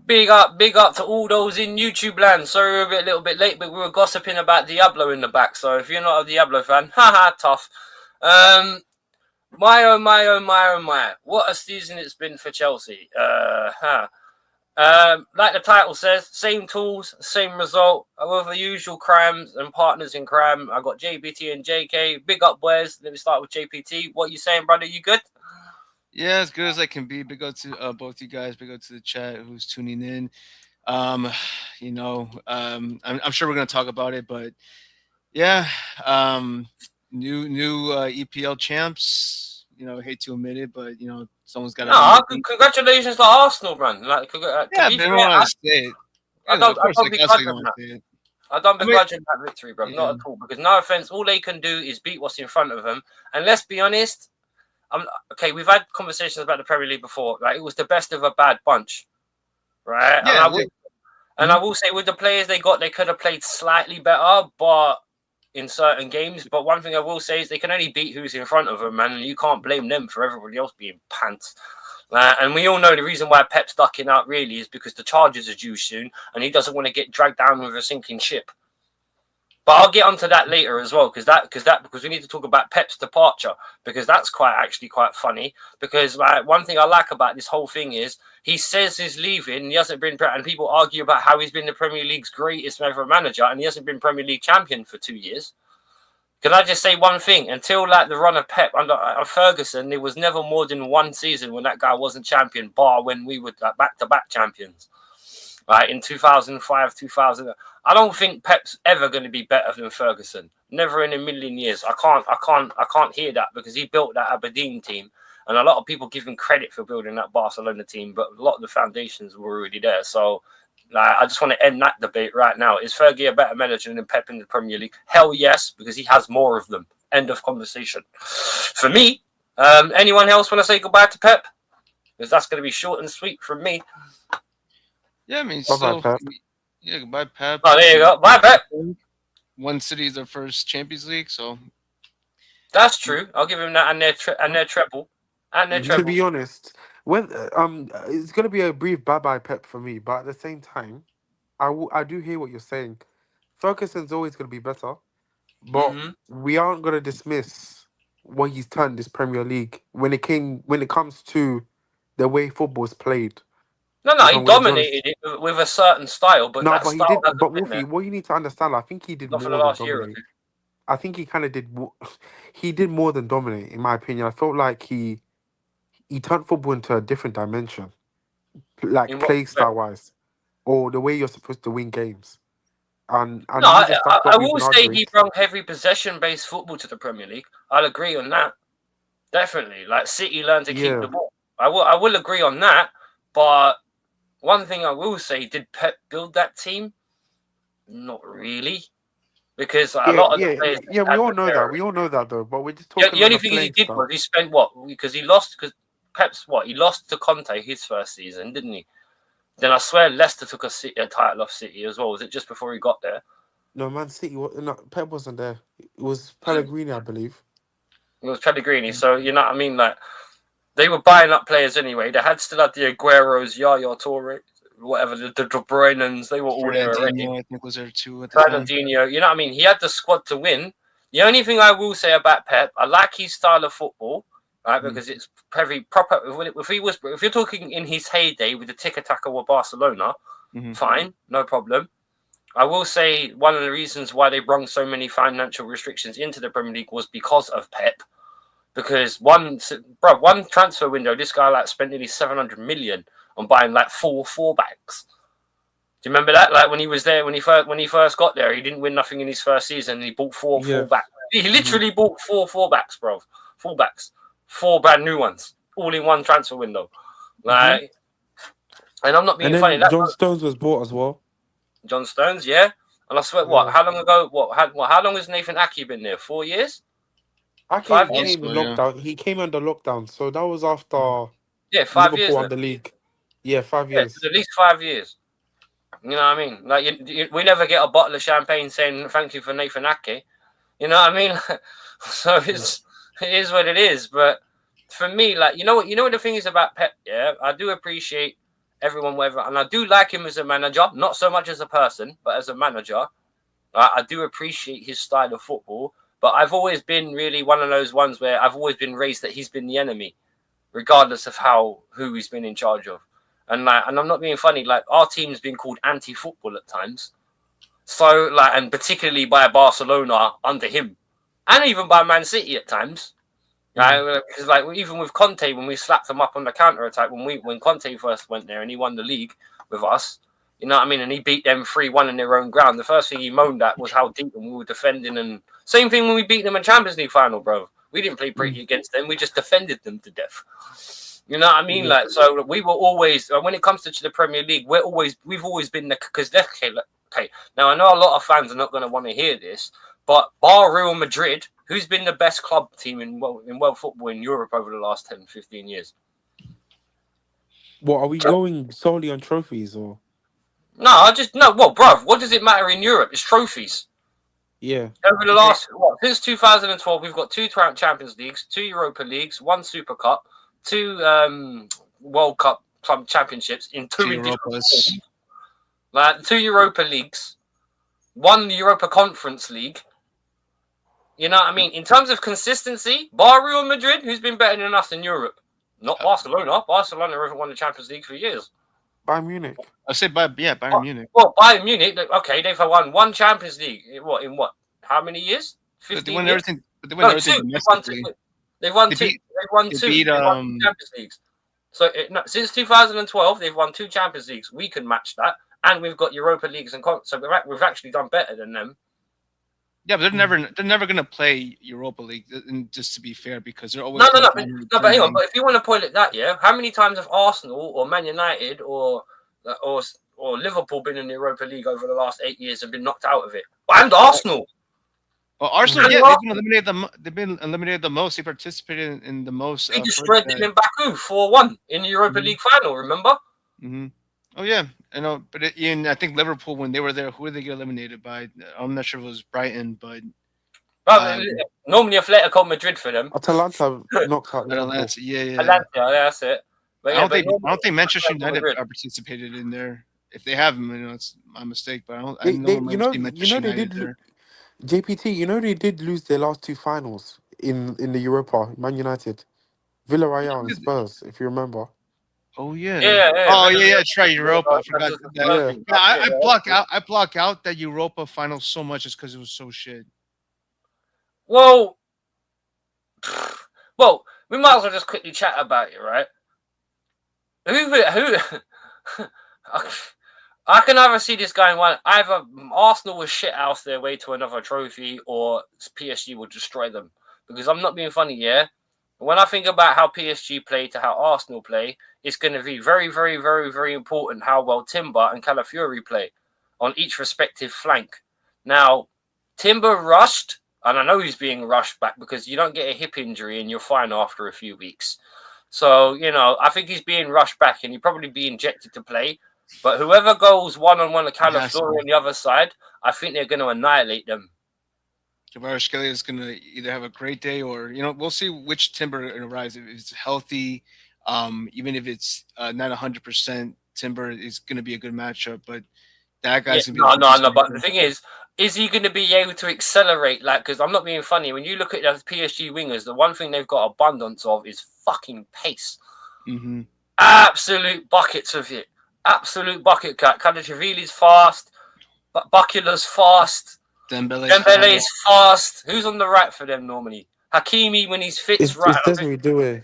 Big up to all those in YouTube land. Sorry we're a little bit late, but we were gossiping about Diablo in the back. So if you're not a Diablo fan, haha, tough. My oh my oh my oh my! What a season it's been for Chelsea. Like the title says, same tools, same result. With the usual crimes and partners in crime. I got JPT and JK. Big up, boys. Let me start with JPT. What you saying, brother? You good? Yeah, as good as I can be. Big up to both you guys. Big up to the chat who's tuning in. I'm sure we're gonna talk about it, but yeah, new EPL champs. Hate to admit it, but someone's got to No, admit it. congratulations to Arsenal, man. Like, to Yeah, be but I fair, don't want to say it. Of I course, don't like that's what begrudge you them want that. to say it. I don't I mean, begrudge them that victory, bro. yeah, Not at all. Because no offense, all they can do is beat what's in front of them. And let's be honest, okay. We've had conversations about the Premier League before. Like, it was the best of a bad bunch, right? yeah, yeah. And I will say, with the players they got, they could have played slightly better, but in certain games. But one thing I will say is they can only beat who's in front of them, man. And you can't blame them for everybody else being pants. And we all know the reason why Pep's ducking out really is because the charges are due soon, and he doesn't want to get dragged down with a sinking ship. But I'll get onto that later as well, because we need to talk about Pep's departure, because that's quite funny. Because like one thing I like about this whole thing is he says he's leaving, he hasn't been, and people argue about how he's been the Premier League's greatest ever manager, and he hasn't been Premier League champion for 2 years. Can I just say one thing? Until like the run of Pep under Ferguson, there was never more than one season when that guy wasn't champion, bar when we were back-to-back champions. Right, in 2005, 2000. I don't think Pep's ever going to be better than Ferguson. Never in a million years. I can't hear that, because he built that Aberdeen team, and a lot of people give him credit for building that Barcelona team, but a lot of the foundations were already there. So like, I just want to end that debate right now. Is Fergie a better manager than Pep in the Premier League? Hell yes, because he has more of them. End of conversation. For me, anyone else want to say goodbye to Pep? Because that's going to be short and sweet from me. Yeah, I mean, Bye-bye, Pep. yeah, goodbye, Pep. Oh, there you go. Bye, Pep. One City is their first Champions League, so That's true. I'll give him that and their treble. And their Mhm. To treble. be honest, when it's gonna be a brief bye bye Pep for me, but at the same time, I do hear what you're saying. Ferguson's always gonna be better, but Mm-hmm. we aren't gonna dismiss what he's turned this Premier League when it comes to the way football's played No, he and where John. dominated it with a certain style, but No, that but he style did. hasn't But been there. Wolfie, what you need to understand, I think he did Not for the more than last year or dominate. two. I think he kind of did. He did more than dominate, in my opinion. I felt like he turned football into a different dimension, like In what play respect? style wise, or the way you're supposed to win games. And No, these are stuff that I we've will been say arguing. he brought heavy possession-based football to the Premier League. I'll agree on that. Definitely. Like City learned to keep the Yeah, ball. I will agree on that. But one thing I will say, did Pep build that team? Not really. Because a yeah, lot of the yeah, players yeah. We had all the know that. there. We all know that, though. But we're just Yeah, talking the on only the thing he playing did was style. he spent what? Because he lost, because Pep's what? He lost to Conte his first season, didn't he? Then I swear Leicester took a title off City as well. Was it just before he got there? No, Man City. No, Pep wasn't there. It was Pellegrini, I believe. It was Pellegrini. So you know what I mean? Like they were buying up players anyway. They still had the Agueros, Yaya Toure, whatever, the De Bruynens. They were all there already. Fernandinho, I think, was there too at the time. Fernandinho. You know what I mean? He had the squad to win. The only thing I will say about Pep, I like his style of football, right? Mm. Because it's very proper. If you're talking in his heyday with the tiki taka with Barcelona, Mm-hmm. fine, no problem. I will say one of the reasons why they brought so many financial restrictions into the Premier League was because of Pep. Because one transfer window, this guy like spent nearly 700 million on buying like 4 fullbacks. Do you remember that? Like when he was there, when he first got there, he didn't win nothing in his first season. And he bought 4 Yeah. fullbacks. He literally bought 4 fullbacks, bro. Fullbacks, 4 brand new ones, all in one transfer window. Like, and I'm not And being funny. then That John Stones was bought as well. John Stones, yeah. And I swear, what? Yeah. How long ago? How long has Nathan Ake been there? 4 years? Ake 5 came years? in Yeah. lockdown. He came under lockdown, so that was after Yeah, 5 years Liverpool then. won the league. Yeah, 5 Yeah, it's years. at least 5 years. You know what I mean? Like we never get a bottle of champagne saying thank you for Nathan Ake. You know what I mean? So it is what it is. But for me, like you know what the thing is about Pep. Yeah, I do appreciate everyone, whatever. And I do like him as a manager, not so much as a person, but as a manager. I do appreciate his style of football, but I've always been really one of those ones where I've always been raised that he's been the enemy, regardless of who he's been in charge of. And I'm not being funny. Like, our team's been called anti-football at times. So, like, and particularly by Barcelona under him, and even by Man City at times. Right? Because, like, even with Conte, when we slapped them up on the counter attack, when Conte first went there and he won the league with us, you know what I mean? And he beat them 3-1 in their own ground. The first thing he moaned at was how deep we were defending. And same thing when we beat them in Champions League final, bro. We didn't play pretty against them. We just defended them to death. You know what I mean? Yeah. Like, so we were always, when it comes to the Premier League, we've always been the, because okay. Now, I know a lot of fans are not going to want to hear this, but bar Real Madrid, who's been the best club team in world football in Europe over the last 10, 15 years? What, are we going solely on trophies or? No, well, bruv, what does it matter in Europe? It's trophies. Yeah. Over the last, since 2012, we've got 2 Champions Leagues, 2 Europa Leagues, 1 Super Cup, 2 World Cup Club Championships in 2 Europas. Like 2 Europa Leagues, 1 Europa Conference League. You know what I mean? In terms of consistency, bar Real Madrid, who's been better than us in Europe? Not Barcelona. Barcelona haven't won the Champions League for years. Bayern Munich. I say Bayern Munich. Well, Bayern Munich, okay, they've won 1 Champions League. In what? How many years? 15 They won years? everything. But they won everything 2. domestically. They've won They 2. beat- They've won they 2. beat, They've won 2 Champions Leagues. So since 2012, they've won 2 Champions Leagues. We can match that, and we've got Europa Leagues and so we've actually done better than them. Yeah, but they're never gonna play Europa League. And just to be fair, because they're always No, but hang on. But if you want to point it that, yeah, how many times have Arsenal or Man United or Liverpool been in the Europa League over the last 8 years and been knocked out of it? And Arsenal. Well, Arsenal, yeah, they've been eliminated the most. They participated in the most. We destroyed them in Baku 4-1 in the Europa League final. Remember? Mm-hmm. Oh yeah, I know. But I think Liverpool, when they were there, who did they get eliminated by? I'm not sure if it was Brighton, but normally Atletico Madrid for them. Atalanta knocked out Liverpool. Atlanta, yeah. Atlanta, that's it. But I don't think Manchester Atletico United Madrid. participated in there. If they have them, it's my mistake. But I They, know you know they did. there. JPT, you know they did lose their last 2 finals in the Europa. Man United, Villarreal, and Spurs. If you remember. Oh yeah. Yeah. Oh yeah. That's right. Europa. I forgot that. Yeah. I block out that Europa final so much just because it was so shit. Well, we might as well just quickly chat about it, right? Who? I can either see this going one. Either Arsenal will shit out their way to another trophy, or PSG will destroy them. Because I'm not being funny, yeah. When I think about how PSG play to how Arsenal play, it's going to be very, very, very, very important how well Timber and Calafiori play on each respective flank. Now, Timber rushed, and I know he's being rushed back because you don't get a hip injury and you're fine after a few weeks. So, I think he's being rushed back and he'll probably be injected to play. But whoever goes one-on-one with Calafiori on the other side, I think they're going to annihilate them. Kvaratskhelia is going to either have a great day or, we'll see which Timber arrives. If it's healthy, even if it's not 100%, Timber is going to be a good matchup. But that guy's going to be... No. But the thing is he going to be able to accelerate? Because I'm not being funny. When you look at the PSG wingers, the one thing they've got abundance of is fucking pace. Mm-hmm. Absolute buckets of it. Absolute bucket cut. Kvaratskhelia fast. Bakula's fast. Dembele's fast. Who's on the right for them normally? Hakimi when he's fit is right. It's Desiree Doué.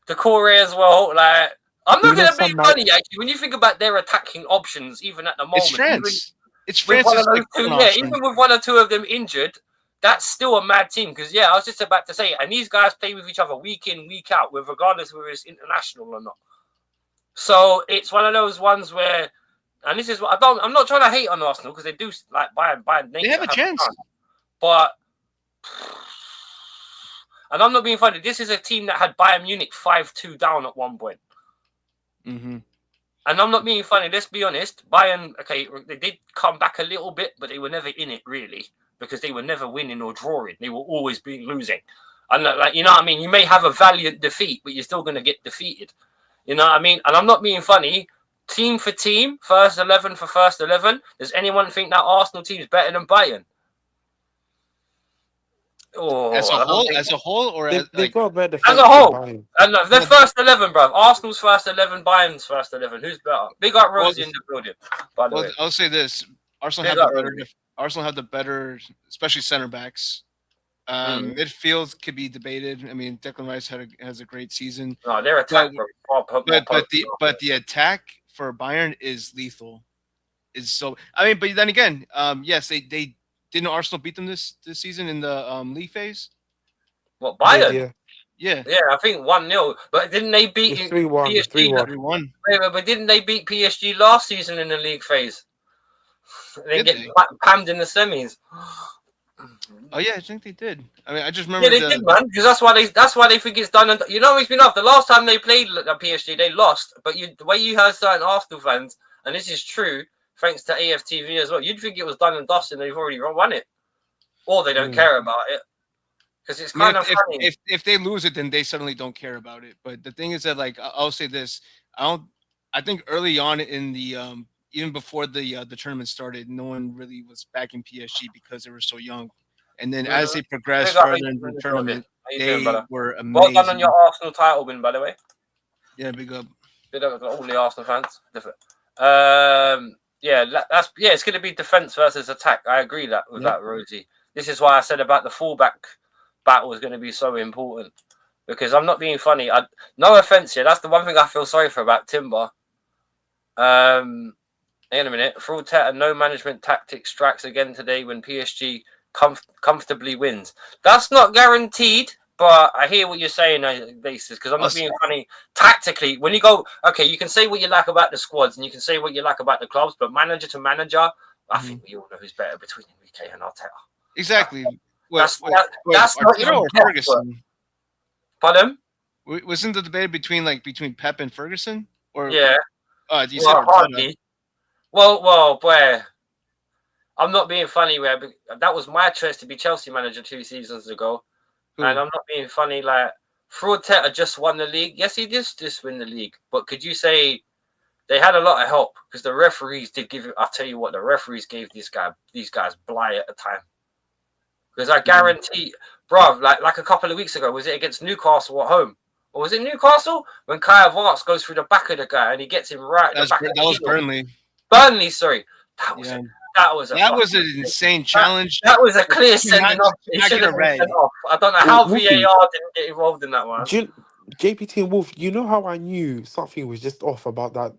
Decore as well. Like, I'm not going to be funny, actually. When you think about their attacking options, even at the moment. It's France. Even with 1 or 2 of them injured, that's still a mad team. Because, I was just about to say, and these guys play with each other week in, week out, regardless of whether it's international or not. So it's one of those ones where, and this is what I'm not trying to hate on Arsenal because they do by nature. They have a chance. But, and I'm not being funny, this is a team that had Bayern Munich 5-2 down at one point. Mm-hmm. And I'm not being funny, let's be honest. Bayern, okay, they did come back a little bit, but they were never in it really because they were never winning or drawing. They were always losing. And like, you know what I mean? You may have a valiant defeat, but you're still going to get defeated. You know what I mean? And I'm not being funny. Team for team, first 11 for first 11. Does anyone think that Arsenal team is better than Bayern? Oh, as a whole, or They've got a better as defense a than whole. Bayern. And they're first 11, bro. Arsenal's first 11, Bayern's first 11. Who's better? Big up Rosie in the building, by the way. I'll say this: Arsenal Big have up the better. Rosie. Arsenal have the better, especially center backs. Midfield could be debated. I mean, Declan Rice has a great season. No, their attack, but the attack for Bayern is lethal. Is so. I mean, but then again, yes, they didn't Arsenal beat them this season in the league phase. What, Bayern? Yeah, I think 1-0. But didn't they beat It's 3-1. PSG? 3-1. But didn't they beat PSG last season in the league phase? They Did get they? pammed in the semis. Oh yeah, I think they did. I mean, I just remember. Yeah, they did, man. Because that's why they think it's done. And you know, it's been off. The last time they played at PSG, they lost. But the way you heard certain Arsenal fans, and this is true, thanks to AFTV as well, you'd think it was done and dusted, and they've already won it, or they don't care about it. Because it's kind of funny. If they lose it, then they suddenly don't care about it. But the thing is that, like, I'll say this: I think early on in the even before the tournament started, no one really was backing PSG because they were so young. And then as they progressed further in the tournament, they were amazing. Well done on your Arsenal title win, by the way. Yeah, big up. Big up to all the Arsenal fans. It's going to be defense versus attack. I agree with that, Rosie. This is why I said about the fullback battle is going to be so important, because I'm not being funny. No offense here. That's the one thing I feel sorry for about Timber. Hang on a minute. Fraud and no management tactic strikes again today when PSG comfortably wins. That's not guaranteed, but I hear what you're saying, basis, because I'm not being funny. Tactically, when you go, okay, you can say what you like about the squads and you can say what you like about the clubs, but manager to manager, I think we all know who's better between Enrique and Arteta. Exactly. That's not even Ferguson. Pardon? Wasn't the debate between Pep and Ferguson? Or yeah. You said hardly. Well, boy. I'm not being funny, but that was my choice to be Chelsea manager 2 seasons ago. And I'm not being funny, like, Fraud just won the league. Yes, he did just win the league. But could you say they had a lot of help? Because the referees did give it. I'll tell you what, the referees gave these guys blight at the time. Because I guarantee, bruv, like a couple of weeks ago, was it against Newcastle at home? Or was it Newcastle? When Kai Havertz goes through the back of the guy and he gets him right at the back of the That was Burnley. Burnley, sorry. That was an insane challenge. That was a clear sending off. It should have been sent off. I don't know how VAR didn't get involved in that one. JPT and Wolf, you know how I knew something was just off about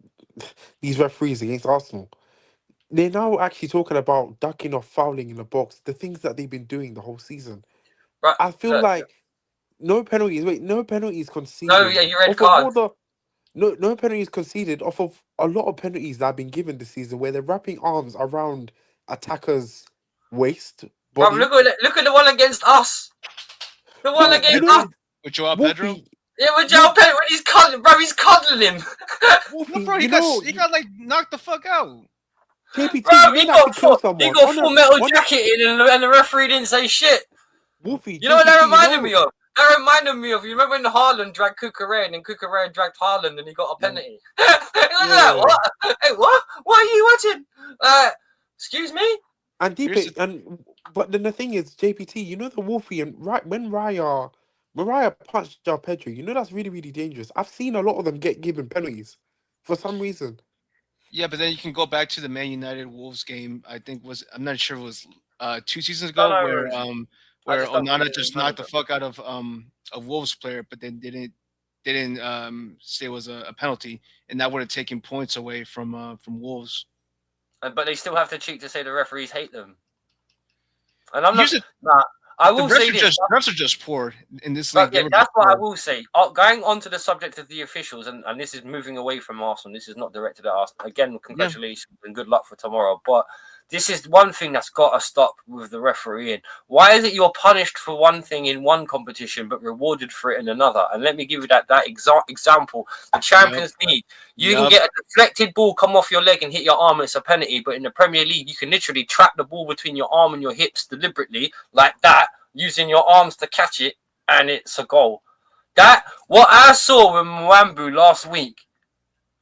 these referees against Arsenal? They're now actually talking about ducking or fouling in the box, the things that they've been doing the whole season. Right, I feel like no penalties. Wait, no penalties conceded. No, yeah, you red cards. No penalties conceded off of a lot of penalties that have been given this season where they're wrapping arms around attackers' waist. Body. Bro, look at the one against us. The one against us. With Joao Pedro? Yeah, with Joao Pedro, when he's cuddling him. Bro, he got like knocked the fuck out. JPT, bro, he got full metal jacket in and the referee didn't say shit. Wolfie, you know what that reminded me of? That reminded me of, you remember when Haaland dragged Cucurella and then Cucurella dragged Haaland and he got a penalty? What? Hey, what? What are you watching? Excuse me? But then the thing is, JPT, you know the Wolfie, and when Mariah punched Joao Pedro, you know that's really, really dangerous. I've seen a lot of them get given penalties for some reason. Yeah, but then you can go back to the Man United Wolves game. I'm not sure it was 2 seasons ago where Onana just knocked the fuck out of a Wolves player, but then didn't say it was a penalty, and that would have taken points away from Wolves. But they still have the cheek to say the referees hate them. And I'm not. I will say this. Refs are just poor in this league. Yeah, that's what I will say. Going on to the subject of the officials, and this is moving away from Arsenal. This is not directed at Arsenal. Again, congratulations and good luck for tomorrow. But this is one thing that's got to stop with the refereeing. Why is it you're punished for one thing in one competition but rewarded for it in another? And let me give you that example. The Champions League, you can get a deflected ball come off your leg and hit your arm, it's a penalty. But in the Premier League, you can literally trap the ball between your arm and your hips deliberately, like that, using your arms to catch it, and it's a goal. That what I saw with Mwambu last week,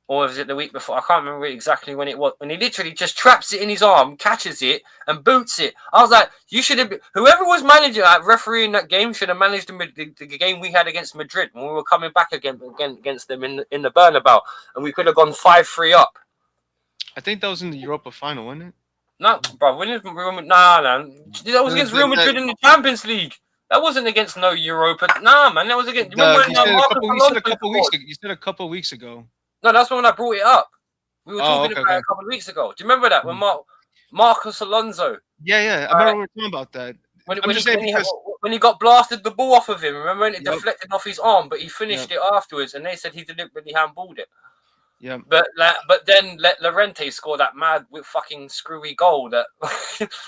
or was it the week before? I can't remember exactly when it was. When he literally just traps it in his arm, catches it, and boots it. I was like, you should have. Whoever was managing, refereeing that game, should have managed the game we had against Madrid when we were coming back against them in the Bernabeu, and we could have gone 5-3 up. I think that was in the Europa final, wasn't it? No, bro. That was against Real Madrid in the Champions League. That wasn't against no Europa. Nah, man, that was against. You said a couple weeks ago. No, that's when I brought it up. We were talking about it a couple of weeks ago. Do you remember that when Marcos Alonso? Yeah. I remember we were talking about that. When he got blasted the ball off of him, remember when it deflected off his arm, but he finished it afterwards, and they said he deliberately handballed it. Yeah. But then let Llorente score that mad with fucking screwy goal that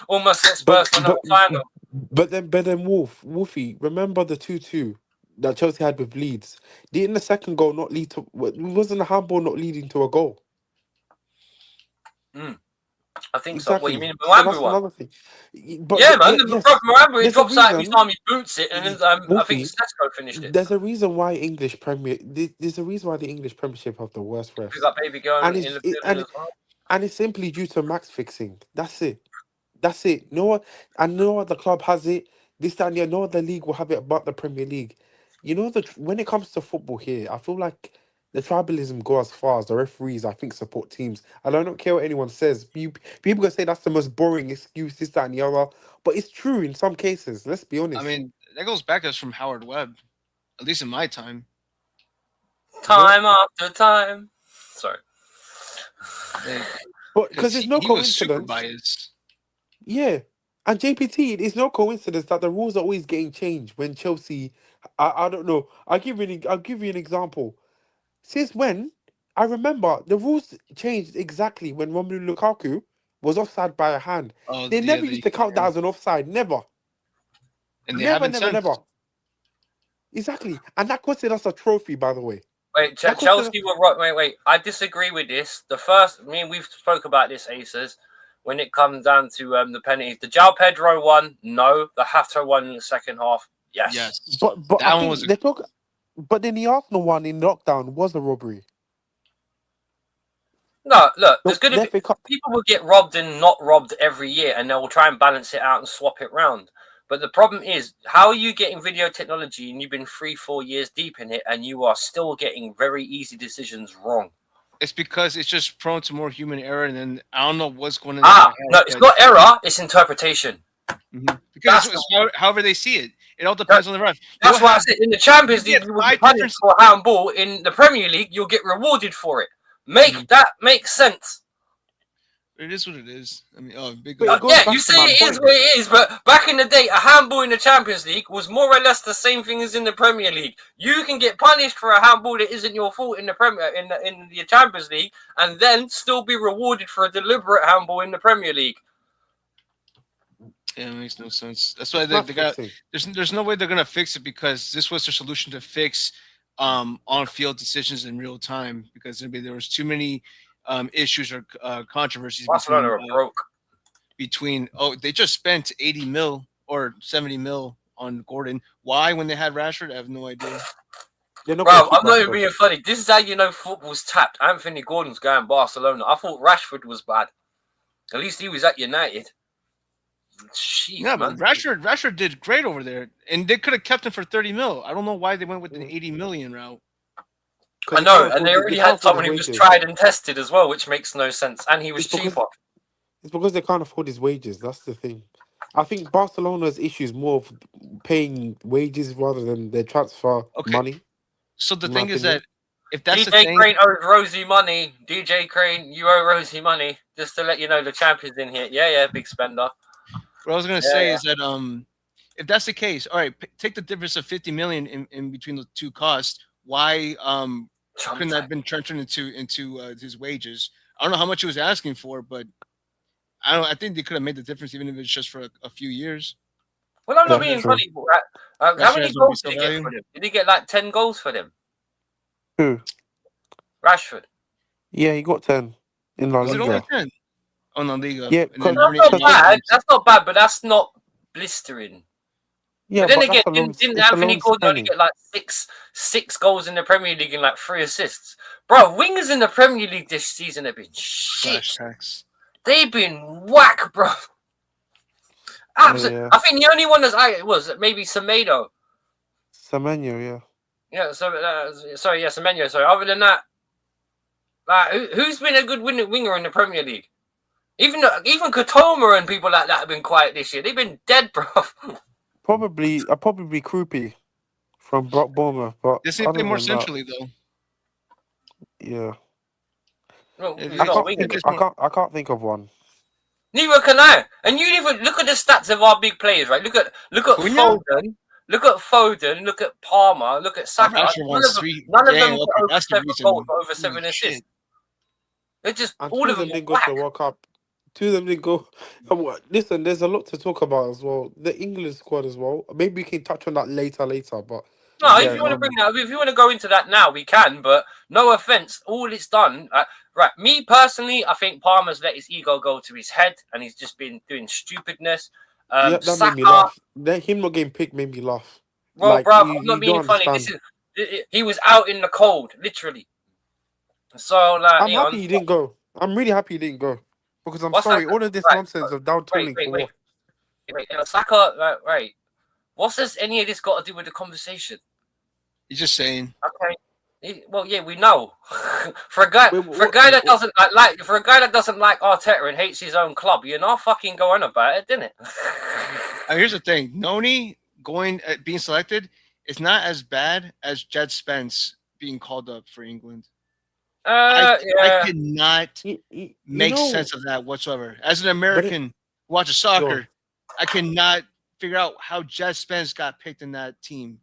almost gets Spurs to another final. But then Wolfie, remember the 2-2 that Chelsea had with Leeds? Didn't the second goal not lead to? Wasn't the handball not leading to a goal? I think so. What you mean, so that's one? another thing. But, man, Mwambu, he drops out of his arm, he boots it, and then I think Sesko finished it. There's a reason why there's a reason why the English Premiership have the worst refs. Because that baby girl and it's simply due to max fixing. That's it. No other club has it. This, that, and no other league will have it but the Premier League. You know, when it comes to football here, I feel like the tribalism goes as far as the referees, I think, support teams. And I don't care what anyone says. People can say that's the most boring excuse, this, that, and the other. But it's true in some cases. Let's be honest. I mean, that goes back to us from Howard Webb, at least in my time. Time after time. Sorry. But because there's no coincidence. Yeah. And JPT, it's no coincidence that the rules are always getting changed when Chelsea. I don't know. I'll give you an example. Since when? I remember the rules changed exactly when Romelu Lukaku was offside by a hand. They never used to count that as an offside. Never. And they never. Exactly. And that costed us a trophy, by the way. Wait, Chelsea were right. Wait. I disagree with this. We've spoke about this, Aces. When it comes down to the penalties, the João Pedro one, no. The Hato one in the second half, yes. But that one was. But then the Arsenal one in lockdown was a robbery. No, look, there's going to be people will get robbed and not robbed every year, and they will try and balance it out and swap it round. But the problem is, how are you getting video technology and you've been 3-4 years deep in it, and you are still getting very easy decisions wrong? It's because it's just prone to more human error, and then I don't know what's going on. No, it's not error; it's interpretation. Mm-hmm. Because however they see it, it all depends on the ref. That's why I said in the Champions League, you will be punished for a handball. In the Premier League, you'll get rewarded for it. That makes sense. It is what it is. I mean, you say it is what it is, but back in the day, a handball in the Champions League was more or less the same thing as in the Premier League. You can get punished for a handball that isn't your fault in the in the Champions League, and then still be rewarded for a deliberate handball in the Premier League. Yeah, it makes no sense. That's why they got. There's no way they're gonna fix it, because this was their solution to fix on-field decisions in real time, because there was too many issues or controversies between they just spent 80 mil or 70 mil on Gordon. Why, when they had Rashford? I have no idea. Bro, I'm not even being funny. This is how you know football's tapped. Anthony Gordon's going Barcelona. I thought Rashford was bad. At least he was at United. Jeez, yeah, man. But Rashford did great over there, and they could have kept him for 30 mil. I don't know why they went with an 80 million route. I know, and they already had someone who was tried and tested as well, which makes no sense, and he was cheaper. It's because they can't afford his wages. That's the thing. I think Barcelona's issue is more of paying wages rather than their transfer money. So the thing is that if that's the thing, DJ Crane owes Rosie money. DJ Crane, you owe Rosie money. Just to let you know, the champion's in here. Yeah, big spender. What I was gonna say is that if that's the case, all right, take the difference of 50 million in between the two costs. Why couldn't that have been turned into his wages? I don't know how much he was asking for, but I think they could have made the difference, even if it's just for a few years. Well, I'm not being funny. How many goals did he get for them? Did he get like 10 goals for them? Who? Rashford. Yeah, he got 10 in La Liga. Was it only 10? On La Liga. Yeah, that's not bad. That's not bad, but that's not blistering. Yeah, But then but again, that's a loan. didn't It's a Anthony loan Gordon only signing. get like six goals in the Premier League and like 3 assists? Bro, wingers in the Premier League this season have been Trash shit. tax. They've been whack, bro. Absolutely. Yeah, I think the only one that's was maybe Semedo. Semenyo. Yeah, Yeah, so sorry, yeah, Semenyo. Sorry. Other than that, like who's been a good winger in the Premier League? Even Katoma and people like that have been quiet this year. They've been dead, bro. probably Krupi from Bournemouth, but They say play other more than that, centrally though. yeah, No, If he's I it's, not a can't winger. if think. it's I more, can't. I can't think of one. Neither can I. And you even look at the stats of our big players, right? Look at Cunha? Foden. Look at Foden. Look at Palmer. Look at Oh, Saka. Rashford won three. None of them Damn, get okay, over that's the 7 goals, reason. over Holy 7 assists. shit. They're just And all two of of them them are didn't go to whack. the World Cup. Two of them didn't go. Listen, there's a lot to talk about as well. The England squad as well. Maybe we can touch on that later. But No, if yeah, you want to bring that, if you want to go into that now, we can. But no offense, all it's done. Right, me personally, I think Palmer's let his ego go to his head, and he's just been doing stupidness. yeah, that made me Saka, laugh. Him not getting picked made me laugh. well, Like bro, I'm not you don't being funny. understand. He was out in the cold, literally. So like, I'm happy he didn't go. I'm really happy he didn't go because I'm what's sorry. Saka? All of this Right, nonsense of down wait, tooling wait, for wait, what? wait. Saka, right? What does any of this got to do with the conversation? He's just saying. Okay. Well, yeah, we know. for a guy that doesn't for a guy that doesn't like Arteta and hates his own club, you're not fucking going about it, didn't it? Here's the thing: Noni being selected is not as bad as Jed Spence being called up for England. I Yeah. cannot You make know, sense of that whatsoever. As an but it, American who watches go on. soccer, I cannot figure out how Jed Spence got picked in that team.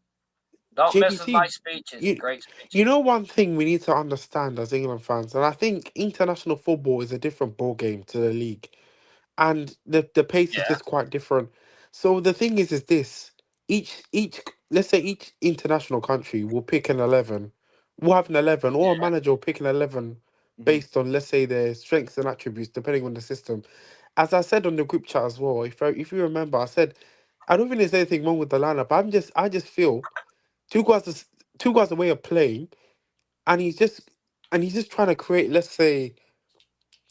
Don't mess with my JPT, speeches. you Great speeches. you know one thing we need to understand as England fans, and I think international football is a different ball game to the league, and the pace is Yeah. just quite different. So the thing is this: each let's say each international country will pick an 11. We'll have an 11, or a Yeah. manager will pick an 11 Mm-hmm. based on, let's say, their strengths and attributes, depending on the system. As I said on the group chat as well, if you remember, I said I don't think there's anything wrong with the lineup. I just feel two guys a way of playing, and he's just trying to create, let's say,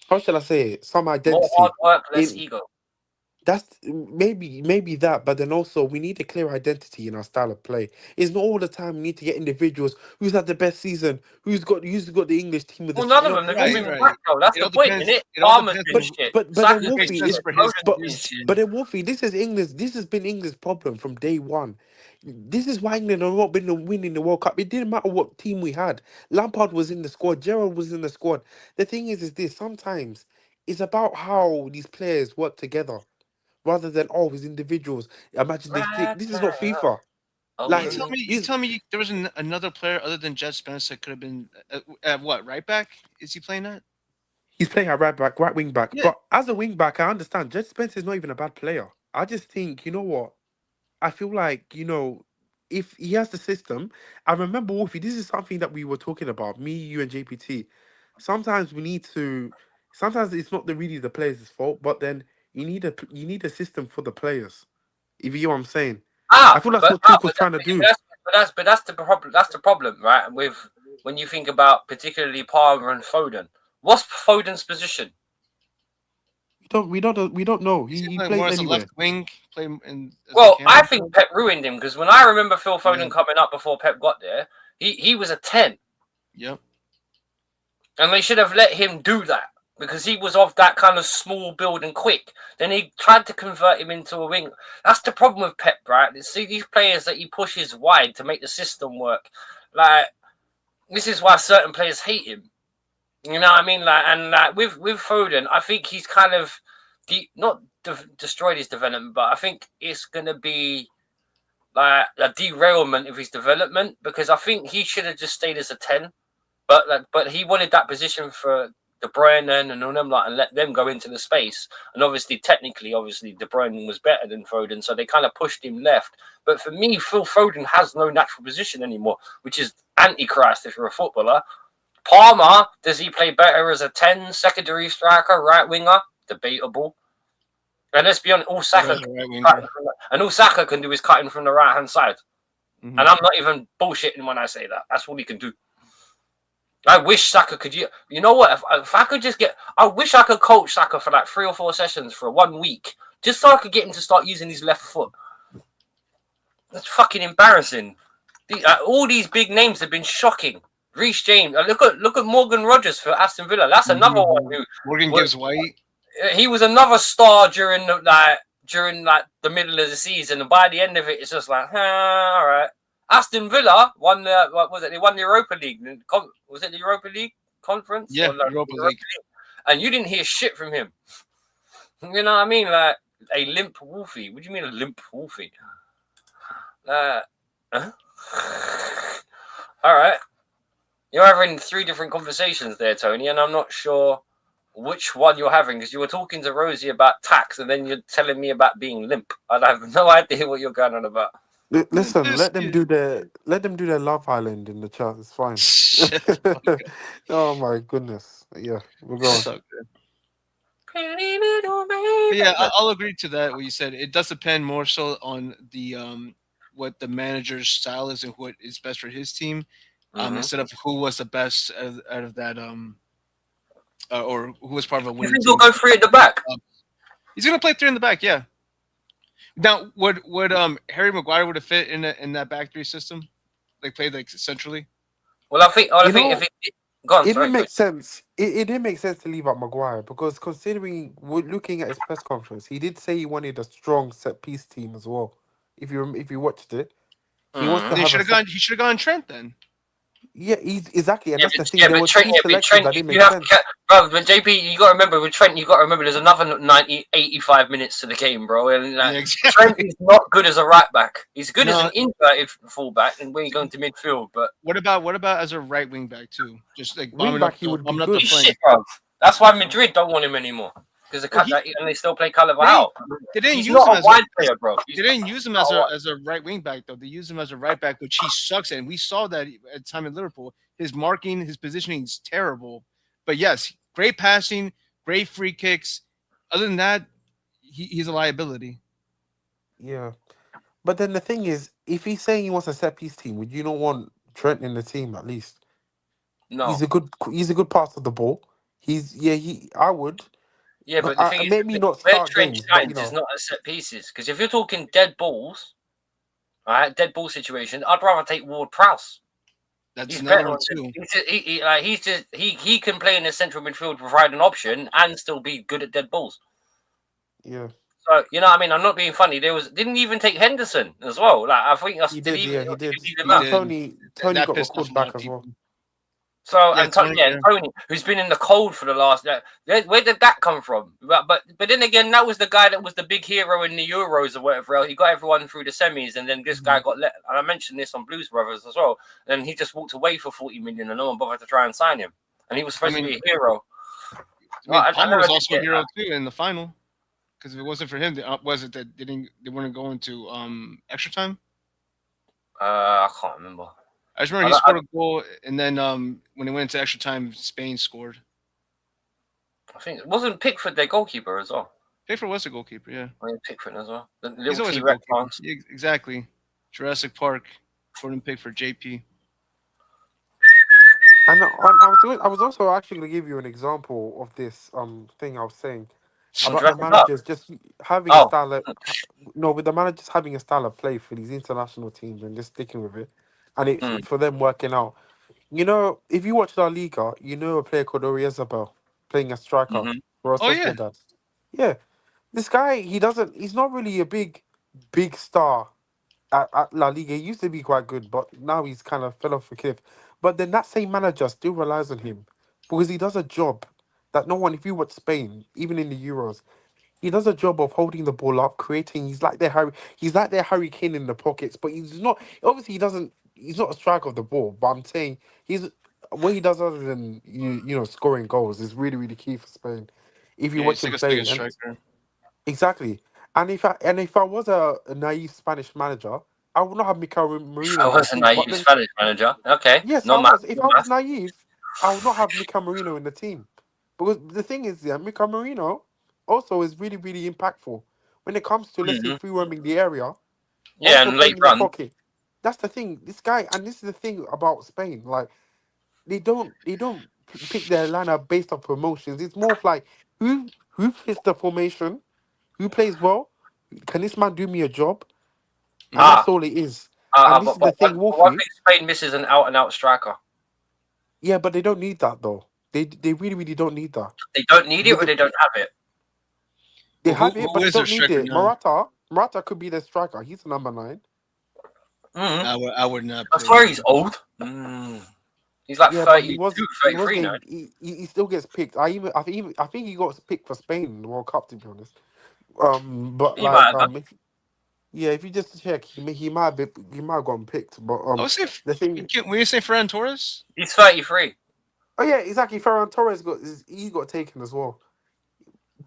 how shall I say it, some More hard identity work, less in. ego. That's maybe that, but then also we need a clear identity in our style of play. It's not all the time we need to get individuals who's had the best season, who's got the English team with Well, this, none of them. They've all Right, been this. right. whack, though. That's It the all point, depends. isn't it? It all Palmer's depends been on shit. But then Saka's who been makes Wolfie, sense shit. for his Foden's but been shit. position. but then Wolfie, this is England's. This has been England's problem from day one. This is why England have not been winning the World Cup. It didn't matter what team we had. Lampard was in the squad. Gerrard was in the squad. The thing is this: sometimes it's about how these players work together, rather than it's individuals. Imagine they click. This is not FIFA. Oh, You Like tell really? me, you this, tell me there was another player other than Jed Spence that could have been at what right back? Is he playing that? he's playing at right back, right wing back. Yeah, But as a wing back, I understand. Jed Spence is not even a bad player. I just think, you know what? I feel like, if he has the system, I remember Wolfie, this is something that we were talking about, me, you, and JPT. Sometimes we need to. Sometimes it's not really the players' fault, but then you need a system for the players. If you know what I'm saying. I feel that's what Tuchel's trying to do. That's the problem. That's the problem, right? With when you think about particularly Palmer and Foden. What's Foden's position? We don't know. he's He gonna play more plays as a left anywhere. wing, play in as a Well, cam. I think Pep ruined him because when I remember Phil Yeah, Foden coming up before Pep got there, he was a 10. yep. And they should have let him do that because he was of that kind of small build and quick. Then he tried to convert him into a wing. That's the problem with Pep, right? See these players that he pushes wide to make the system work. Like, this is why certain players hate him. You know what I mean? Like, and with Foden, I think he's kind of not destroyed his development, but I think it's going to be like a derailment of his development because I think he should have just stayed as a 10. But he wanted that position for De Bruyne and all them, like, and let them go into the space. And obviously, technically, De Bruyne was better than Foden, so they kind of pushed him left. But for me, Phil Foden has no natural position anymore, which is antichrist if you're a footballer. Palmer, does he play better as a 10, secondary striker, right winger? Debatable. And let's be honest, all Saka can do is cutting from the right hand side. Mm-hmm. And I'm not even bullshitting when I say that. That's all he can do. I wish Saka could. You know what? If I could just get, I wish I could coach Saka for like 3 or 4 sessions for 1 week, just so I could get him to start using his left foot. That's fucking embarrassing. All these big names have been shocking. Reece James. Look at Morgan Rogers for Aston Villa. That's another one who Morgan Gibbs White. He was another star during the middle of the season, and by the end of it, it's just like, all right. Aston Villa won the what was it? They won the Europa League. Was it the Europa League conference? Yeah, Europa League. And you didn't hear shit from him. You know what I mean? Like a limp Wolfie. What do you mean a limp Wolfie? Huh? All right. You're having 3 different conversations there, Tony, and I'm not sure which one you're having, because you were talking to Rosie about tax, and then you're telling me about being limp. I have no idea what you're going on about. Listen, let them do their Love Island in the chat. It's fine. Oh my goodness. Yeah, we're going. So good. Yeah, I'll agree to that. What you said, it does depend more so on the what the manager's style is and what is best for his team, instead of who was the best out of that or who was part of a winning team. He'll go 3 at the back. He's gonna play 3 in the back, yeah. Now, would Harry Maguire would have fit in that back 3 system? Like played like centrally? Well, I think if it go on, it didn't make sense. It didn't make sense to leave out Maguire, because considering we're looking at his press conference, he did say he wanted a strong set piece team as well. If you watched it, he wants to He have should have gone Trent then. Yeah, exactly, and Yeah, that's the but, thing. yeah, There but was Trent, two selections that didn't make sense. Bro, but JP, you got to remember with Trent. You got to remember there's another 85 minutes to the game, bro. And Yeah, exactly. Trent is not good as a right back. He's good as an inverted fullback, and when you go into midfield. But what about as a right wing back too? Just like Wing back, he would be good. he's shit, bro. That's why Madrid don't want him anymore, because and they still play Carvajal. They didn't He's use not him a as wide player, bro. They didn't use him as a right wing back though. They used him as a right back, which he sucks at. And we saw that at the time in Liverpool. His marking, his positioning is terrible. But yes, great passing, great free kicks. Other than that, he's a liability. Yeah, but then the thing is, if he's saying he wants a set piece team, would you not want Trent in the team at least? No, he's a good passer of the ball. I would. Yeah, but the thing is, maybe not where start Trent games, shines but is not at set pieces. Because if you're talking dead balls, right, dead ball situation, I'd rather take Ward-Prowse. That's another one too. He can play in the central midfield, provide an option, and still be good at dead balls. Yeah. So you know, what I mean, I'm not being funny. Didn't even take Henderson as well. Like I think he did. He did. Out. Tony got recalled back as well. So Tony, who's been in the cold for the last. Where did that come from? But then again, that was the guy that was the big hero in the Euros or whatever else. He got everyone through the semis, and then this guy got let. And I mentioned this on Blues Brothers as well. And he just walked away for 40 million, and no one bothered to try and sign him. And he was supposed to be a hero. Palmer was also a hero too in the final. Because if it wasn't for him, was it that they weren't going to extra time? I can't remember. I just remember he scored a goal, and then when they went into extra time, Spain scored. I think it wasn't Pickford their goalkeeper as well. Pickford was the goalkeeper, yeah. Pickford as well. He's always a goalkeeper. Yeah, exactly. Jurassic Park, Gordon Pickford, JP. And I was also actually going to give you an example of this thing I was saying about the managers just having a style with the managers having a style of play for these international teams and just sticking with it, and it's for them working out. You know, if you watch La Liga, you know a player called Oyarzabal playing a striker for Sociedad. Yeah, this guy he's not really a big star at La Liga. He used to be quite good, but now he's kind of fell off a cliff. But then that same manager still relies on him because he does a job that no one, if you watch Spain, even in the Euros, he does a job of holding the ball up, creating. He's like their Harry Kane in the pockets, but he's not. Obviously, he's not a striker of the ball. But I'm saying what he does other than scoring goals is really really key for Spain. If you watch him play, exactly. And if I was a naive Spanish manager, I would not have Mikel Merino. I was a naive Spanish manager. Okay. Yes, I was. If I was naive, I would not have Mikel Merino in the team. Because the thing is, Mikel Merino, also is really, really impactful when it comes to, let's say, Mhm. free roaming the area, Yeah, also and late playing in the run. pocket. That's the thing. This guy, and this is the thing about Spain. Like they don't pick their lineup based on promotions. It's more of like who fits the formation, who plays well. Can this man do me a job? And Mhm. that's Ah, all it is. And this is the thing, but one Wolfie. thing Spain misses an out and out striker. Yeah, but they don't need that though. They really, really don't need that. They don't need it With or the, they don't have it. they Well, have it, who but they is their don't need striker it. now? Morata could be their striker. He's the number 9. Mm-hmm. I would not I play swear with he's him. old. He's like Yeah, but 32, he 33 now. wasn't. He still gets picked. I think he got picked for Spain in the World Cup, to be honest. But He might like have done. yeah, if you just check, he might have gotten picked. But I would say, the thing, when you say Ferran Torres, He's 33. oh yeah, exactly. Ferran Torres he got taken as well.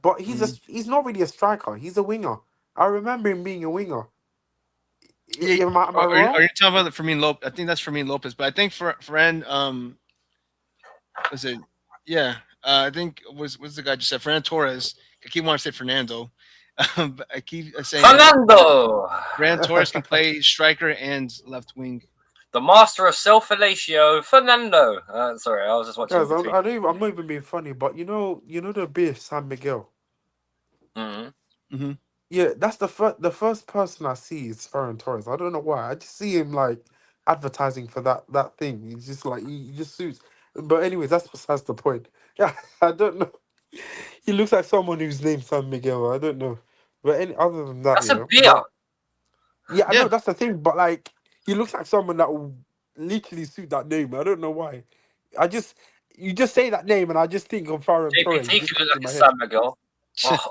But mm, he's not really a striker. He's a winger. I remember him being a winger. yeah, Am I are wrong? you talking about Fermin Lopez? I think that's Fermin Lopez, but I think Ferran, was it? Yeah, I think was the guy just said Ferran Torres. I keep wanting to say Fernando, but I keep saying Fernando, Ferran Torres can play striker and left wing. the master of self-fellatio. Fernando. Sorry, I was just watching Guys, between. I'm not even being funny, but you know the beer San Miguel. Mm-hmm. Hmm. Yeah, that's the first person I see is Ferran Torres. I don't know why. I just see him like advertising for that thing. He's just like he just suits. But anyways, that's besides the point. Yeah, I don't know. He looks like someone whose name's San Miguel. I don't know. But any other than that, That's a yeah. beer. But yeah, I Yeah, know that's the thing. But like, he looks like someone that will literally suit that name. I don't know why. I just you just say that name and I just think of Ferran Torres. It JPT just could look comes in like a my San head. Miguel.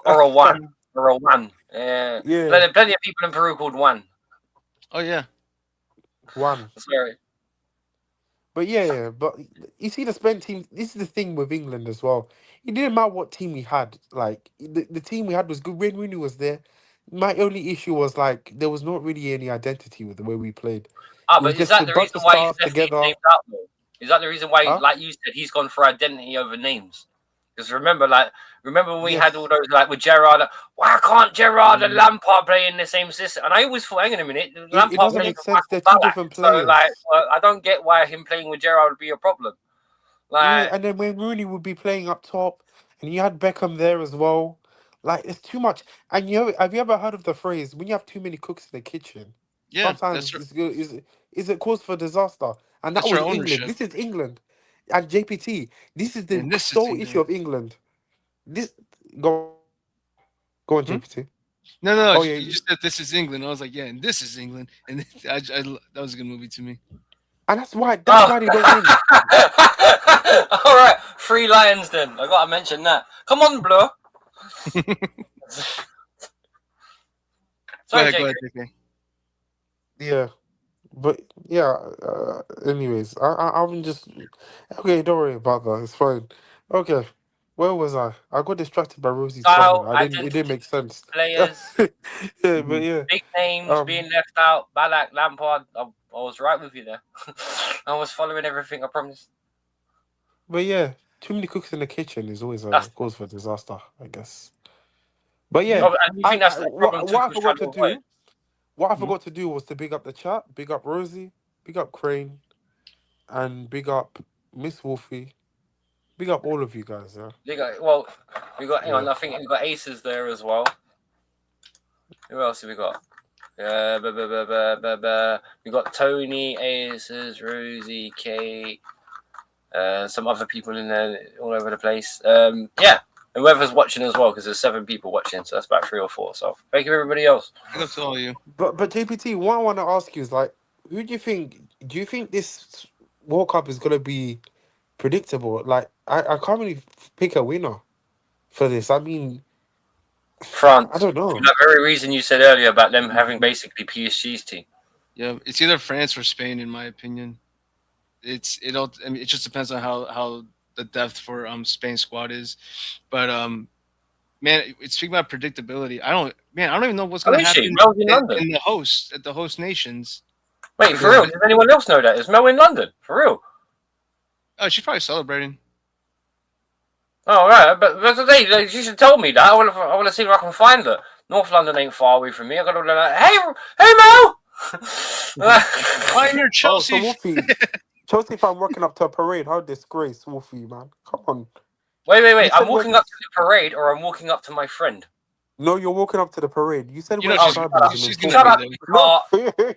Or a one. Or a one. Yeah. Yeah, Plenty of people in Peru called one. oh yeah, one. Sorry. But yeah, but you see the Spain team. This is the thing with England as well. It didn't matter what team we had. Like the team we had was good. When Rooney was there, my only issue was like there was not really any identity with the way we played. Ah, It was but is just that a the bunch reason of why he's stars left these together. names out though? Is that the reason why, Huh? like you said, he's gone for identity over names? Because remember when we had all Yes. those like with Gerrard. Why can't Gerrard and Mm. Lampard play in the same system? And I always thought, hang on a minute, It Lampard doesn't playing make with sense. Michael They're two Ballack. different So like, players. I don't get why him playing with Gerrard would be a problem. Yeah, Like, and then when Rooney would be playing up top, and you had Beckham there as well, like it's too much. And have you ever heard of the phrase when you have too many cooks in the kitchen? yeah. That's Sometimes is it cause for disaster? And that that's our was England. ownership, This is England, and JPT. This is the and this is sole issue England. of England. This go on Hmm? JPT. No, no, Oh you yeah, just said this is England. I was like, yeah, and this is England, and that was a good movie to me. and that's oh. why they don't win. All right, three lions then. I gotta mention that. Come on, Blue. Sorry, Go Jake. ahead, JK. Yeah. But yeah, anyways, I'm just okay. Don't worry about that. It's fine. Okay, where was I? I got distracted by Rosie's comment. Style, I didn't. It didn't identity, make sense. players, Yeah, but Mhm. yeah. big names Um, being left out. Ballack, Lampard. I was right with you there. I was following everything. I promise. but yeah, too many cooks in the kitchen is always a That's cause for disaster, I guess. But yeah, and you think that's the problem what I Tuchel's trying forgot to to avoid? do, what I Mhm. forgot to do was to big up the chat, big up Rosie, big up Crane, and big up Miss Wolfie, big up all of you guys. Yeah, We got hang on. yeah. I think we got aces there as well. Who else have we got? We got Tony, Aces, Rosie, Kate, some other people in there all over the place. Yeah, and whoever's watching as well, because there's 7 people watching, so that's about 3 or 4. So thank you everybody else. Big up to all of you. But JPT, what I want to ask you is like, who do you think? Do you think this World Cup is gonna be predictable? Like, I can't really pick a winner for this. I mean, I France, don't for know. that very reason you said earlier about them having basically PSG's team. Yeah, it's either France or Spain, in my opinion. It all. I mean, it just depends on how the depth for Spain squad is, but man, it's speaking about predictability. I don't even know what's How gonna is she? happen Mel's in London. in the host at the host nations. Wait, for real? Because Does anyone else know that? Is Mel in London? For real? she's probably celebrating. Oh right, but today like, you should tell me that. I want to see if I can find her. North London ain't far away from me. I got to be like, hey Mo. I'm your Oh, so Chelsea. Wolfie, Chelsea fan working up to a parade. How disgrace, Wolfie, man. Come on. You Wait. I'm said we're walking up to the parade, or I'm walking up to my friend. no, you're walking up to the parade. You said You know where's the Oh, tribalism in she's gonna shut be football? up, there. you No, car.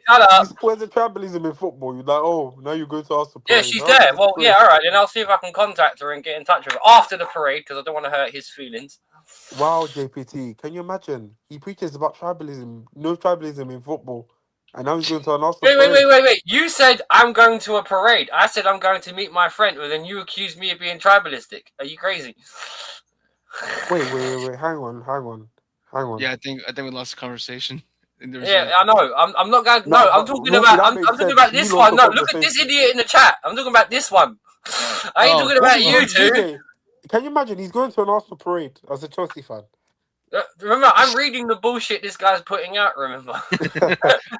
Shut you up. said where's the tribalism in football? You're like, oh, now you're going to ask the Yeah, parade. she's How there. Well, yeah, disgrace. all right. Then I'll see if I can contact her and get in touch with her after the parade because I don't want to hurt his feelings. Wow, JPT, can you imagine? He preaches about tribalism, no tribalism in football, and now he's going to announce the parade. Wait. You said I'm going to a parade. I said I'm going to meet my friend, and then you accused me of being tribalistic. Are you crazy? Wait. Hang on. Yeah, I think we lost the conversation. And there's Yeah, I know. I'm not going. Nah, No, I'm but talking Wolfie, about. that I'm makes talking sense. about You this lost one. the No, look at this conversation. idiot in the chat. I'm talking about this one. I ain't oh talking about Wolfie, you two. DJ, can you imagine? He's going to an Arsenal parade as a Chelsea fan. Remember, I'm reading the bullshit this guy's putting out. Remember.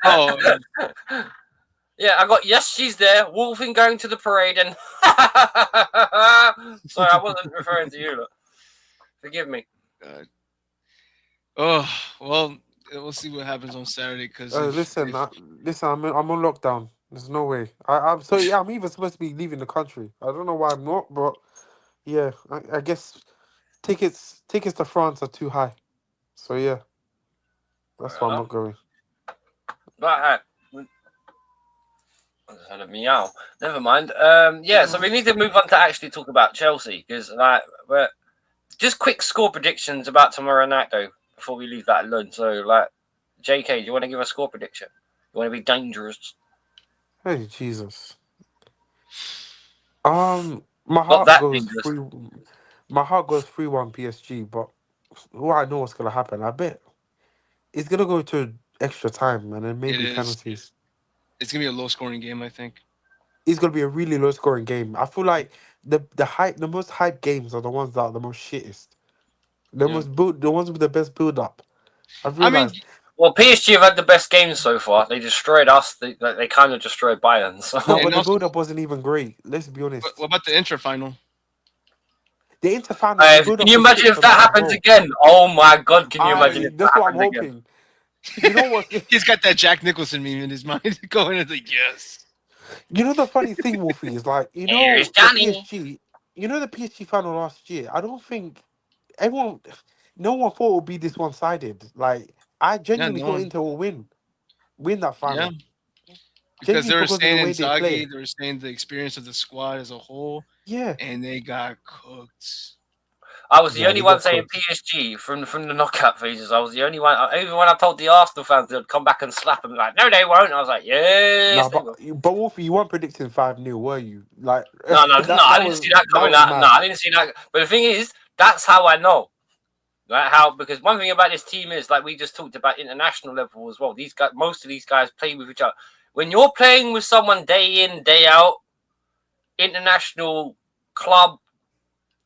oh Yeah, I got yes, she's there. Wolfing going to the parade, and sorry, I wasn't referring to you. Look. Forgive me. God. Oh well, we'll see what happens on Saturday because Listen, if listen. I'm on lockdown. There's no way. I'm so yeah. I'm even supposed to be leaving the country. I don't know why I'm not, but yeah. I guess tickets to France are too high. So yeah, that's Fair why I'm enough. not going. Right. I just had a meow. Never mind. Yeah. So we need to move on to actually talk about Chelsea because we're just quick score predictions about tomorrow night though before we leave that alone. So JK, do you want to give a score prediction? You want to be dangerous? Hey Jesus. My Not heart that goes dangerous. free. My heart goes 3-1 PSG, but who I know what's gonna happen. I bet it's gonna go to extra time and then it maybe is, penalties. it's gonna be a low scoring game. I think. It's gonna be a really low scoring game. I feel like the most hype games are the ones that are the most shittest. Yeah. The ones with the best build up. I've I mean, realized. Well, PSG have had the best games so far. They destroyed us. They kind of destroyed Bayern. So No, and but the also, build up wasn't even great. Let's be what honest. about the Inter final? The Inter final, the build can up you was imagine shit if for that that as happens well. again? Oh my god, can you imagine if that That's what I'm happens again? hoping. You know what? He's got that Jack Nicholson meme in his mind going into yes. You know the funny thing, Wolfie, is like Here's Johnny. The PSG final last year. I don't think everyone, no one thought it would be this one sided. Like I Yeah, genuinely no thought one. Inter will win that Yeah, final. because they Genuinely were because of the saying way they Inzaghi, play. they were saying the experience of the squad as a whole, Yeah, and they got cooked. I was the yeah, only they one got saying cooked. PSG from the knockout phases. I was the only one. Even when I told the Arsenal fans they'd come back and slap them, like, no, they won't. I was like, yes, Nah, they will. but Wolfie, you weren't predicting 5-0, were you? Like No, I didn't see that that coming was out. No, mad. I didn't see that. But the thing is, that's how I know. Right? How because one thing about this team is like we just talked about international level as well. These guys, most of these guys play with each other. When you're playing with someone day in, day out, international club,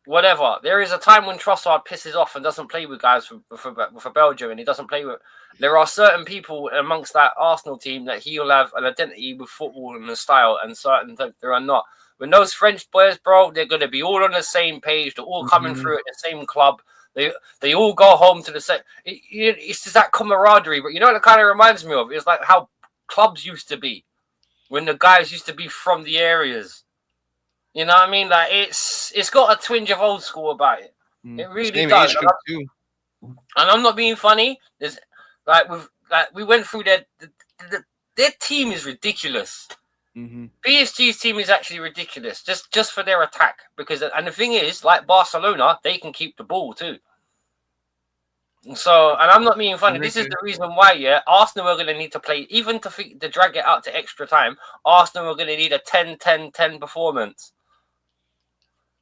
whatever, there is a time when Trossard pisses off and doesn't play with guys for Belgium, and he doesn't play with. There are certain people amongst that Arsenal team that he'll have an identity with football and a style, and certain there are not. When those French players, bro, they're going to be all on the same page. They're all coming Mhm. through at the same club. They all go home to the same. It's just that camaraderie. But you know what it kind of reminds me of? It's like how clubs used to be when the guys used to be from the areas. You know what I mean? Like it's got a twinge of old school about it. It really Same does. age group too. And I'm not being funny. There's we went through their team is ridiculous. Mm-hmm. PSG's team is actually ridiculous, just for their attack. And the thing is, like Barcelona, they can keep the ball too. So, and I'm not being funny. This is the reason why, Arsenal are going to need to play, even to drag it out to extra time. Arsenal are going to need a 10-10-10 performance.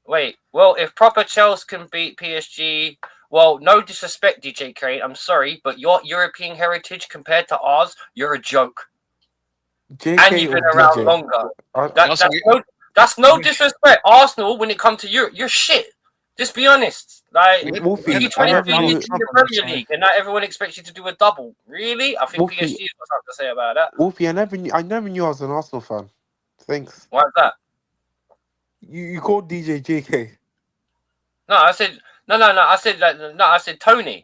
Wait, well, if proper Chelsea can beat PSG, well, no disrespect, DJ Crane, I'm sorry, but your European heritage compared to ours, you're a joke. JK And you've been or around DJ? longer. That's no disrespect. Arsenal, when it comes to Europe, you're shit. Just be honest. Like, Wolfie, maybe I 20 never years knew. in the Premier League, and not everyone expects you to do a double. Really? I think Wolfie, PSG has got something to say about that. Wolfie, I never knew I was an Arsenal fan. Thanks. Why is that? You called DJ JK. No, I said no. I said no. I said Tony.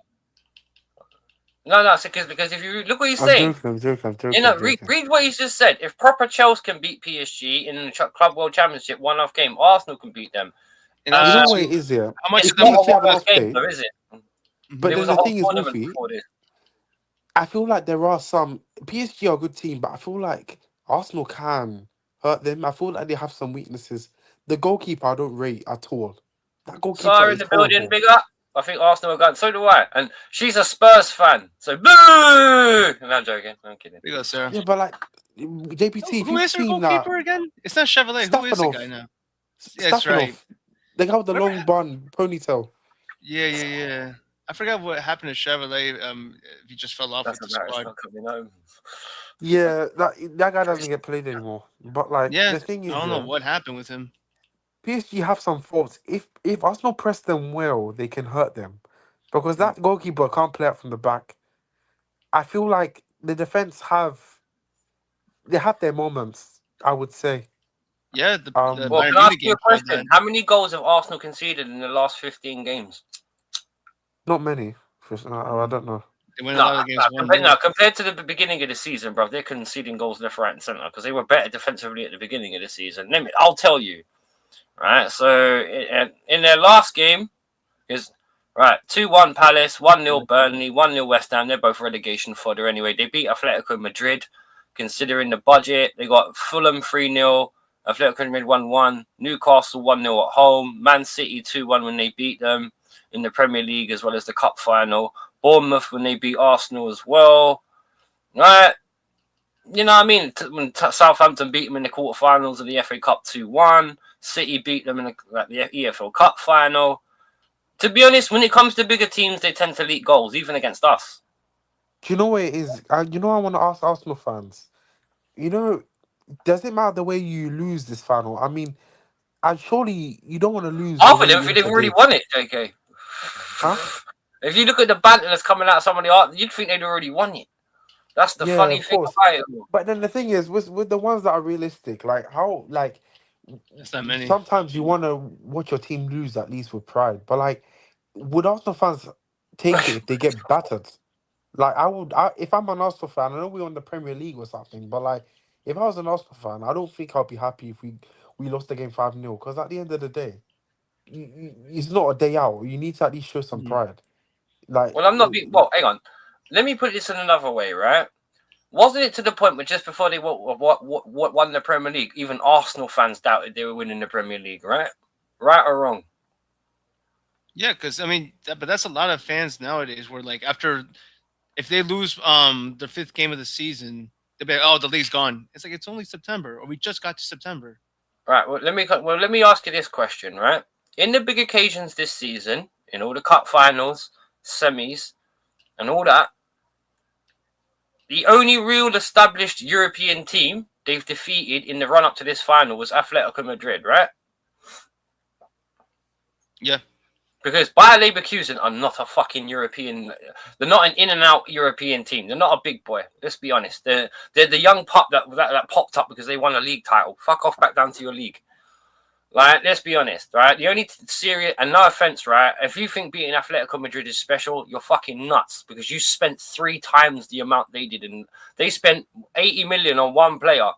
No, I said because if you look what he's I'm saying, joking. I'm joking. I'm you joking. know, I'm joking. read what he's just said. If proper Chelsea can beat PSG in the Club World Championship one-off game, Arsenal can beat them. And You also, know Uh, what too, it is, yeah? how much it's of If them? not a PSG have an one-off off game, day, though, is it? Mhm. but There then was a the whole thing is, tournament Wolfie, before this. I feel like there are some PSG are a good team, but I feel like Arsenal can hurt them. I feel like they have some weaknesses. The goalkeeper I don't rate at all. That goalkeeper Sarah in is the building, horrible. big up. I think Arsenal are going. So do I. And she's a Spurs fan. So boo! No, I'm joking. I'm kidding. There you go, Sarah. Yeah, but like JPT, if Who you've is their seen that goalkeeper again? It's not Chevrolet. Who is the guy Stefanov, now? Yeah, that's right. Stefanov, the guy with the Whatever. long bun ponytail. Yeah. I forgot what happened to Chevrolet. If he just fell off with the Doesn't matter. It's squad. not coming home. Yeah, that guy doesn't get played anymore. But like Yeah, the thing I is, don't know yeah, what happened with him. PSG have some faults. If Arsenal press them well, they can hurt them. Because Mhm. that goalkeeper can't play out from the back. I feel like the defense have their moments, I would say. Yeah, the Well, Um Bayern can I ask Munich you game a showed that. question? How many goals have Arsenal conceded in the last 15 games? Not many. I Mhm. don't know. They win a No, lot of games 1-0. compared to the beginning of the season, bro, they're conceding goals left, right, and centre because they were better defensively at the beginning of the season. I'll tell you, right? So in their last game, is right 2-1 Palace, 1-0 Burnley, 1-0 West Ham. They're both relegation fodder anyway. They beat Atletico Madrid, considering the budget. They got Fulham 3-0, Atletico Madrid 1-1, Newcastle 1-0 at home, Man City 2-1 when they beat them in the Premier League as well as the Cup final. Bournemouth when they beat Arsenal as well. Right, you know what I mean? When Southampton beat them in the quarterfinals of the FA Cup 2-1, City beat them in the EFL Cup final. To be honest, when it comes to bigger teams, they tend to leak goals, even against us. Do you know what it is? I want to ask Arsenal fans. You know, does it matter the way you lose this final? I mean, and surely you don't want to lose the Half of way them think they've Inter already did, won it, JK. huh? If you look at the banter that's coming out of somebody else, you'd think they'd already won it. That's the Yeah, funny of thing course. about it. But then the thing is, with the ones that are realistic, like how, like That's not many. sometimes you want to watch your team lose at least with pride. But like, would Arsenal fans take it if they get battered? Like I would, if I'm an Arsenal fan, I know we're on the Premier League or something, but like, if I was an Arsenal fan, I don't think I'd be happy if we lost the game 5-0. Because at the end of the day, it's not a day out. You need to at least show some Mhm. pride. Like, Well, I'm not being. Well, hang on. Let me put this in another way, right? Wasn't it to the point where just before they what won the Premier League, even Arsenal fans doubted they were winning the Premier League, right? Right or wrong? Yeah, because I mean, but that's a lot of fans nowadays. Where like after if they lose the fifth game of the season, they'll be like, oh, the league's gone. It's like it's only September, or we just got to September. Right. Well, let me ask you this question, right? In the big occasions this season, in all the cup finals, semis, and all that, the only real established European team they've defeated in the run up to this final was Atletico Madrid, right? Yeah, Because Bayer Leverkusen are not a fucking European. They're not an in and out European team. They're not a big boy. Let's be honest. They're the young pup that popped up because they won a league title. Fuck off back down to your league. Like, let's be honest, right? The only serious, and no offense, right? If you think beating Atletico Madrid is special, you're fucking nuts because you spent 3 times the amount they did, and they spent 80 million on one player,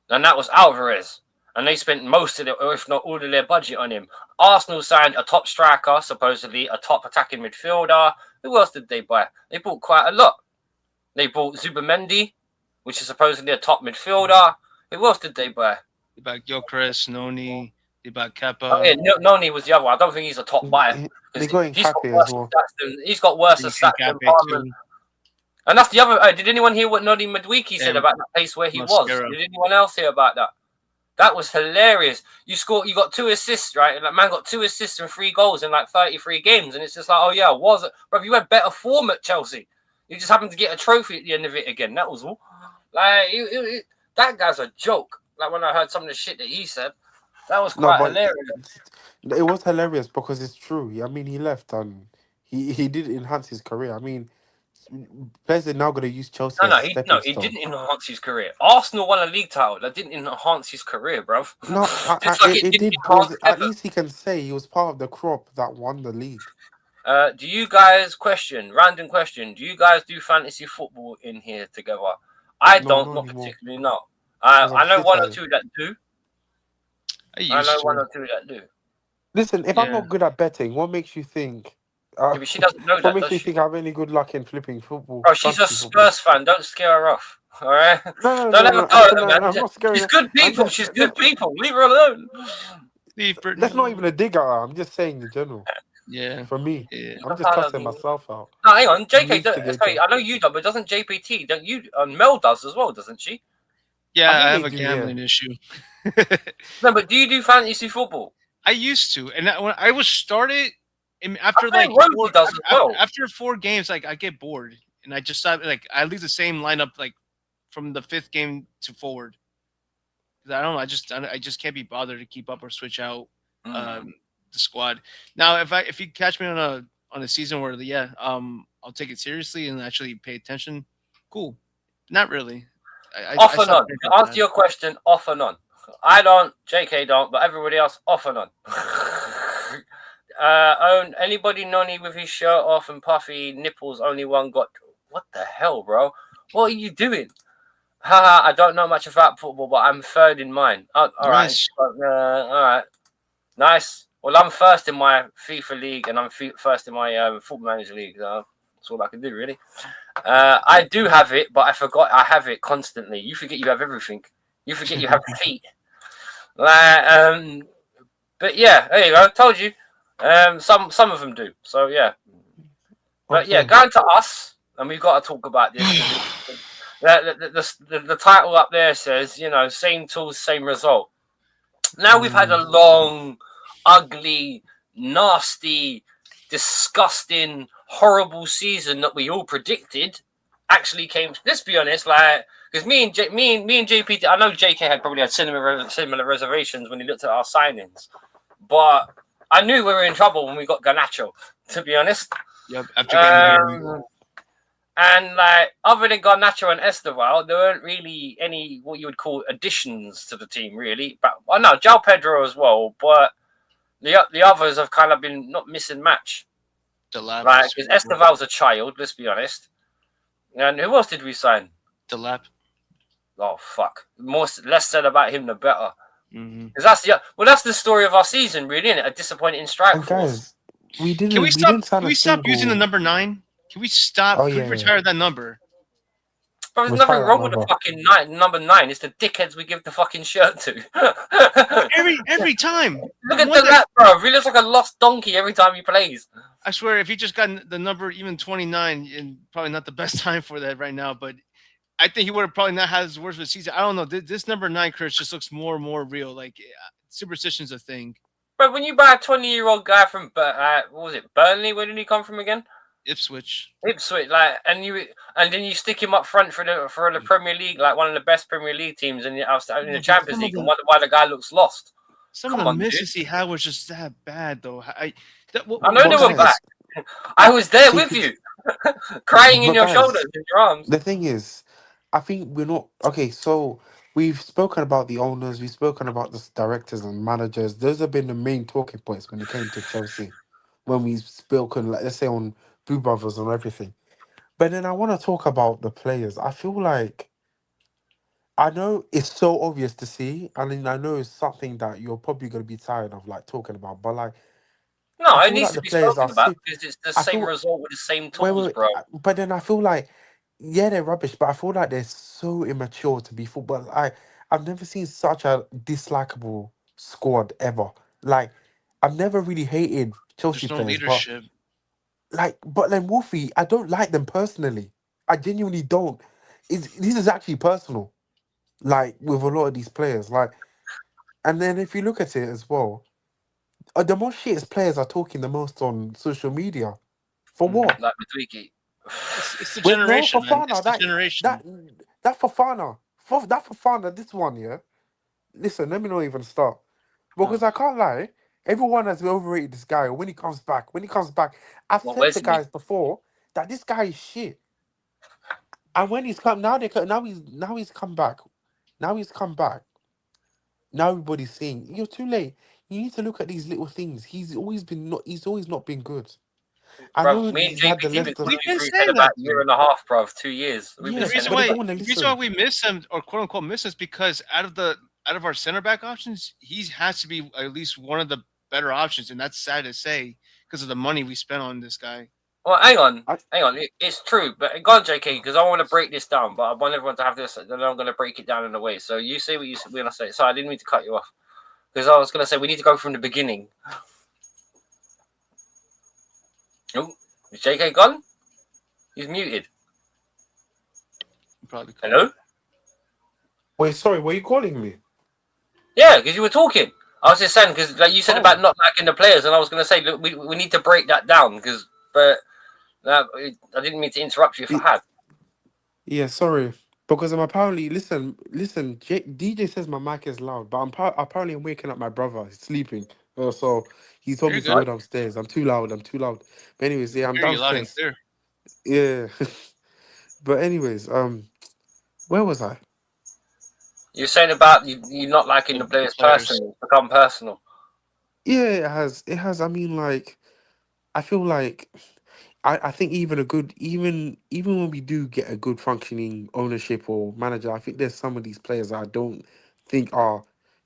and that was Alvarez. And they spent most of it, or if not all of their budget on him. Arsenal signed a top striker, supposedly a top attacking midfielder. Who else did they buy? They bought quite a lot. They bought Zubamendi, which is supposedly a top midfielder. Who else did they buy? they bought Gyökeres, Noni, they bought Oh yeah, Kepa, Noni was the other one. I don't think he's a top buy they because got in he's got Cafe as worse well. stats than too, And that's the other. Did anyone hear what Noni Madwiki said and about that place where he was? Mascara. Did anyone else hear about that? That was hilarious. You got 2 assists, right? And that man got 2 assists and 3 goals in like 33 games, and it's just like, oh yeah, was it? Bro, you had better form at Chelsea. You just happened to get a trophy at the end of it again. That was all. Like that guy's a joke. Like when I heard some of the shit that he said, that was No, quite but hilarious. it was hilarious because it's true. I mean, he left and he did enhance his career. I mean, Players are now going to use Chelsea No, as no, a stepping he stone. didn't enhance his career. Arsenal won a league title. That didn't enhance his career, bruv. No, Just like it it didn't did because enhance at Ever. least he can say he was part of the crop that won the league. Do you guys random question? Do you guys do fantasy football in here together? I No, don't, not not anymore particularly. No, because I'm I know shit one at or it. two that do. I I know used one to. or two that do. Listen, if I'm Yeah. not good at betting, what makes you think? Yeah, but she doesn't know What that, makes does you she? think I have any good luck in flipping football, Bro, she's a fantasy football? Spurs fan. Don't scare her off. All right. No, no, Don't no, let her no, go, no, man. no, I'm not scaring She's her. good I'm people. just She's good people. Leave her alone. Leave that's not Brittany. even a dig at her. I'm just saying in general. Yeah. For me, Yeah. I'm just cussing myself out. No, hang on, I'm JK. Sorry, instigator. I know you don't, but doesn't JPT? Don't you? Mel does as well, doesn't she? Yeah, I think I they have a do. Yeah. gambling issue. No, but do you do fantasy football? I used to, and when I was started, and after I like think Rosie does as well. after 4 games, like I get bored, and I just thought like I leave the same lineup like from the 5th game to forward. 'Cause I don't know, I just can't be bothered to keep up or switch out the squad. Now, if you catch me on a season where I'll take it seriously and actually pay attention. Cool, not really. Off I and stopped on. caring To about answer that. your question, off and on. I don't, JK don't, but everybody else off and on. Own anybody nonny with his shirt off and puffy nipples. Only one got. What the hell, bro? What are you doing? Haha, I don't know much about football, but I'm third in mine. All right, Nice. all right, nice. Well, I'm first in my FIFA league, and I'm first in my Football Manager league. So that's all I can do, really. I do have it, but I forgot I have it constantly. You forget you have everything. You forget you have feet. But yeah, there you go. Told you. Some of them do. So yeah. But yeah, Okay. going to us, and we've got to talk about this. The title up there says, same tools, same result. Now we've had a long, ugly, nasty, disgusting, horrible season that we all predicted. Actually came. Let's be honest, like because me and JP, I know JK had probably had similar reservations when he looked at our signings, but I knew we were in trouble when we got Garnacho. To be honest. Yep. After getting And like other than Garnacho and Esteval, there weren't really any what you would call additions to the team, really. But I know João Pedro as well, but the others have kind of been not missing match. the lap, Like because Esteval's a child, let's be honest. And who else did we sign? the lap. Oh fuck! Less said about him, the better. Mm-hmm. Because that's the story of our season, really, isn't it? A disappointing strike And force. guys, we Can we didn't sign Can a we stop using the single. number 9? Can we stop? Oh Can we yeah, retire that number? But there's retire nothing that wrong with the number. fucking number 9. It's the dickheads we give the fucking shirt to. Every time. Look at the lap, bro. He looks like a lost donkey every time he plays. I swear, if he just got the number even 29, and probably not the best time for that right now, but I think he would have probably not had his worst of the season. I don't know. This number 9 curse just looks more and more real. Like superstition's a thing. But when you buy a 20-year-old guy from what was it, Burnley? Where did he come from again? Ipswich. Ipswich, and then you stick him up front for the Premier League, like one of the best Premier League teams in the Champions League, and wonder why the guy looks lost. Some of the misses he had was just that bad, though. I know they were guys, back. I was there with you, crying in but your guys, shoulders, in your arms. the thing is, I think we're not okay. So we've spoken about the owners, we've spoken about the directors and managers. Those have been the main talking points when it came to Chelsea. When we've spoken, like let's say on Blue Brothers and everything. But then I want to talk about the players. I feel like I know it's so obvious to see, and then I know it's something that you're probably going to be tired of like talking about. But like, No, I it feel needs like to the be players are. spoken about because it's the I same feel result with the same wait, tools, bro. but then I feel like yeah, they're rubbish, but I feel like they're so immature to be football. I've never seen such a dislikable squad ever. Like I've never really hated Chelsea There's no players, but leadership. but then Wolfie, I don't like them personally. I genuinely don't. This is actually personal. Like with a lot of these players, like, and then if you look at it as well, the most shittest players are talking the most on social media. For what? Like Matwiki. It's the Wait, no, generation, man. It's Fafana, the generation. that Fafana, that Fafana, this one, yeah. Listen, let me not even start because I can't lie. Everyone has overrated this guy. When he comes back, I've Well, said where's to he? guys before that this guy is shit. And when he's come now, now he's come back. Now he's come back. Now everybody's saying you're too late. You need to look at these little things. He's always not been good. I Bro, know me and he's had the JPT been Leicester. We've talking been through his head saying about that a year too. and a half, bro. 2 years. We've been Yeah, The saying reason but they why don't want to the reason why listen. we miss him or quote unquote miss him is because out of our center back options, he has to be at least one of the better options, and that's sad to say because of the money we spent on this guy. Well, hang on, I, hang on. It's true, but go on, JK, because I want to break this down, but I want everyone to have this. Then I'm going to break it down in a way. So you say what you when I say. So I didn't mean to cut you off because I was going to say we need to go from the beginning. Oh, is JK gone? He's muted. Probably Hello? wait, sorry, were you calling me? Yeah, because you were talking. I was just saying because like you said Oh, about not liking the players, and I was going to say look, we need to break that down because but I didn't mean to interrupt you if I y- had. yeah, sorry. Because I'm apparently listen. DJ says my mic is loud, but apparently I'm waking up my brother. He's sleeping. So he told you're me to good. go downstairs. I'm too loud. I'm too loud. But anyways, yeah, I'm Hear you loud and downstairs. clear. Yeah. But anyways, where was I? You're saying about you not liking the The players players. personally, become personal. Yeah, it has. It has. I mean, like, I feel like I think even when we do get a good functioning ownership or manager, I think there's some of these players that I don't think are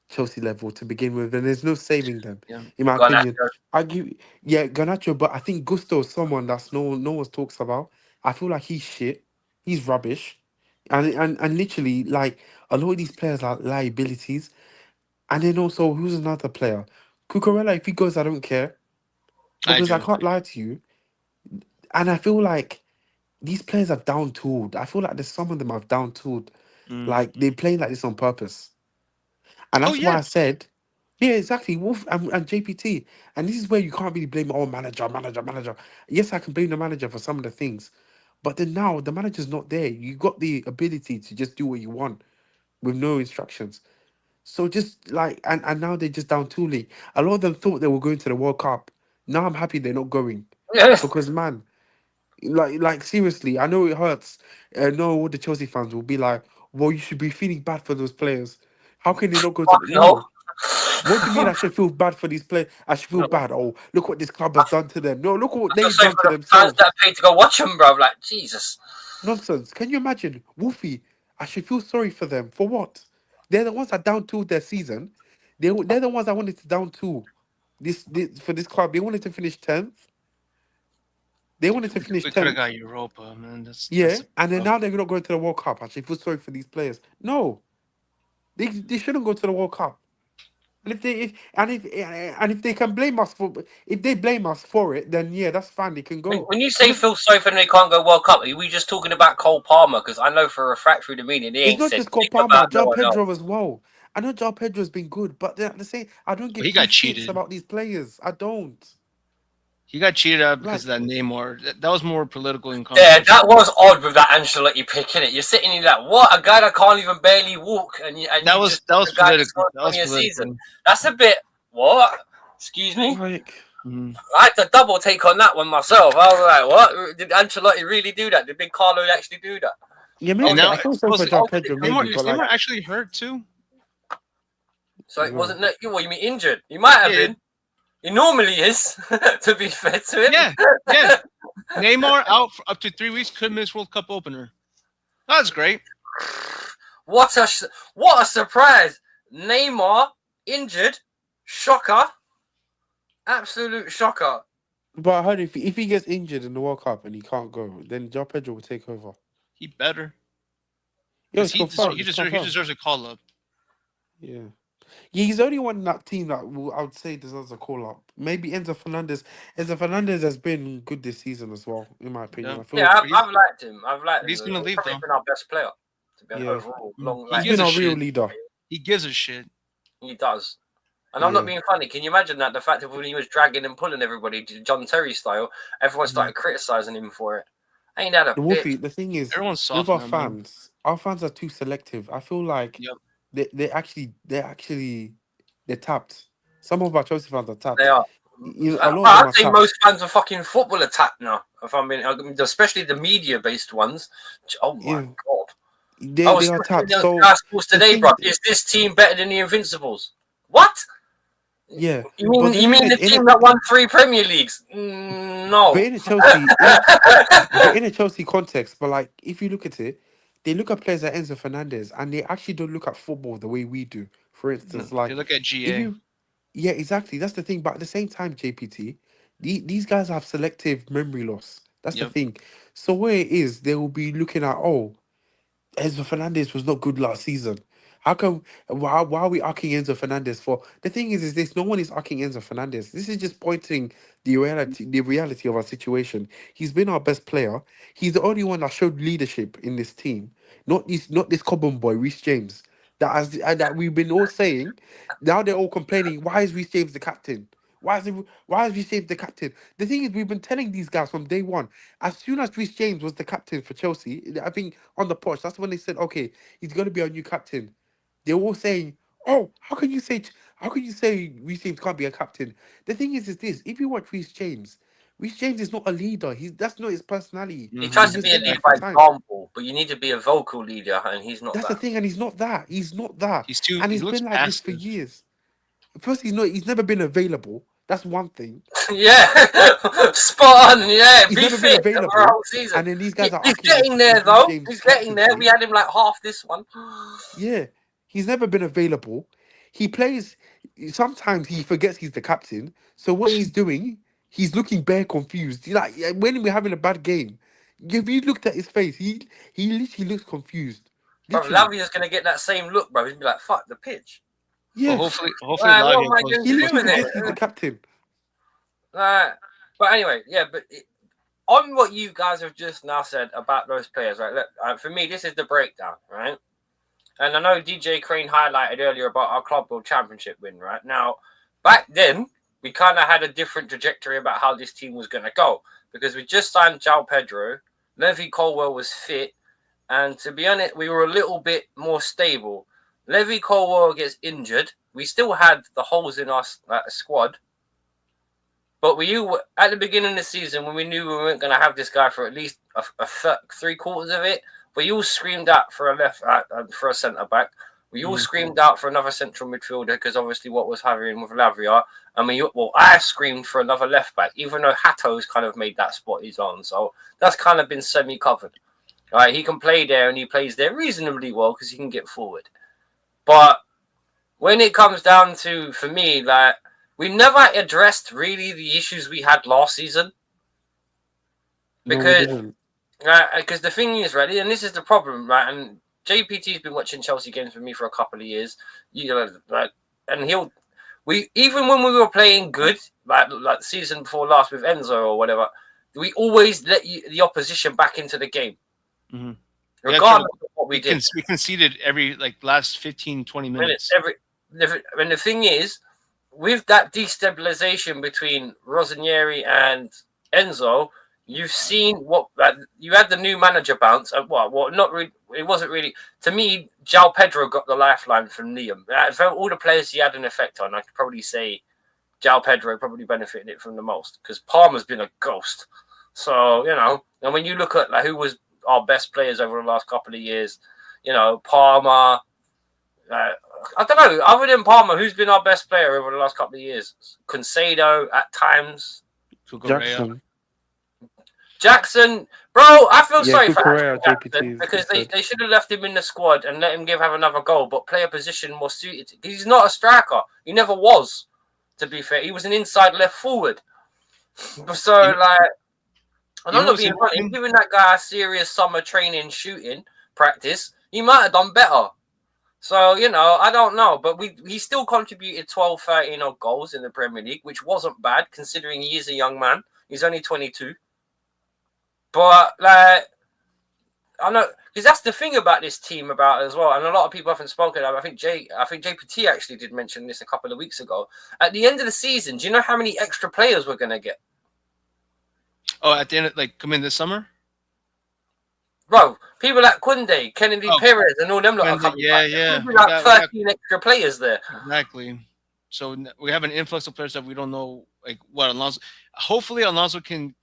Chelsea level to begin with, and there's no saving them, Yeah. in my Gone opinion. after. I give Yeah, Garnacho, but I think Gusto is someone that's no one talks about. I feel like he's shit. He's rubbish. And literally like a lot of these players are liabilities. And then also who's another player? Cucurella, if he goes, I don't care. I Because I do. can't lie to you. And I feel like these players have down tooled. I feel like there's some of them have down tooled. Mm. Like they're playing like this on purpose. And Oh that's why yeah. I said, yeah, exactly. Wolf and JPT. And this is where you can't really blame, oh, manager. Yes, I can blame the manager for some of the things. But then now the manager's not there. You got the ability to just do what you want with no instructions. So just like and now they're just down tooling. A lot of them thought they were going to the World Cup. Now I'm happy they're not going. Yes. Because man, like seriously, I know it hurts. I know all the Chelsea fans will be like, "Well, you should be feeling bad for those players. How can they not go to Fuck the no. no? What do you mean I should feel bad for these players? I should feel No. bad. Oh, look what this club has done to them. No, look what I feel they've sorry done for to the fans themselves. that paid to go watch them, bro. Like Jesus. Nonsense. Can you imagine? Wolfie, I should feel sorry for them. For what? They're the ones that down tooled their season. They're the ones that wanted to down tool this for this club. They wanted to finish 10th. They wanted to finish We could have 10th. got Europa, man. That's Yeah. a And then tough. now they're not going to the World Cup. I should feel sorry for these players. No. They shouldn't go to the World Cup. And if they can blame us for if they blame us for it, then yeah, that's fine. They can go. When you say Because feel sorry for them, they can't go World Cup. Are we just talking about Cole Palmer? Because I know for a fact through the media they it's ain't not said just Cole dick about Palmer, no João one else. Pedro as well. I know João Pedro's been good, but at the same, I don't But give he two got shits cheated. about these players. I don't. He got cheated out because Like, of that Neymar. That was more political and Yeah, controversial. that was odd with that Ancelotti pick, innit? You're sitting in like, what? A guy that can't even barely walk, and you just That was the guy that political. scores That was 20 a season. political. That's a bit what? Excuse me. like, Mhm. I had to double take on that one myself. I was like, what? Did Ancelotti really do that? Did Big Carlo actually do that? yeah, And maybe now I feel sorry for supposedly João Pedro, maybe, Is but Neymar like, actually hurt too? So it no. wasn't that you mean injured? He might have Yeah, been. He normally is, to be fair to him. yeah, yeah. Neymar out for up to 3 weeks. Could miss World Cup opener. That's great. What a surprise! Neymar injured, shocker, absolute shocker. But I heard if he gets injured in the World Cup and he can't go, then João Pedro will take over. He better Yo, because it's confirmed. It's he confirmed. deserves a call up. Yeah. Yeah, he's the only one in that team that I would say deserves a call up. Maybe Enzo Fernandez. Enzo Fernandez has been good this season as well, in my opinion. Yeah, I Yeah, feel, he's I've liked him. I've liked him. he's gonna He's leave probably though. been our best player to be yeah, overall. Long He he's like gives been a our real shit. leader. He gives a shit. he does. And I'm not Yeah. being funny. Can you imagine that? The fact that when he was dragging and pulling everybody, John Terry style, everyone started criticizing him for it. Ain't that a The bitch? Wolfie, the thing is, Everyone's with soft now, man. our fans are too selective. I feel like Yep. they're tapped. Some of our Chelsea fans are They tapped. are. You know, a lot of them I'd are say tapped. most fans of fucking football are tapped now. If I mean, especially the media-based ones. Oh my Yeah, god! I they was are watching tapped. the So schools the today, bro. thing, Is this team better than the Invincibles? What? yeah, You but mean the you thing mean is, the team that won 3 Premier Leagues? but No. in a Chelsea, but in a Chelsea context, but like if you look at it, they look at players like Enzo Fernandez, and they actually don't look at football the way we do. For instance, They like look at if GA. you, yeah, exactly. That's the thing. But at the same time, JPT, these guys have selective memory loss. That's the Yep. thing. So where it is, they will be looking at, oh, Enzo Fernandez was not good last season. How come? Why are we arcing Enzo Fernandez for? The thing is this: no one is arcing Enzo Fernandez. This is just pointing the reality of our situation. He's been our best player. He's the only one that showed leadership in this team. Not this Cobham boy, Reece James. That we've been all saying. Now they're all complaining. Why is Reece James the captain? Why is Reece James the captain? The thing is, we've been telling these guys from day one. As soon as Reece James was the captain for Chelsea, I think on the porch, that's when they said, okay, he's going to be our new captain. They were all saying, oh, how can you say Reece James can't be a captain? The thing is this: if you watch Reece James is not a leader. That's not his personality. He Mm-hmm. tries We've to been be a saying leader that for by time. example, but you need to be a vocal leader, and he's not That's the that. thing, and he's not that. He's not that, and He it's looks been like this for passive. years. First, he's not. He's never been available. That's one thing. Yeah, spot on. Yeah, He's be never been fit for a available, whole season. and then these guys are He's asking getting there is Reece though. James He's getting there. We captaincy. had him like half this one. Yeah, he's never been available. He plays. Sometimes he forgets he's the captain. So what he's doing, he's looking bare confused. Like when we're having a bad game, if you looked at his face, he literally looks confused. Bro, Literally, Lavia's gonna get that same look, bro. He's gonna be like, "Fuck the pitch. Well, yeah. hopefully Like, what Lavia am I goes going He to goes do literally to with bed. forgets he's the it?" captain. But anyway, yeah. But on what you guys have just now said about those players, right? Look, for me, this is the breakdown, right? And I know DJ Crane highlighted earlier about our Club World Championship win, right? Now, back then, we kind of had a different trajectory about how this team was going to go because we just signed João Pedro, Levi Colwell was fit, and to be honest, we were a little bit more stable. Levi Colwell gets injured. We still had the holes in our squad, but at the beginning of the season when we knew we weren't going to have this guy for at least three quarters of it, we all screamed out for for a centre back. We all screamed out for another central midfielder because obviously what was happening with Lavia. I screamed for another left back, even though Hato's kind of made that spot his own. So that's kind of been semi-covered. Right, he can play there and he plays there reasonably well because he can get forward. But when it comes down to, for me, like, we never addressed really the issues we had last season. No, we Because didn't. the thing is, right, and this is the problem, right, and JPT's been watching Chelsea games with me for a couple of years, right, and even when we were playing good, like the season before last with Enzo or whatever, we always let the opposition back into the game. Mm-hmm. Regardless of what we did. We conceded every last 15, 20 minutes. And the thing is, with that destabilization between Rosanieri and Enzo, you've seen you had the new manager bounce. Not really. It wasn't really, to me. João Pedro got the lifeline from Liam. For all the players he had an effect on, I could probably say João Pedro probably benefited it from the most because Palmer's been a ghost. So and when you look at who was our best players over the last couple of years, Palmer. I don't know. Other than Palmer, who's been our best player over the last couple of years? Concedo at times. Jackson, bro. I feel sorry for Jackson because they should have left him in the squad and let him have another goal, but play a position more suited. He's not a striker. He never was. To be fair, he was an inside left forward. So I'm not being funny. Giving that guy a serious summer training shooting practice, he might have done better. So, I don't know. But he still contributed 12, 13 odd goals in the Premier League, which wasn't bad considering he is a young man. He's only 22. But, I know, because that's the thing about this team as well. And a lot of people haven't spoken about it. I think JPT actually did mention this a couple of weeks ago. At the end of the season, do you know how many extra players we're going to get? Oh, at the end, come in this summer? Bro, people like Kunde, Kennedy Perez, and all them lot are coming back. Yeah. There'll be 13 extra players there. Exactly. So we have an influx of players that we don't know, what Alonso. Hopefully, Alonso can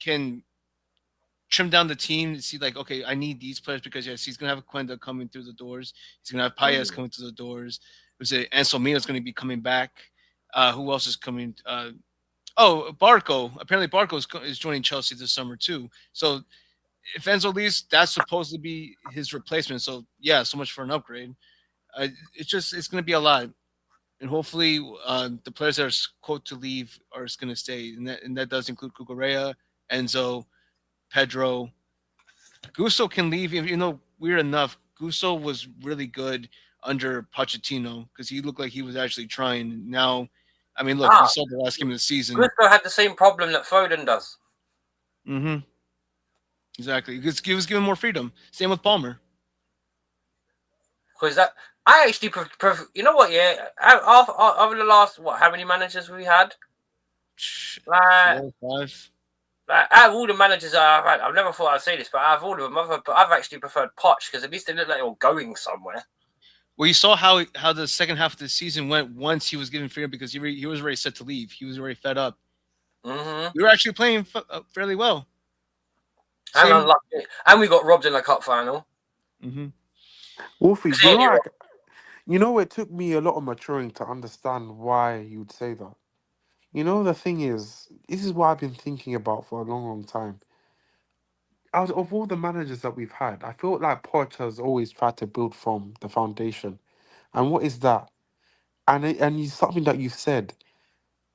trim down the team to see like, okay, I need these players because yes, he's gonna have Quenda coming through the doors. He's gonna have Paez coming through the doors. Was it Ansel Mina's gonna be coming back? Who else is coming? Oh, Barco. Apparently, Barco is joining Chelsea this summer too. So if Enzo leaves, that's supposed to be his replacement. So yeah, so much for an upgrade. It's going to be a lot, and hopefully the players that are quote to leave are going to stay, and that does include Cucurella, Enzo, Pedro. Gusto can leave. Weird enough, Gusto was really good under Pochettino because he looked like he was actually trying. Now, I mean, look, you Ah, saw the last game of the season. Gusto had the same problem that Foden does. Mm-hmm. Exactly. He was given more freedom. Same with Palmer. Because that I actually you know what? Yeah, over the last how many managers we had? Like, 4, 5. out of all the managers I've had, I've never thought I'd say this, but out of all of them, I've actually preferred Poch because at least they look like they were going somewhere. Well, you saw how the second half of the season went once he was given freedom because he was already set to leave. He was already fed up. Mm-hmm. We were actually playing fairly well. And unlucky, and we got robbed in the cup final. Mm-hmm. Wolfie, it took me a lot of maturing to understand why you'd say that. The thing is, this is what I've been thinking about for a long, long time. Out of all the managers that we've had, I feel like Poch has always tried to build from the foundation. And what is that? And it's something that you said.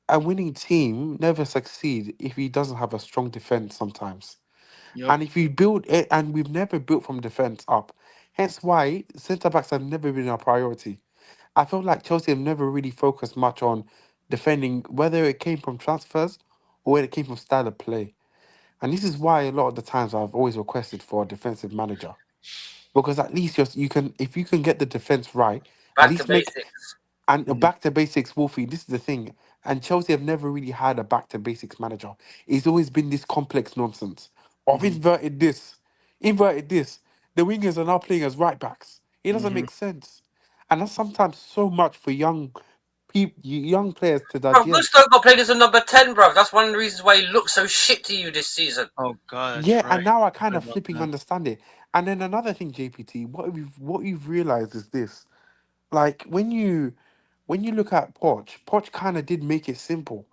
A winning team never succeed if he doesn't have a strong defense sometimes. Yep. And if you build it, and we've never built from defense up, hence why centre backs have never been our priority. I feel like Chelsea have never really focused much on defending, whether it came from transfers or whether it came from style of play. And this is why a lot of the times I've always requested for a defensive manager, because at least you can, if you can get the defense right, at Back to least make basics. and Mm-hmm. back to basics, Wolfie. This is the thing, and Chelsea have never really had a back to basics manager. It's always been this complex nonsense of Mm-hmm. inverted this. The wingers are now playing as right backs. It doesn't Mm-hmm. make sense, and that's sometimes so much for young players to Bro, digest. Gusto got played as a number 10, bro. That's one of the reasons why he looks so shit to you this season. Oh God, Yeah, that's right. and now I kind Forgot of about flipping that. understand it. And then another thing, JPT, what you've realized is this: like when you look at Poch kind of did make it simple.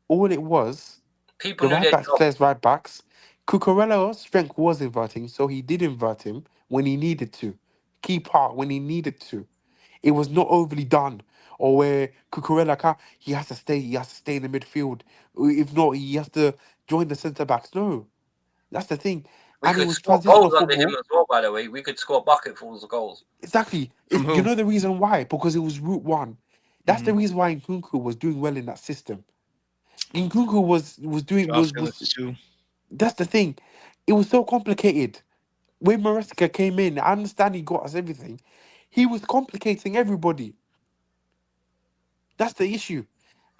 All it was, People the knew right their backs job. plays right backs. Cucurella's strength was inverting, so he did invert him when he needed to. Key part when he needed to. It was not overly done. Or where Cucurella can't, he has to stay in the midfield. If not, he has to join the centre backs. No, that's the thing. We And it could was score transitional goals under him football. as well, by the way. We could score bucketfuls of goals. Exactly. From You who? know the reason why? Because it was route one. That's Mm-hmm. the reason why Nkunku was doing well in that system. Nkunku was doing Joao was Felix too. that's the thing. It was so complicated. When Maresca came in, I understand he got us everything. He was complicating everybody. That's the issue.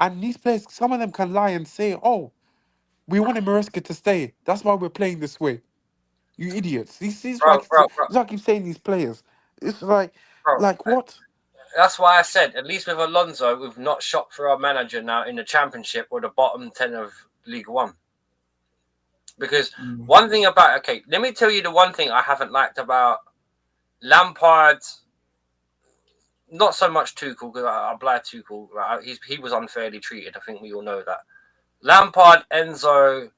And these players, some of them can lie and say, "Oh, we wanted Maresca to stay. That's why we're playing this way." You idiots. Bro, bro, bro, It's like you saying these players. It's bro. like what? That's why I said, at least with Alonso, we've not shot for our manager now in the Championship or the bottom 10 of League One. Because Mm-hmm. one thing about, okay, let me tell you the one thing I haven't liked about Lampard, not so much Tuchel, because I blame Tuchel, right? He was unfairly treated. I think we all know that. Lampard, Enzo,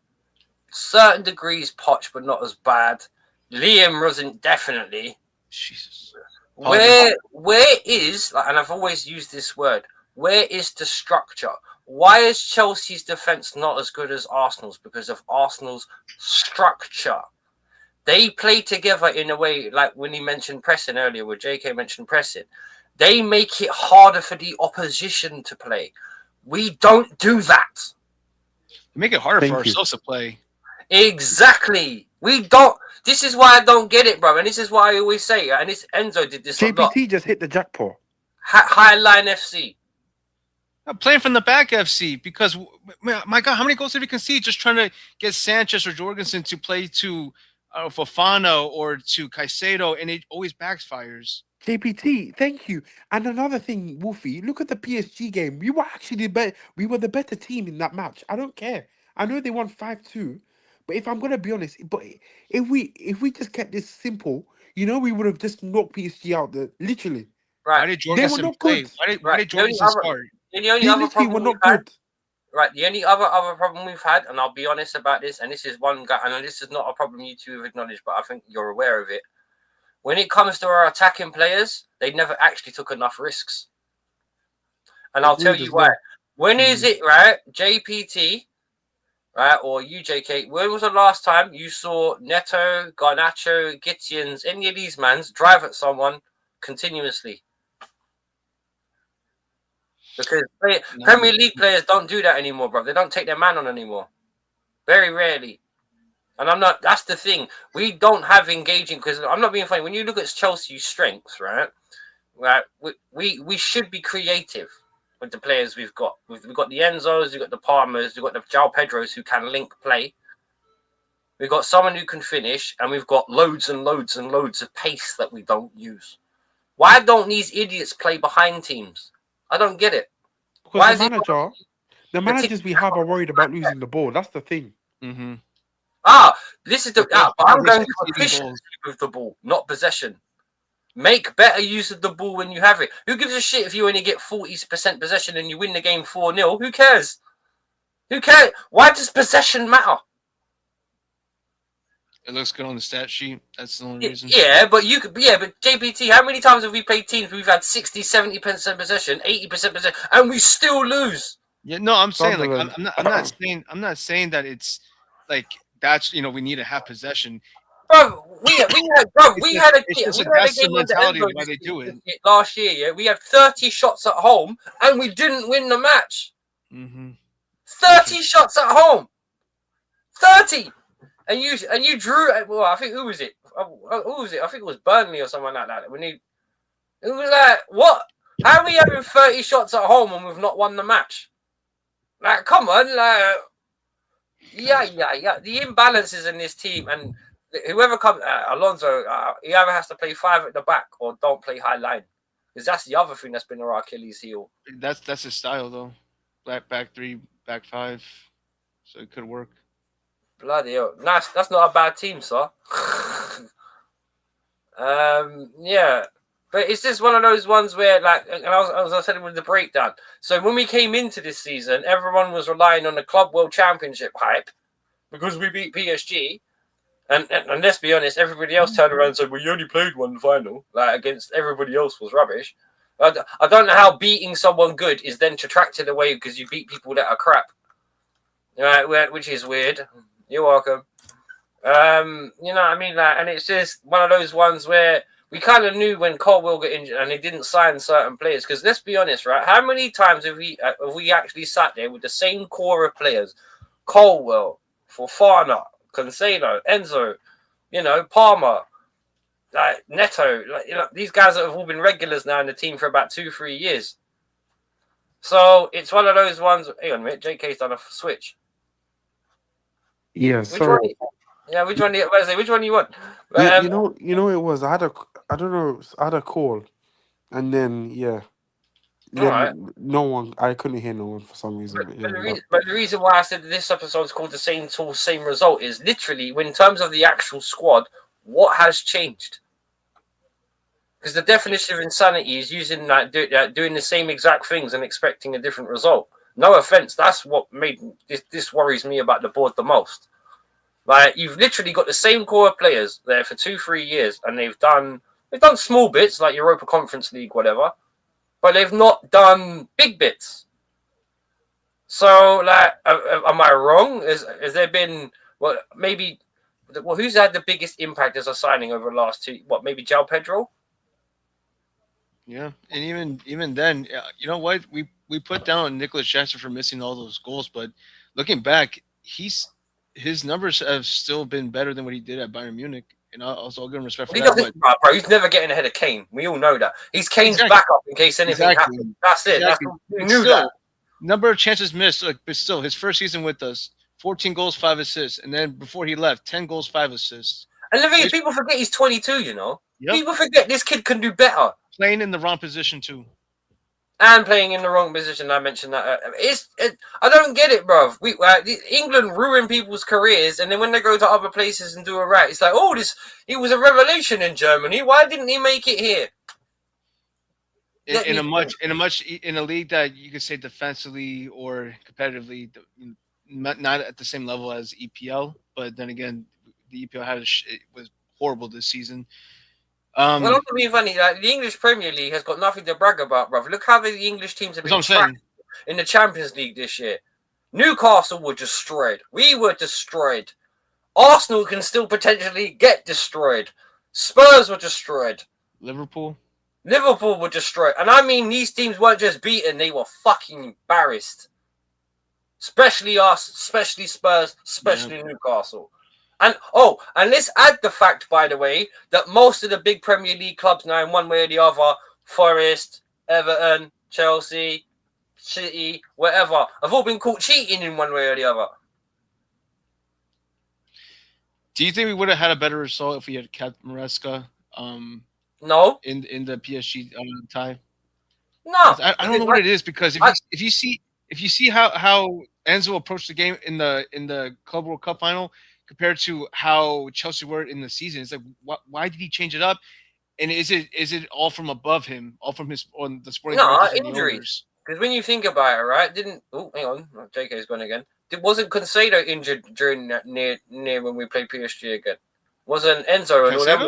certain degrees Poch, but not as bad. Liam wasn't definitely. Jesus. Where is, and I've always used this word, where is the structure? Why is Chelsea's defense not as good as Arsenal's? Because of Arsenal's structure. They play together in a way, like when he mentioned pressing earlier, where JK mentioned pressing. They make it harder for the opposition to play. We don't do that. We make it harder for Thank you. ourselves to play. Exactly. We don't. This is why I don't get it, bro. And this is why I always say, and it's Enzo did this a lot. JPT just hit the jackpot. High line FC. Playing from the back, FC, because my God, how many goals did we concede just trying to get Sanchez or Jorgensen to play to Fofana or to Caicedo, and it always backfires. JPT, thank you. And another thing, Wolfie, look at the PSG game. We were actually the better. We were the better team in that match. I don't care. I know they won 5-2, But if I'm gonna be honest, but if we just kept this simple, we would have just knocked PSG out. Literally, Why Right, did they were Jorgensen not play? good. Why right. did Jorgensen start? The only They other literally were problem we've not had, good. right? The only other problem we've had, and I'll be honest about this, and this is one guy, and this is not a problem you two have acknowledged, but I think you're aware of it. When it comes to our attacking players, they never actually took enough risks, and I'll tell Agreed you as why. well. When is it right, JPT, right, or UJK? When was the last time you saw Neto, Garnacho, Gitians, any of these mans drive at someone continuously? Because Premier League players don't do that anymore, bro. They don't take their man on anymore. Very rarely. And I'm not. That's the thing. We don't have engaging. Because I'm not being funny. When you look at Chelsea's strengths, right? Right. We should be creative with the players we've got. We've got the Enzos. We've got the Palmers. We've got the João Pedros who can link play. We've got someone who can finish, and we've got loads and loads and loads of pace that we don't use. Why don't these idiots play behind teams? I don't get it. Because Why is it the the team? managers we have are worried about losing the ball. That's the thing. Mm-hmm. This is the. Because But I'm they going to succeed in efficiency goals. with the ball, not possession. Make better use of the ball when you have it. Who gives a shit if you only get 40% possession and you win the game 4-0? Who cares? Who cares? Why does possession matter? It looks good on the stat sheet. That's the only reason. Yeah, but JPT, how many times have we played teams we've had 60, 70% possession, 80% possession, and we still lose? Yeah, no, I'm saying like Sunderland. I'm not saying that it's like that's we need to have possession. Bro, we had a That's the game under mentality of Enzo why they do it. last year. Yeah, we had 30 shots at home and we didn't win the match. Mm-hmm. 30 shots at home, 30, and you drew. Well, I think who was it? Who was it? I think it was Burnley or someone like that. It was like, what? How are we having 30 shots at home and we've not won the match? Like, come on, like, yeah. The imbalances in this team, and whoever comes, Alonso, he either has to play 5 at the back or don't play high line, because that's the other thing that's been our Achilles heel. That's his style though. Back 3, back 5, so it could work. Bloody hell, that's not a bad team, sir. Yeah. But it's just one of those ones where, like, and I was saying with the breakdown. So when we came into this season, everyone was relying on the Club World Championship hype because we beat PSG. And let's be honest, everybody else turned around and said, well, you only played one final. Like, against everybody else was rubbish. I don't know how beating someone good is then detracted away because you beat people that are crap. Right, which is weird. You're welcome. You know what I mean? Like, and it's just one of those ones where we kind of knew when Colwell got injured and they didn't sign certain players. Because let's be honest, right? How many times have we actually sat there with the same core of players? Colwell, Fofana, Cancelo, Enzo, Palmer, like Neto, these guys that have all been regulars now in the team for about 2-3 years. So it's one of those ones. Hang on a minute, JK's done a switch. Yeah, Which sorry. one? Yeah, which one do you want? You know it was. I don't know. I had a call, and then Alright. no one. I couldn't hear no one for some reason. But the reason why I said this episode is called the same tool, same result is literally in terms of the actual squad, what has changed? Because the definition of insanity is using doing the same exact things and expecting a different result. No offense, that's what made this worries me about the board the most. Like, you've literally got the same core of players there for 2-3 years, and they've done small bits like Europa Conference League, whatever, but they've not done big bits. So, like, am I wrong? Has there been who's had the biggest impact as a signing over the last 2? Maybe João Pedro? Yeah, and even then, you know what? We put down Nicholas Jackson for missing all those goals, but looking back, his numbers have still been better than what he did at Bayern Munich, and I'll give him respect for that. Bro, he's never getting ahead of Kane. We all know that. He's Kane's backup in case anything happens. That's it. Exactly. We knew that. Number of chances missed, but still, his first season with us, 14 goals, 5 assists, and then before he left, 10 goals, 5 assists. And the thing is, people forget he's 22. Yep. People forget this kid can do better. Playing in the wrong position too. and playing in the wrong position. I mentioned that. I don't get it, bro. England ruin people's careers, and then when they go to other places and do it right, it's like, oh, he was a revelation in Germany. Why didn't he make it here? In a league that you could say defensively or competitively, not at the same level as EPL, but then again, the EPL it was horrible this season. Well, not to be funny, like, the English Premier League has got nothing to brag about, bro. Look how the English teams have been trapped in the Champions League this year. Newcastle were destroyed. We were destroyed. Arsenal can still potentially get destroyed. Spurs were destroyed. Liverpool were destroyed. And I mean, these teams weren't just beaten, they were fucking embarrassed. Especially us, especially Spurs, especially Newcastle. And let's add the fact, by the way, that most of the big Premier League clubs now, in one way or the other, Forest, Everton, Chelsea, City, whatever, have all been caught cheating in one way or the other. Do you think we would have had a better result if we had kept Maresca? No. In the PSG tie. No. I don't know what it is, because if you see how Enzo approached the game in the Club World Cup final compared to how Chelsea were in the season, it's like, why did he change it up? And is it all from above him, all from the sporting directors and injuries? Because when you think about it, right? Hang on, JK's gone again. Wasn't Concedo injured during that near when we played PSG again? Wasn't Enzo and all them?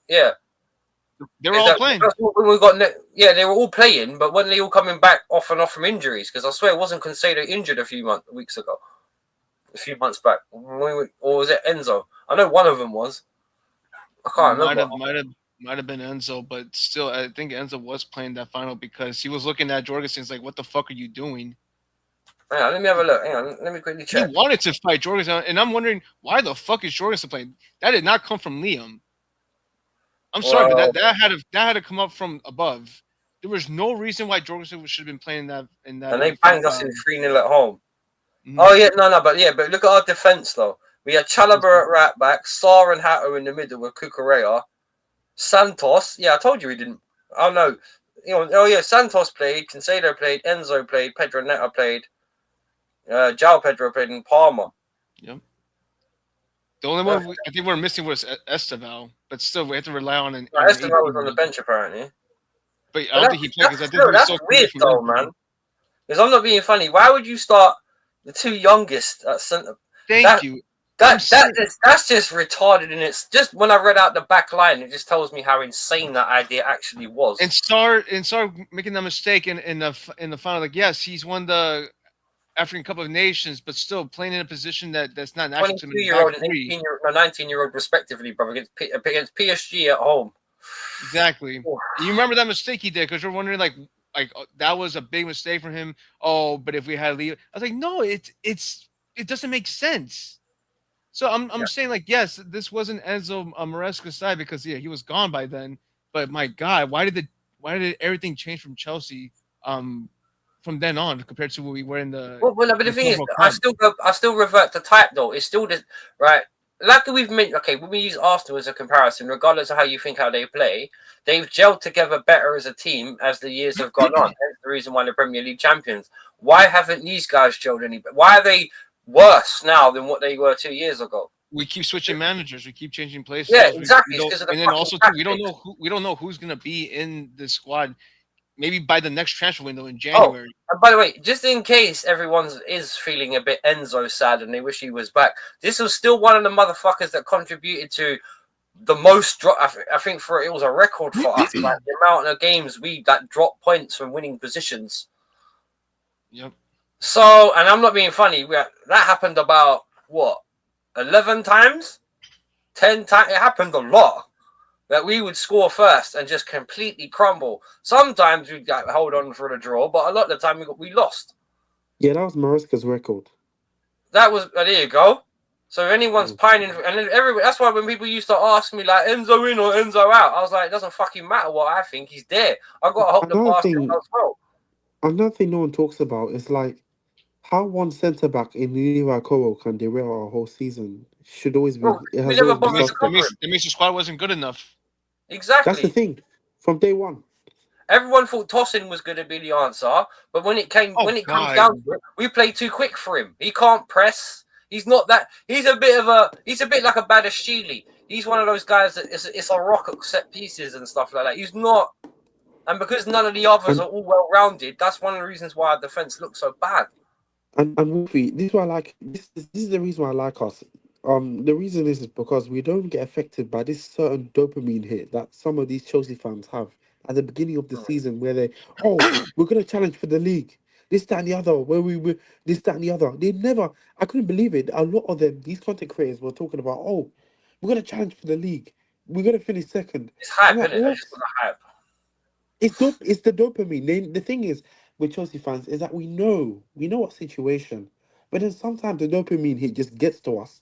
Yeah. They were all playing. They were all playing, but when they all coming back off and off from injuries? Because I swear it wasn't Concedo injured a few months back. Or was it Enzo? I know one of them was. I can't remember. Might have been Enzo, but still, I think Enzo was playing that final because he was looking at Jorgensen. It's like, what the fuck are you doing? Hang on, let me have a look. Hang on, let me quickly check. He wanted to fight Jorgensen, and I'm wondering, why the fuck is Jorgensen playing? That did not come from Liam. I'm sorry, but that had to come up from above. There was no reason why Jorgensen should have been playing in that. And they banged us in 3-0 at home. Mm-hmm. Oh yeah, but look at our defense though. We had Chalobah at right back, Sarr and Hatter in the middle with Cucurella, Santos. Yeah, I told you he didn't. Oh no, Santos played, Concedo played, Enzo played, Pedro Neto played, João Pedro played, and Palmer. Yep. The only one I think we're missing was Esteval, but still we have to rely on an. Esteval was on the bench apparently. But I don't think he played because I think that's weird though, man. Because I'm not being funny. Why would you start the two youngest at centre? Thank you. That's just retarded, and it's just when I read out the back line, it just tells me how insane that idea actually was. And start making that mistake in the final. Like, yes, he's won the African Cup of Nations, but still playing in a position that's not natural to him. 22-year-old and 19-year-old respectively, brother, against PSG at home. Exactly. You remember that mistake he did because you're wondering like that was a big mistake for him. Oh, but if we had Leo, I was like, no, it doesn't make sense. So I'm saying like, yes, this wasn't Enzo Maresca's side because he was gone by then. But my God, why did everything change from Chelsea from then on compared to what we were in the? Well, but the thing is, I still revert to type though. It's still the right. Like we've mentioned, okay, when we use Arsenal as a comparison, regardless of how you think how they play, they've gelled together better as a team as the years have gone on. That's the reason why they're Premier League champions. Why haven't these guys gelled any better? Why are they worse now than what they were 2 years ago? We keep switching managers. We keep changing places. Yeah, exactly. And then also too, we don't know who's gonna be in the squad. Maybe by the next transfer window in January. And by the way, just in case everyone is feeling a bit Enzo sad and they wish he was back, this was still one of the motherfuckers that contributed to the most drop. I think it was a record for us, like the amount of games that dropped points from winning positions. Yep. So, and I'm not being funny. That happened about 11 times, 10 times. It happened a lot. That we would score first and just completely crumble. Sometimes we'd hold on for a draw, but a lot of the time we lost. Yeah, that was Maresca's record. That was there you go. So if anyone's pining, and that's why when people used to ask me like Enzo in or Enzo out, I was like, it doesn't fucking matter what I think. He's there. I got to hope the bastard does well. Another thing no one talks about is like how one centre back in Leroy Coro can derail our whole season. Should always be. It means the squad wasn't good enough. Exactly. That's the thing. From day one. Everyone thought tossing was going to be the answer, but when it Oh comes God. down to it, we play too quick for him. He can't press. He's not that. He's a bit like a Badashili. He's one of those guys that it's a rock at set pieces and stuff like that. He's not, and because none of the others are all well rounded, that's one of the reasons why our defense looks so bad. And Wolfie, this is why I like this is the reason why I like us. The reason is because we don't get affected by this certain dopamine hit that some of these Chelsea fans have at the beginning of the season, where they, oh, we're gonna challenge for the league, this, that, and the other, where we were this, that, and the other. They never, I couldn't believe it. A lot of them, these content creators, were talking about, oh, we're gonna challenge for the league, we're gonna finish second. It's hype, I'm like, isn't it? what? It's just the hype. It's dope. It's the dopamine. The thing is with Chelsea fans is that we know what situation, but then sometimes the dopamine hit just gets to us.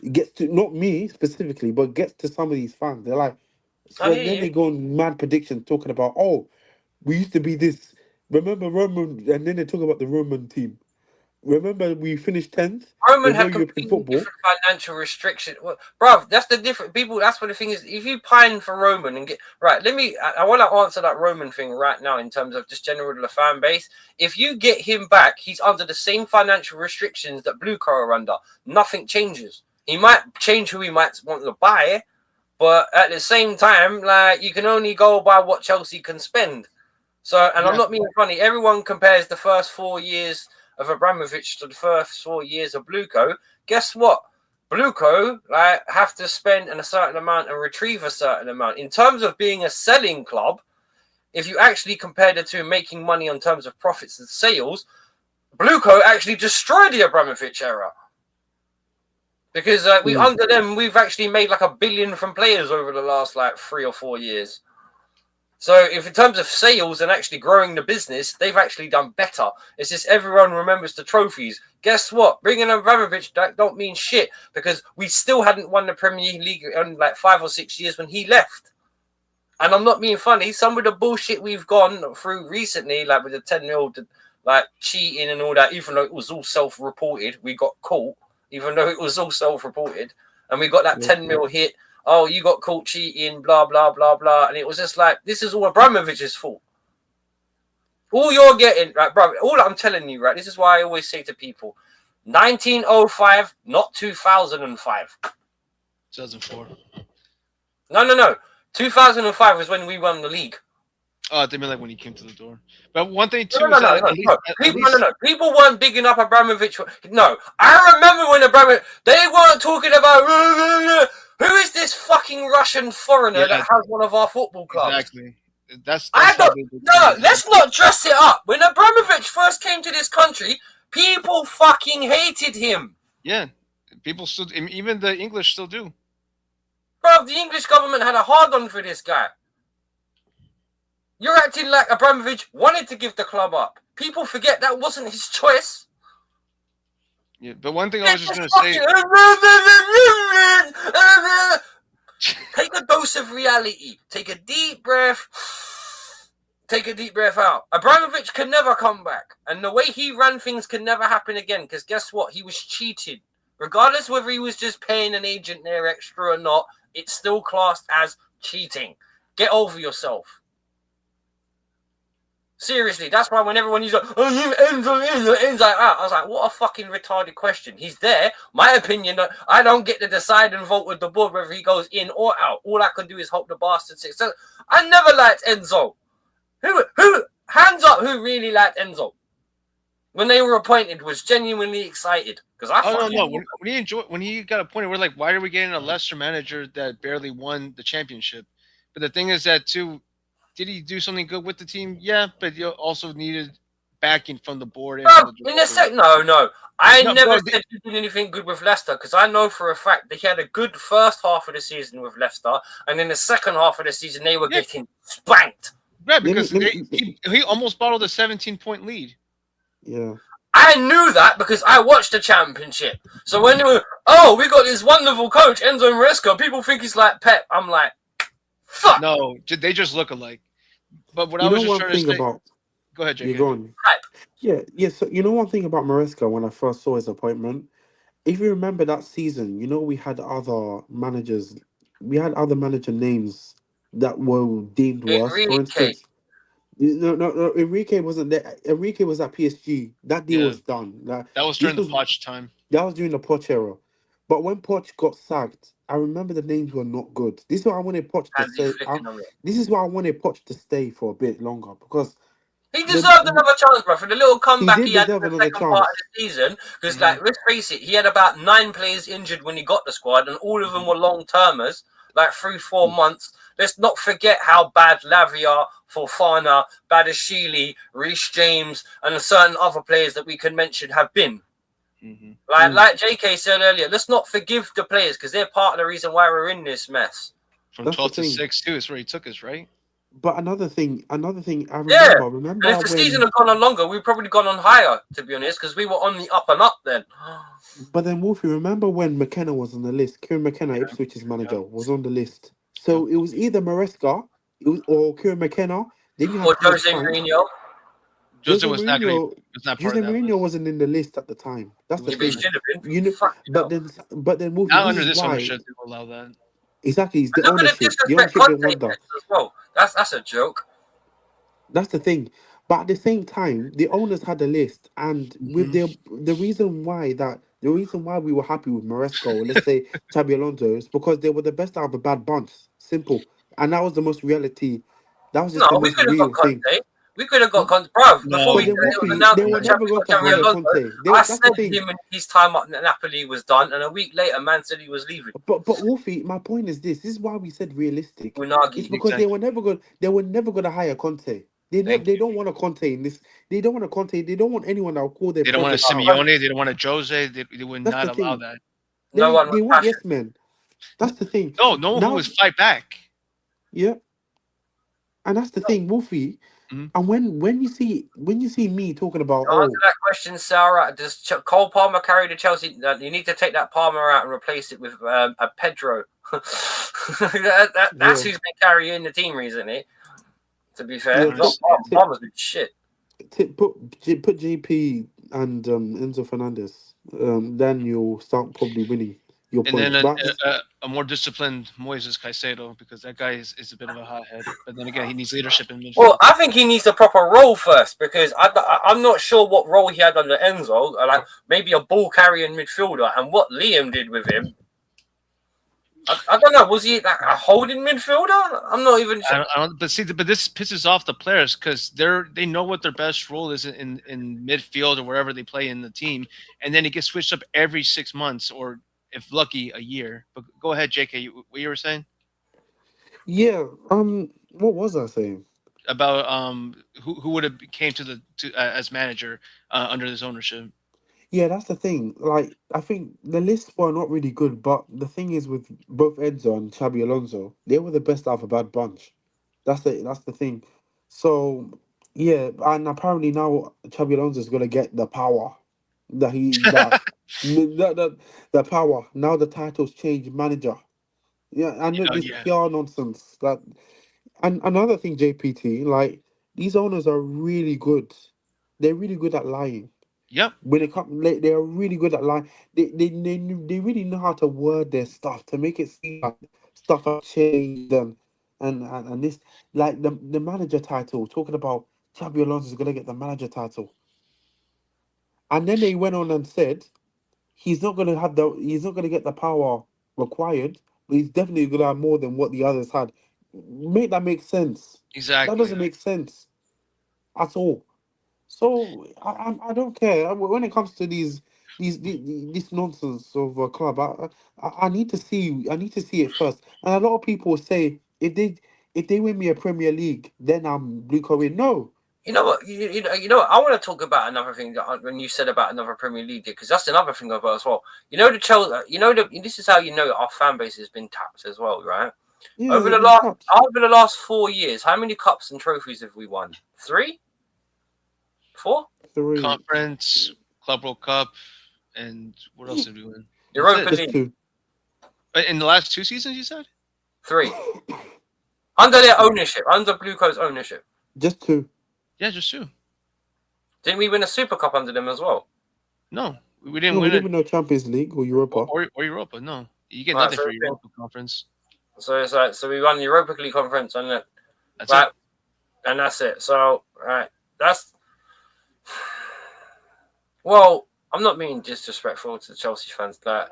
It gets to not me specifically, but gets to some of these fans. They're like, I so hear then you. they go on mad predictions talking about, oh, we used to be this. Remember Roman, and then they talk about the Roman team. Remember we finished 10th. Roman There's no had European completely football. different financial restriction. Well, bruv, that's the different people. That's what the thing is. If you pine for Roman and get right, I want to answer that Roman thing right now in terms of just general to the fan base. If you get him back, he's under the same financial restrictions that Blue Crow are under. Nothing changes. He might change who he might want to buy, but at the same time, like you can only go by what Chelsea can spend. So, and I'm Yeah. not being funny. Everyone compares the first 4 years of Abramovich to the first 4 years of Bluco. Guess what? Bluco have to spend a certain amount and retrieve a certain amount. In terms of being a selling club, if you actually compare the two, making money on terms of profits and sales, Bluco actually destroyed the Abramovich era. Because under them, we've actually made like $1 billion from players over the last 3 or 4 years. So if in terms of sales and actually growing the business, they've actually done better. It's just everyone remembers the trophies. Guess what? Bringing Abramovich don't mean shit because we still hadn't won the Premier League in 5 or 6 years when he left. And I'm not being funny. Some of the bullshit we've gone through recently, like with the 10 mil, cheating and all that, even though it was all self-reported, we got caught, even though it was all self-reported. And we got that 10 mil hit. Oh, you got caught cheating, blah, blah, blah, blah. And it was just like, this is all Abramovich's fault. All you're getting, right, bro, all I'm telling you, right, this is why I always say to people, 1905, not 2005. 2004. No. 2005 was when we won the league. Oh, they mean like when he came to the door. But one thing too No. People weren't bigging up Abramovich. No, I remember when Abramovich. They weren't talking about who is this fucking Russian foreigner that has one of our football clubs. Exactly. That's no. Let's not dress it up. When Abramovich first came to this country, people fucking hated him. Yeah, people still, even the English still do. Bro, the English government had a hard on for this guy. You're acting like Abramovich wanted to give the club up. People forget that wasn't his choice. Yeah, but one thing I was just going to say... Take a dose of reality. Take a deep breath. Take a deep breath out. Abramovich can never come back. And the way he ran things can never happen again. Because guess what? He was cheated. Regardless whether he was just paying an agent there extra or not, it's still classed as cheating. Get over yourself. Seriously, that's why when everyone is like, oh, you Enzo out, I was like, what a fucking retarded question. He's there. My opinion, I don't get to decide and vote with the board whether he goes in or out. All I can do is hope the bastard success. I never liked Enzo. Who, hands up, who really liked Enzo? When they were appointed, was genuinely excited. Because when he got appointed, we're like, why are we getting a lesser manager that barely won the championship? But the thing is that, too, did he do something good with the team? Yeah, but he also needed backing from the board. No. I never said he did anything good with Leicester because I know for a fact that he had a good first half of the season with Leicester, and in the second half of the season they were getting spanked. Right, because he almost bottled a 17-point lead. Yeah. I knew that because I watched the championship. So when they were, we got this wonderful coach, Enzo Maresca, people think he's like Pep. I'm like, fuck. No, they just look alike. But what I was just trying to say... About... Go ahead, Jake. You're going. Yeah, so you know one thing about Maresca when I first saw his appointment? If you remember that season, we had other managers. We had other manager names that were deemed worse. For instance, No. Enrique wasn't there. Enrique was at PSG. That deal Yeah, was done. that was This during the was Poch time. that was during the Poch era. But when Poch got sacked, I remember the names were not good. This is why I wanted Poch to Handsy say. flicking on it. This is why I wanted Poch to stay for a bit longer because He the deserved another chance, bro, for the little he comeback did he had in deserve the another second part of chance. the season. Because, Mhm. like, let's face it, he had about 9 players injured when he got the squad, and all of them were long-termers, like 3-4 months. Let's not forget how bad Lavia, Fofana, Badashili, Reece James, and certain other players that we can mention have been. Like JK said earlier, let's not forgive the players because they're part of the reason why we're in this mess. From That's the 12 to thing. 6 too. Is where he took us, right? But another thing, I Yeah. remember And if the season had gone on longer, we'd probably gone on higher, to be honest, because we were on the up and up then. but then Wolfie, remember when McKenna was on the list? Kieran McKenna, Ipswich's manager, was on the list. Yep. So it was either Maresca, or Kieran McKenna. Then you had Or Thomas Jose Frank. Mourinho. Jose was not great. Mourinho. Was not part Jose of that Mourinho list. wasn't in the list at the time. That's the Yeah, but he thing. should have been. You know, but then Wolfie, Now this under is this why ownership, they will allow that. exactly it's the Look at the ownership. The disrespect ownership they Conte want that. gets as well. That's a joke. That's the thing. But at the same time, the owners had a list, and with the reason why we were happy with Maresco, or let's say Xabi Alonso, is because they were the best out of a bad bunch. Simple, and that was the most reality. That was just No, the we most could have got real thing. Conte. We could have got Conte. Bruv, before No, But it then was Wolfie, announced they were that never going to Xabi hire Alonso, Conte. I That's the said thing. his time at Napoli was done, and a week later, man said he was leaving. But Wolfie, my point is this. This is why we said realistic. It's Unagi. because exactly. they were never gonna hire Conte. Thank They you. don't want a Conte in this. They don't want a Conte. They don't want anyone that will call their They don't want a project. Simeone. They don't want a Jose. They would That's not the allow thing. that. No one They with want passion. yes men. That's the thing. No one who Now, was fight back. yeah, and that's the thing, Wolfie. Mhm. And when you see me talking about To answer that question, Sarah, does Cole Palmer carry the Chelsea? You need to take that Palmer out and replace it with a Pedro. That's yeah, who's been carrying the team recently. To be fair, yeah, not Palmer's been shit. put JP and Enzo Fernandez. Then you'll start probably winning your And then points. But a more disciplined Moises Caicedo because that guy is a bit of a hothead. But then again, he needs leadership in midfield. Well, I think he needs a proper role first because I'm not sure what role he had under Enzo. Like maybe a ball carrying midfielder, and what Liam did with him. I don't know. Was he like a holding midfielder? I'm not even sure. I don't, but this pisses off the players because they know what their best role is in midfield or wherever they play in the team, and then it gets switched up every 6 months or if lucky a year. But go ahead, JK. What you were saying yeah, what was I saying? about who would have came to as manager under this ownership? Yeah, that's the thing. Like, I think the lists were not really good, but the thing is with both Enzo and Xabi Alonso, they were the best out of a bad bunch. That's the thing. So yeah, and apparently now Xabi Alonso is gonna get the power that he that the power. Now the titles change manager. Yeah, I know this Yeah. PR nonsense. That and another thing, JPT, like these owners are really good. They're really good at lying. Yep. When it comes, like, they are really good at lying. They really know how to word their stuff to make it seem like stuff has changed and this like the manager title. Talking about Xabi Alonso is gonna get the manager title, and then they went on and said he's not gonna get the power required, but he's definitely gonna have more than what the others had. Make that make sense? That Exactly. doesn't make sense at all. So I don't care when it comes to this nonsense of a club. I need to see it first. And a lot of people say if they win me a Premier League, then I'm blue coat. No, You know what? You know what? I want to talk about another thing that when you said about another Premier League, because that's another thing about as well. You know the Chelsea. You know this is how you know our fan base has been tapped as well, right? yeah, Over they've the been tapped. 4 years, how many cups and trophies have we won? 3, 4. 3, Conference, Club World Cup, and what else did we win? Europa just League, 2. In the last 2 seasons, you said? 3. Under their ownership, under Blue Coat's ownership. Just 2. Yeah, just 2. Didn't we win a Super Cup under them as well? No, we didn't No, we win didn't it win no Champions League or Europa. or Europa. No, you get Right, nothing so for it's Europa Conference. So it's like we won the Europa League conference and That's like, it. and that's it. So, that's. Well, I'm not being disrespectful to the Chelsea fans. That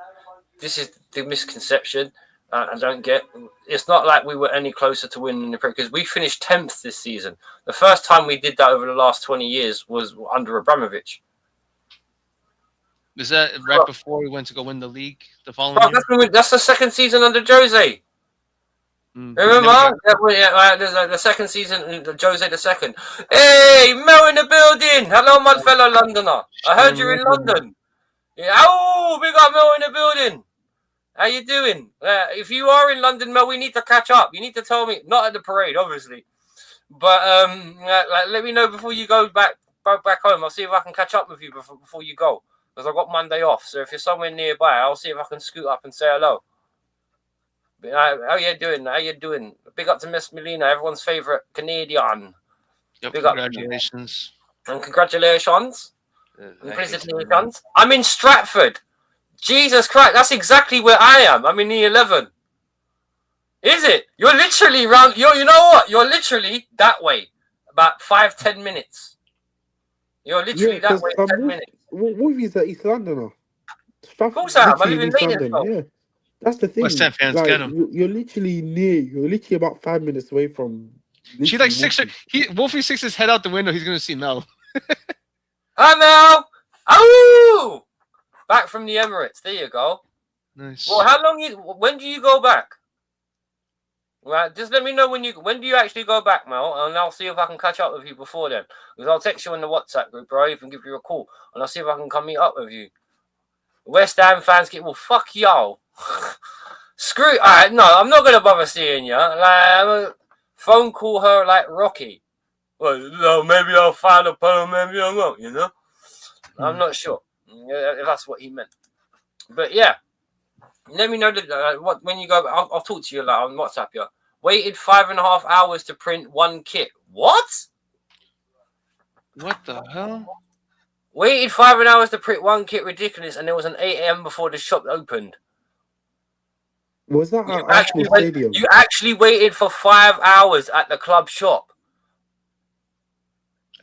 this is the misconception. I don't get. It's not like we were any closer to winning the Premier because we finished 10th this season. The first time we did that over the last 20 years was under Abramovich. Is that right before we went to go win the league the following year? That's the second season under Jose. Remember? The second season, Jose the second. Hey, Mel in the building. Hello, my fellow Londoner. I heard you're in London. Yeah, oh, we got Mel in the building. How you doing? If you are in London, Mel, we need to catch up. You need to tell me, not at the parade, obviously, but let me know before you go back home. I'll see if I can catch up with you before you go, because I've got Monday off. So if you're somewhere nearby, I'll see if I can scoot up and say hello. How you doing? How you doing? Big up to Miss Melina, everyone's favorite Canadian. Yep, Big congratulations. And congratulations. I'm in Stratford. Jesus Christ, that's exactly where I am. I'm in the 11. Is it? You're literally round. You know what? You're literally that way. About 5-10 minutes. You're literally that way. 10 minutes. Wolves are East Londoner. Of course I am. I live in London. Yeah, that's the thing. West Ham fans get him. You're literally near. You're literally about 5 minutes away from. She like six. Wolfie sticks his head out the window. He's gonna see Mel. Hi Mel. Oh, back from the Emirates. There you go. Nice. Well, when do you go back? Right, just let me know when do you actually go back, Mel, and I'll see if I can catch up with you before then. Because I'll text you in the WhatsApp group, or I'll even give you a call, and I'll see if I can come meet up with you. West Ham fans fuck y'all. Screw. All right, no, I'm not gonna bother seeing you. Like, phone call her like Rocky. Well, no, maybe I'll find a phone, maybe I won't. You know, I'm not sure if that's what he meant. But yeah. Let me know when you go. I'll talk to you on WhatsApp. Yeah, waited 5.5 hours to print one kit. What? What the hell? Waited 5 hours to print one kit. Ridiculous. And it was an 8 a.m. before the shop opened. Was that at Arsenal Stadium? You actually waited for 5 hours at the club shop.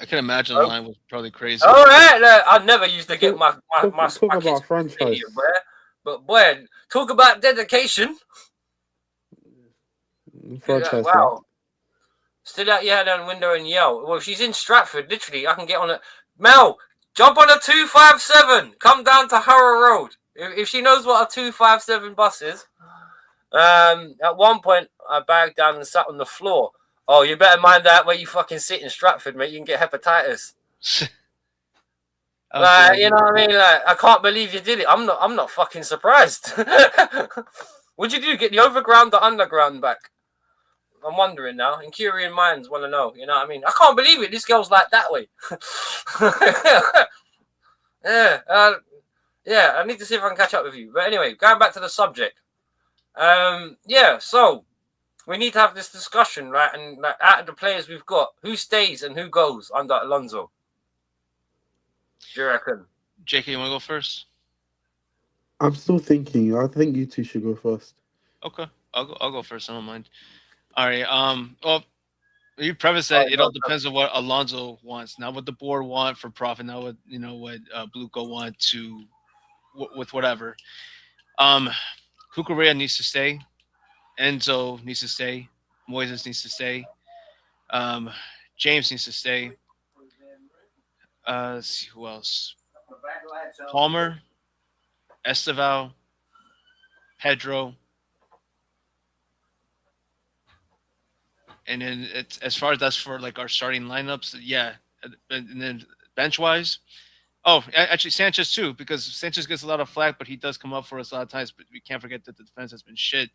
I can imagine the line was probably crazy. All right, I never used to get my talk about franchise. Stadium, but boy, talk about dedication. Franchise. Wow. Stood out your head on the window and yell. Well, if she's in Stratford, literally, I can get on it. Mel, jump on a 257. Come down to Harrow Road. If she knows what a 257 bus is. At one point, I bagged down and sat on the floor. Oh, you better mind that where you fucking sit in Stratford, mate. You can get hepatitis. You know what I mean? Like, I can't believe you did it. I'm not fucking surprised. What'd you do? Get the overground or underground back? I'm wondering now. Incurious minds want to know. You know what I mean? I can't believe it. This girl's like that way. Yeah. I need to see if I can catch up with you. But anyway, going back to the subject. So we need to have this discussion, right? And like, out of the players we've got, who stays and who goes under Alonso? Do you reckon? JK, you want to go first? I'm still thinking. I think you two should go first. Okay, I'll go first. I don't mind. All right. Well, you preface that it all depends on what Alonso wants, not what the board want for profit, not what Bluco want to with whatever. Cucurella needs to stay. Enzo needs to stay. Moises needs to stay. James needs to stay. Let's see who else. Palmer, Esteval, Pedro, and then as far as that's for like our starting lineups, yeah. And then bench wise, actually Sanchez too, because Sanchez gets a lot of flack, but he does come up for us a lot of times. But we can't forget that the defense has been shit.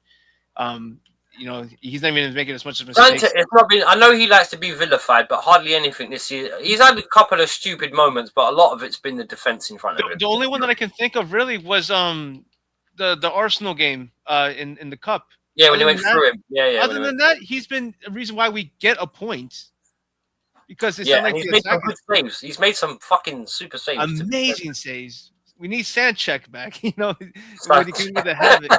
He's not even making as much of mistakes. It's not been. I know he likes to be vilified, but hardly anything this year. He's had a couple of stupid moments, but a lot of it's been the defense in front of him. The only one that I can think of really was the Arsenal game in the cup. Yeah, when he went through him. Yeah. Other than that, he's been a reason why we get a point. Because it's not like he's made some good saves. He's made some fucking super saves. Amazing saves. We need Sanchez back. When he came with the helmet.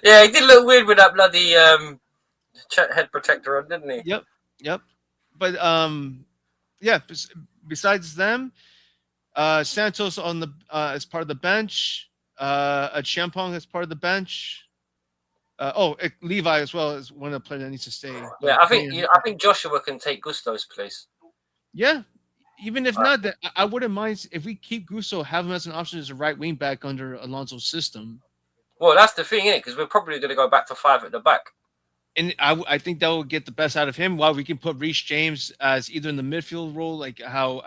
Yeah, he did look weird with that bloody head protector on, didn't he? Yep. Yep. But yeah. Besides them, Santos on the as part of the bench. A Champong as part of the bench. Levi as well is one of the players that needs to stay. Yeah, But Payne, I think Joshua can take Gusto's place. yeah. Even if not, that I wouldn't mind if we keep Gusto, have him as an option as a right wing back under Alonso's system. Well, that's the thing, innit? Because we're probably going to go back to 5 at the back. And I think that will get the best out of him. While we can put Reece James as either in the midfield role, like how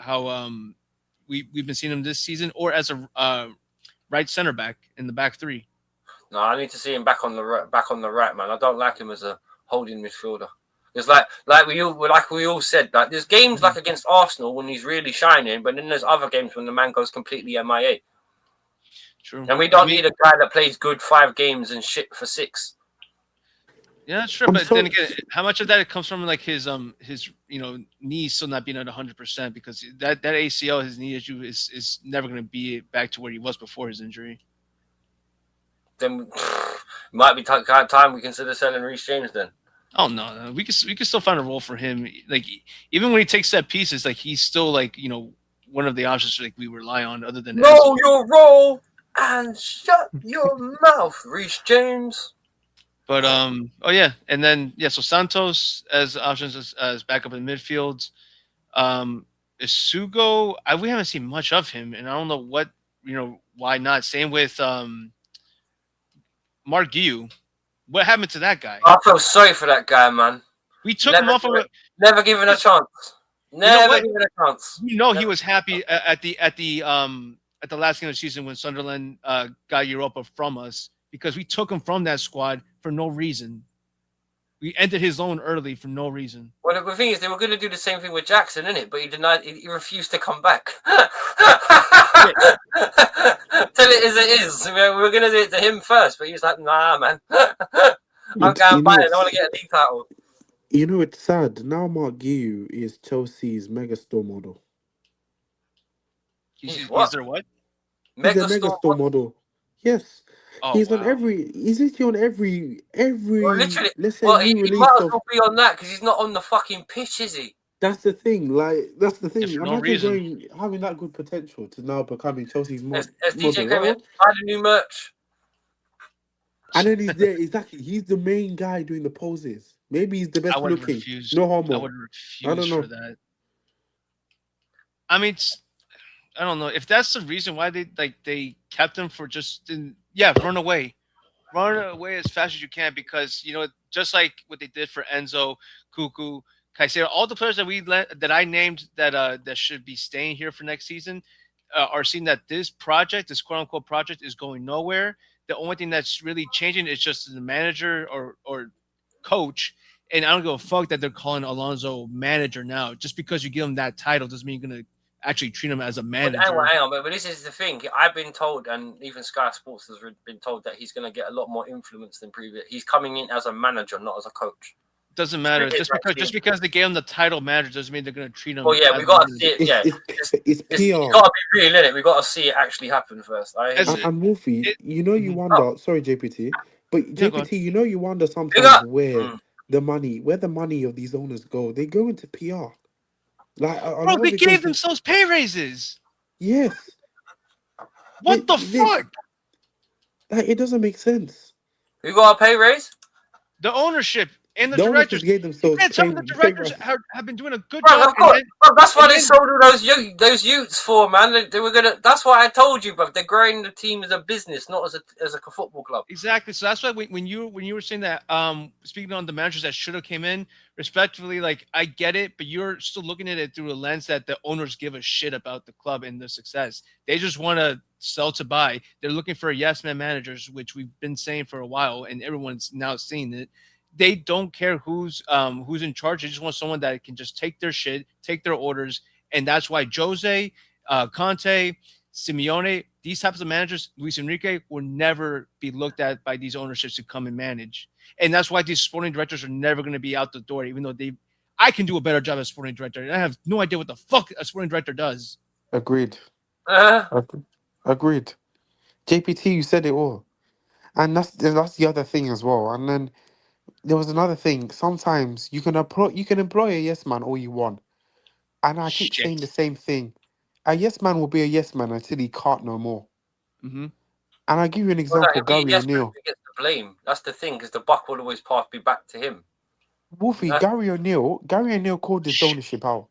we've been seeing him this season, or as a right center back in the back three. No, I need to see him back on the right, man. I don't like him as a holding midfielder. It's like we all said, like there's games like against Arsenal when he's really shining, but then there's other games when the man goes completely MIA. True. And we don't need a guy that plays good 5 games and shit for 6. Yeah, that's true. But then again, how much of that comes from like his knees still not being at 100%, because that ACL, his knee issue is never going to be back to where he was before his injury. Then might be time we consider selling Reece James then. Oh no, we can still find a role for him. Like even when he takes set pieces, like he's still like one of the options like we rely on other than know your role and shut your mouth, Reece James. But and then so Santos as options as backup in midfield. Isugo, we haven't seen much of him, and I don't know why not. Same with Mark Guiu. What happened to that guy? I feel sorry for that guy, man. We took him off of never given a chance. Never given a chance. He was happy at the last game of the season when Sunderland got Europa from us, because we took him from that squad for no reason. We ended his loan early for no reason. Well, the thing is, they were going to do the same thing with Jackson, innit? But he denied. He refused to come back. Tell it as it is. We were going to do it to him first, but he was like, "Nah, man. I'm going back. I want to get a league title." You know, it's sad. Now Mark Guiu is Chelsea's megastore model. He's their what? He's a megastore model. Yes. Oh, he's wow. on every. He's literally on every. Well, literally. Let's say he might as well be on that because he's not on the fucking pitch, is he? That's the thing. Like that's the thing. For no reason. Having that good potential to now becoming Chelsea's model. As DJ came in, buy the new merch. And then he's there. Exactly. He's the main guy doing the poses. Maybe he's the best looking. Refuse. No homo. I would refuse for that. I mean, I don't know if that's the reason why they kept him for run away as fast as you can, because just like what they did for Enzo, Cuckoo, Caicedo, all the players that I named that should be staying here for next season are seeing that this quote unquote project, is going nowhere. The only thing that's really changing is just the manager or coach. And I don't give a fuck that they're calling Alonso manager now. Just because you give him that title doesn't mean you're going to actually treat him as a manager. But hang on, but this is the thing. I've been told, and even Sky Sports has been told, that he's going to get a lot more influence than previous. He's coming in as a manager, not as a coach. Doesn't matter. Just because they gave him the title manager doesn't mean they're going to treat him. Well, yeah, we got to see it. Yeah, it's PR. It's got to be real, innit? We got to see it actually happen first. And Wolfie, you wonder. Sorry, JPT, but JPT, you wonder sometimes where the money of these owners go. They go into PR. Bro, they gave themselves pay raises. Yes. What the fuck? It doesn't make sense. Who got a pay raise? The ownership and the directors. Gave themselves some of the directors have been doing a good job. Bro, that's why they sold all those youths for, man. They were gonna. That's why I told you, bro. They're growing the team as a business, not as a football club. Exactly. So that's why when you were saying that, speaking on the managers that should have came in, respectively, like I get it, but you're still looking at it through a lens that the owners give a shit about the club and their success. They just want to sell to buy. They're looking for yes man managers, which we've been saying for a while, and everyone's now seeing it. They don't care who's in charge. They just want someone that can just take their shit, take their orders, and that's why Jose, Conte, Simeone, these types of managers, Luis Enrique, will never be looked at by these ownerships to come and manage. And that's why these sporting directors are never going to be out the door, even though I can do a better job as sporting director. And I have no idea what the fuck a sporting director does. Agreed. Agreed. JPT, you said it all. And that's the other thing as well. And then there was another thing. Sometimes you can employ a yes man all you want, and I keep Shit. saying the same thing. A yes man will be a yes man until he can't no more. Mm-hmm. And I'll give you an Well, no, example, he'll be Gary yes, but O'Neill. who gets the blame? That's the thing, because the buck will always be back to him. Wolfie, That's, Gary O'Neill called this ownership out.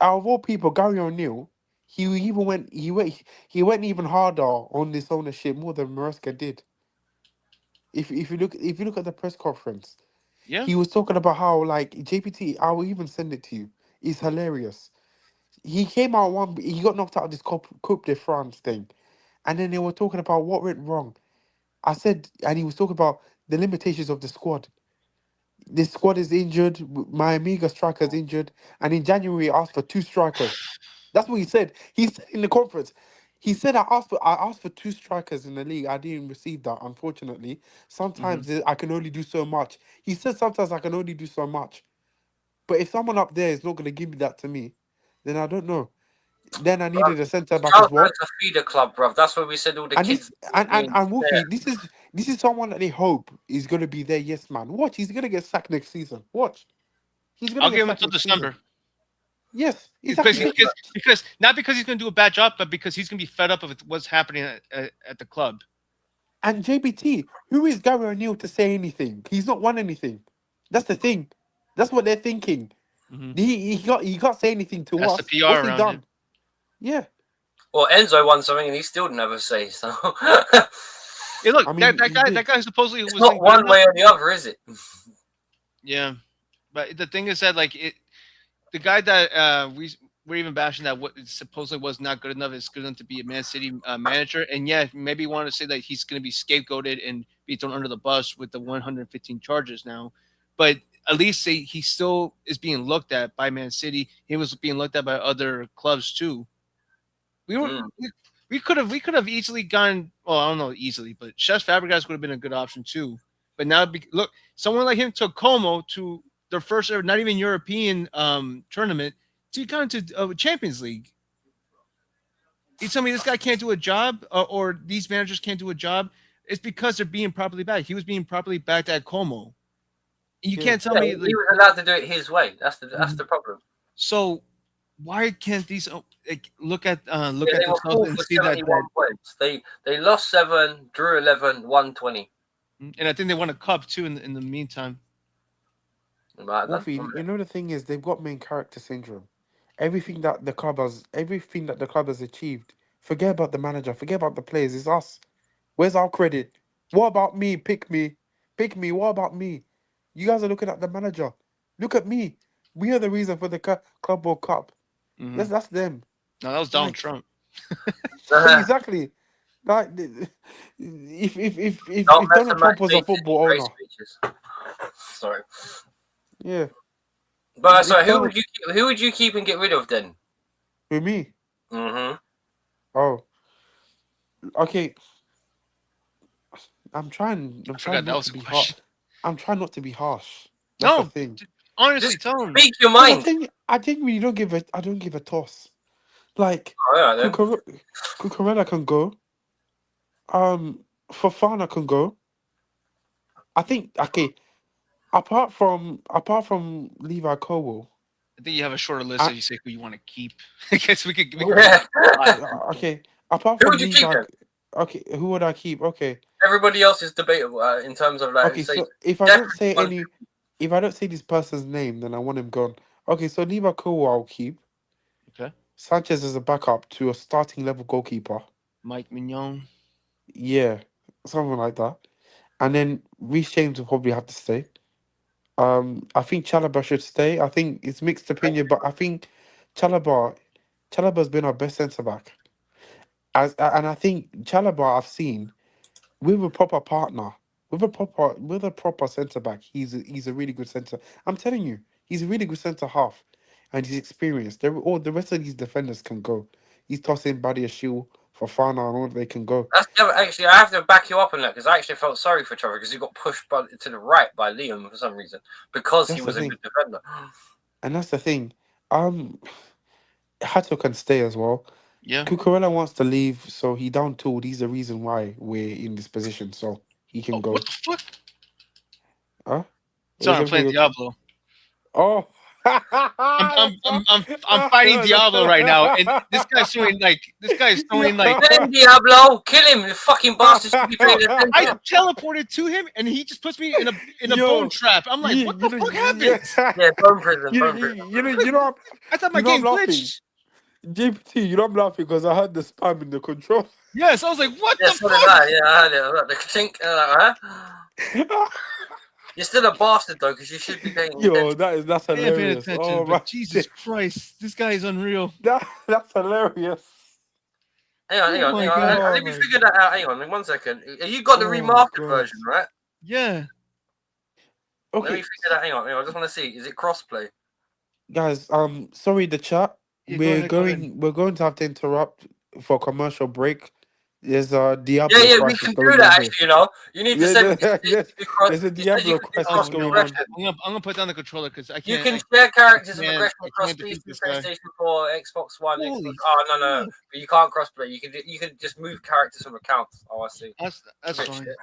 Out of all people, Gary O'Neill, he went even harder on this ownership more than Maresca did. If you look at the press conference, Yeah. he was talking about how like JPT. I will even send it to you. It's hilarious. He came out he got knocked out of this Coupe de France thing, and then they were talking about what went wrong. I said, and he was talking about the limitations of the squad. This squad is injured. My Amiga striker is injured, and in January he asked for two strikers. That's what he said. He said in the conference. He said I asked for two strikers in the league. I didn't receive that, unfortunately. Mm-hmm. Sometimes I can only do so much. He said sometimes I can only do so much. But if someone up there is not going to give me that to me, then I don't know. Then I bruv, needed a centre back as well. Charlton's a feeder club, bruv. That's why we said all the And kids this will be in and there. Wolfie, this is someone that they hope is going to be their yes man. Watch, he's going to get sacked next season. Watch, he's going to I'll get give him sacked until next season. December. Yes, Because exactly. because not because he's going to do a bad job, but because he's going to be fed up with what's happening at the club. And JBT, who is Gary O'Neill to say anything? He's not won anything. That's the thing. That's what they're thinking. Mm-hmm. He can't say anything to That's the us. PR What's he around it. done? Yeah. Well, Enzo won something and he still never say so. Hey, look, I that, mean, that he guy that did. guy supposedly It's wasn't not good one enough. way or the other, is it? Yeah, but the thing is that like the guy that we're even bashing that what supposedly was not good enough is good enough to be a Man City manager, and yeah, maybe want to say that he's going to be scapegoated and be thrown under the bus with the 115 charges now, but at least he still is being looked at by Man City. He was being looked at by other clubs too. We were Mm. we could have easily gone. Well, I don't know easily, but Chef Fabregas would have been a good option too. But now, look, someone like him took Como to their first ever, not even European tournament, to come to Champions League. You tell me this guy can't do a job, or these managers can't do a job? It's because they're being properly backed. He was being properly backed at Como, and you Yeah. can't tell Yeah, me he like. was allowed to do it his way. That's Mhm. the problem. So why can't these like, look Yeah, at they were themselves full and for see that 71 points. They lost 7, drew 11, won 20. and I think they won a cup too in the meantime. Like that. Wolfie, the thing is, they've got main character syndrome. Everything that the club has achieved. Forget about the manager. Forget about the players. It's us. Where's our credit? What about me? Pick me. What about me? You guys are looking at the manager. Look at me. We are the reason for the Club World Cup. Hmm. That's them. No, that was Donald Like Trump. exactly. Like if Don't mess Donald with my Trump was a speeches. football Great owner, speeches. Sorry, yeah. but If sorry, Donald who would you keep and get rid of then? with me, Mm-hmm. oh, okay. I'm I forgot trying that not was to a be hard. question. I'm trying not to be harsh. That's the No, thing. honestly, Just tell him. speak your Because mind. I genuinely don't give a toss. Like All right then. Cucurella, Cucurella can go. Fofana can go. I think okay. Apart from Levi Cowell, I think you have a shorter list I, as you say who you want to keep. I guess we could pick Yeah. a lot. okay. Apart Who from would you keep Levi, then? okay. Who would I keep? Okay, Everybody else is debatable in terms of like okay. say So if I don't definitely say one. any, if I don't say this person's name, then I want him gone. Okay, so Levi Cowell I'll keep. Okay, Sanchez as a backup to a starting level goalkeeper. Mike Mignon. Yeah, something like that. And then Reece James will probably have to stay. I think Chalobah should stay. I think it's mixed opinion, but I think Chalobah, Chalobah's been our best centre back. And I think Chalobah I've seen with a proper partner, with a proper centre back. He's a really good centre. I'm telling you, he's a really good centre half, and he's experienced. All the rest of these defenders can go. He's tossing Badiashile for Fana and all they can go. That's actually I have to back you up on that because I actually felt sorry for Trevor because he got pushed to the right by Liam for some reason because he That's the was a thing, good defender. and that's the thing. Um, Hato can stay as well. Yeah. Cucurella wants to leave, so he down tooled. He's the reason why we're in this position, so he Oh, can what go. the fuck? Huh? What are you Sorry, I'm gonna playing play? Diablo. Oh, I'm fighting Diablo right now, and this guy's throwing like Then Diablo, kill him. The fucking bastard should be paying I attention. teleported to him, and he just puts me in a bone Yo, trap. I'm like, what the fuck happened? Yeah, bone prison, bone prison. I thought my you know game I'm laughing. glitched. GPT, you know I'm laughing because I heard the spam in the control. Yes, I was like, what Yeah, the so did fuck? I. Yeah, I heard it. I heard the chink. Huh? You're still a bastard though, because you should be paying Yo, attention. that's I am paying hilarious. attention, Oh but my, Jesus Christ, this guy is unreal. that's hilarious. Hang on, hang Oh on, hang my on. God. Oh Let me my figure that out. Hang on, 1 second. You got the Oh remastered god. version, right? Yeah. Let me Okay, figure that. Hang on, hang on. I just want to see. Is it crossplay? guys. Sorry the chat. Yeah, go ahead. We're going to have to interrupt for commercial break. There's a Yeah, Diablo yeah, we crisis can do going on that. here. Actually, you know, you need to Yeah, send me. there's a You said you Diablo could do crisis Oh cross going no, on. progression. I'm gonna put down the controller because I You can't. can share characters and I progression across can't defeat PC, this guy. PlayStation 4, Xbox One, Xbox. Holy Oh no, fuck. but you can't crossplay. You can just move characters from accounts. Oh, I see. That's Rich fine. shit.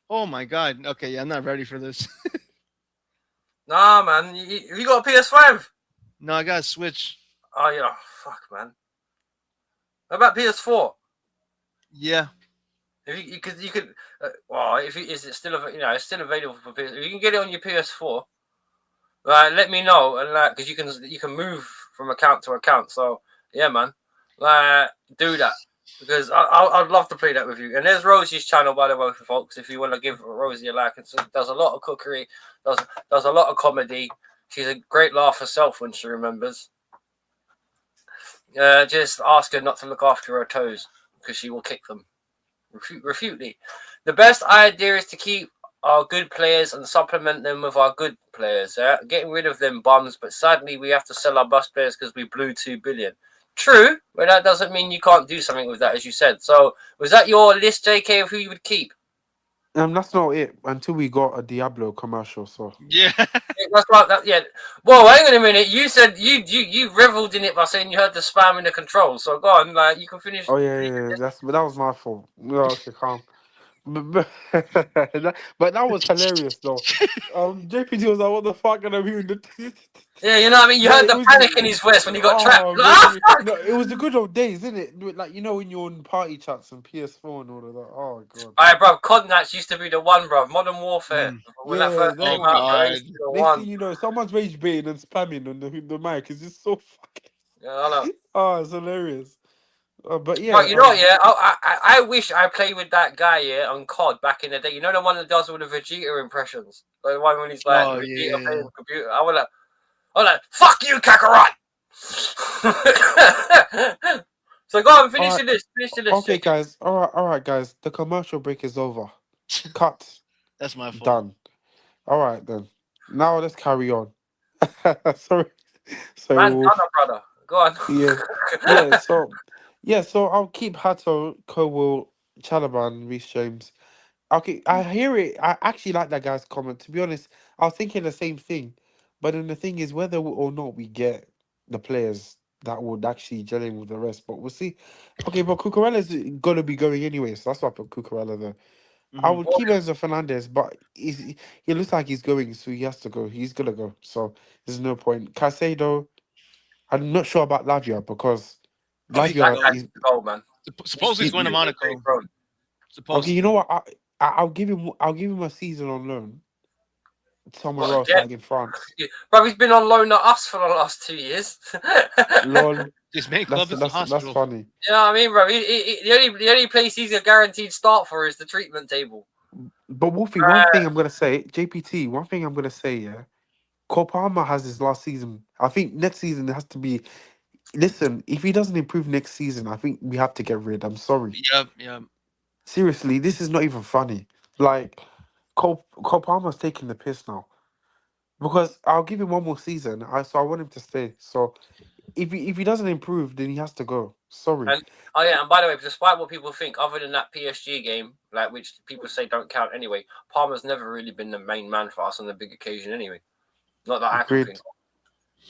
Oh my god. Okay, yeah, I'm not ready for this. Nah, man, you got a PS5? No, I got to Switch. Oh yeah, fuck, man. What about PS4? Yeah. If you could, well, is it still it's still available for PS? If you can get it on your PS4, let me know, and because you can move from account to account. So yeah, man, do that because I'd love to play that with you. And there's Rosie's channel, by the way, for folks. If you want to give Rosie a like, it does a lot of cookery, does a lot of comedy. She's a great laugh herself when she remembers. Just ask her not to look after her toes because she will kick them. Refute me. The best idea is to keep our good players and supplement them with our good players. Getting rid of them bums, but sadly we have to sell our bust players because we blew 2 billion. True, but that doesn't mean you can't do something with that, as you said. So was that your list, JK, of who you would keep? That's not it until we got a Diablo commercial. So Yeah. That's right. Yeah. Well, hang on a minute. You said you reveled in it by saying you heard the spam in the control. So go on, you can finish. oh yeah. That was my fault. No, okay, calm. But, but that was hilarious though. JPT was like, "What the fuck?" And I'm hearing the. Yeah, you know what I mean. You But heard it the was. panic in his voice when he got trapped. Oh Ah, man, fuck! no, it was the good old days, isn't it? Like when you're on party chats and PS4 and all of that. Oh god. All right, bro. Contacts used to be the one, bro. Modern Warfare. When that Yeah, first that's Oh came what. out, bro, it god. used to be the Next one. thing you know, someone's rage baiting and spamming on the mic. It's just so fucking. Yeah, I know. Oh, it's hilarious. But yeah, But you know what? Yeah, I wish I played with that guy on COD back in the day. You know the one that does all the Vegeta impressions, like the one when he's like Oh Vegeta yeah. playing the computer. I was like, fuck you, Kakarot. So go on, finish all the right. list. Finish the list. Okay, Jake. guys. All right, guys. The commercial break is over. Cut. That's my fault. Done. All right then. Now let's carry on. Sorry, sorry, Man, Wolf. brother. Go on. Yeah, yeah. So I'll keep Hato, Cowell, Chalaban, Reece James. Okay, I hear it. I actually like that guy's comment. To be honest, I was thinking the same thing. But then the thing is, whether or not we get the players that would actually gel in with the rest, but we'll see. Okay, but Cucurella's gonna be going anyway, so that's why I put Cucurella there. I Mhm. would keep Enzo Fernandez, but he looks like he's going, so he has to go. He's gonna go. So there's no point. Caicedo, I'm not sure about Lavia because Oh, he That can Lavia go. guy's is gold, man. Supposedly he's going to Monaco. okay. You Supposedly. know what? I'll give him a season on loan somewhere What else, again? like in France. Bro, he's been on loan to us for the last 2 years. Lol, His main club is the that's hospital. funny. You know what I mean, bro? The only place he's a guaranteed start for is the treatment table. But Wolfie, one thing I'm gonna say, JPT, one thing I'm gonna say, yeah. Cole Palmer has his last season. I think next season it has to be. Listen, if he doesn't improve next season, I think we have to get rid. I'm sorry. Yep. Seriously, this is not even funny. Like, Cole Palmer's taking the piss now. Because I'll give him one more season. So I want him to stay. So if he doesn't improve, then he has to go. Sorry. And and by the way, despite what people think, other than that PSG game, like which people say don't count anyway, Palmer's never really been the main man for us on the big occasion anyway. Not that I can Agreed. think of.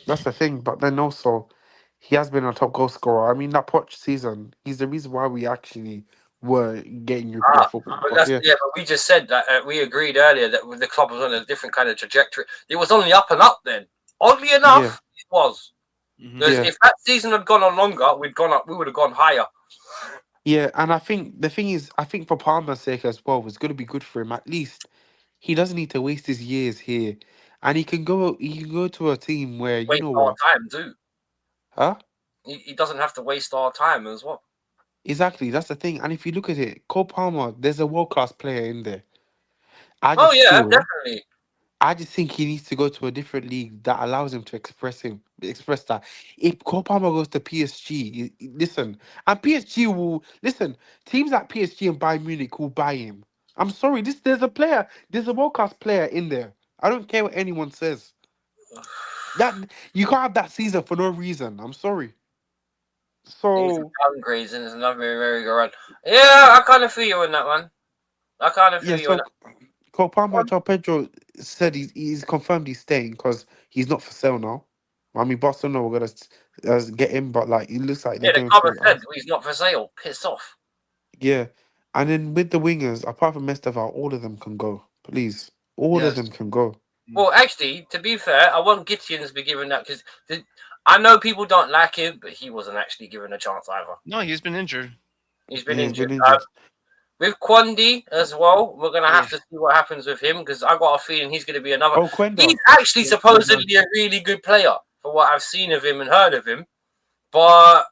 That's the thing. But then also, he has been a top goal scorer. I mean, that Poch season, he's the reason why we actually were getting you good football. But But that's yeah, but we just said that we agreed earlier that the club was on a different kind of trajectory. It was on the up and up then. Oddly yeah, enough, it was. Mhm. Because yeah, if that season had gone on longer, we'd gone up. We would have gone higher. yeah. And I think the thing is, I think for Palmer's sake as well, it's going to be good for him. At least he doesn't need to waste his years here, and he can go. He can go to a team where you Waste know our what, time too. huh? He doesn't have to waste our time as well. Exactly, that's the thing. And if you look at it, Cole Palmer, there's a world class player in there. I Oh just yeah, feel definitely. I just think he needs to go to a different league that allows him to express that. If Cole Palmer goes to PSG, listen, and PSG will listen. Teams like PSG and Bayern Munich will buy him. I'm sorry, there's a world class player in there. I don't care what anyone says. That you can't have that season for no reason. I'm sorry. Things So are downgrades and it's another very good run. Yeah, I kind of feel you in that one. I kind of yeah, feel you in so that Cole Palmer, one. João Pedro said he's confirmed he's staying because he's not for sale now. I mean, Barcelona were gonna get him, but like it looks like they're Yeah, the going club has through said us. he's not for sale. Piss off. Yeah, and then with the wingers, apart from Mestaval, all of them can go. Please, all of Yes. them can go. Well, actually, to be fair, I want Gideon's be given that because I know people don't like him, but he wasn't actually given a chance either. No, he's been injured. He's been Yeah, he's injured. been injured. With Quandy as well, we're gonna Yeah. have to see what happens with him because I got a feeling he's gonna be another. Oh, He's Quenda. actually Yeah, he's done. supposedly a really good player for what I've seen of him and heard of him, but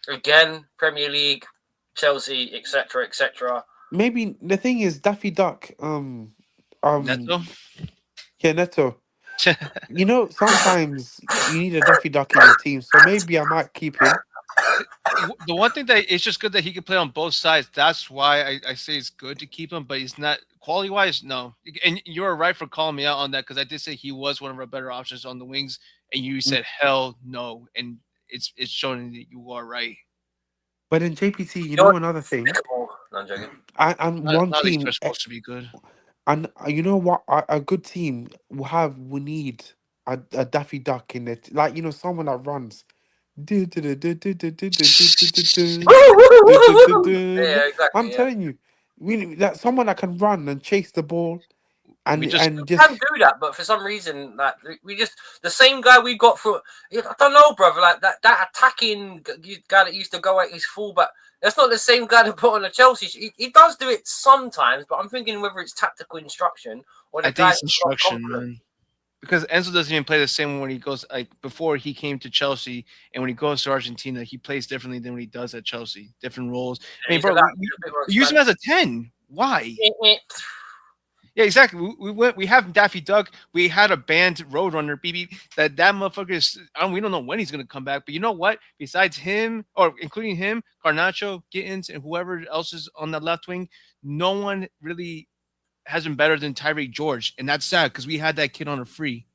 again, Premier League, Chelsea, etc., etc. Maybe the thing is Daffy Duck. Um, Neto. yeah, Neto. You know, sometimes you need a Daffy Duck in your team, so maybe I might keep him. The one thing that it's just good that he can play on both sides. That's why I say it's good to keep him, but he's not quality wise. No, and you were right for calling me out on that because I did say he was one of our better options on the wings, and you Mm, said hell no, and it's showing that you are right. But then JPT, you You're know another thing, despicable. No, I'm joking. and A one lot of these are team, supposed to be good. and you know what, a good team will need a Daffy Duck in it, like someone that runs. I'm Yeah, exactly. Yeah. telling you, that someone that can run and chase the ball We just and Can just do that, but for some reason, like we just the same guy we got for. I don't know, brother. Like that attacking guy that used to go at his fullback. That's not the same guy that put on the Chelsea. He does do it sometimes, but I'm thinking whether it's tactical instruction or I the think guy it's got instruction, confidence. man. Because Enzo doesn't even play the same when he goes like before he came to Chelsea and when he goes to Argentina, he plays differently than when he does at Chelsea. Different roles. I mean, He's bro, allowed we, a bit more we use him expansive. as a 10. Why? Yeah, exactly. We have Daffy Duck. We had a banned Roadrunner, BB. That motherfucker is. We don't know when he's gonna come back. But you know what? Besides him, or including him, Garnacho, Gittins, and whoever else is on the left wing, no one really has been better than Tyreek George, and that's sad because we had that kid on a free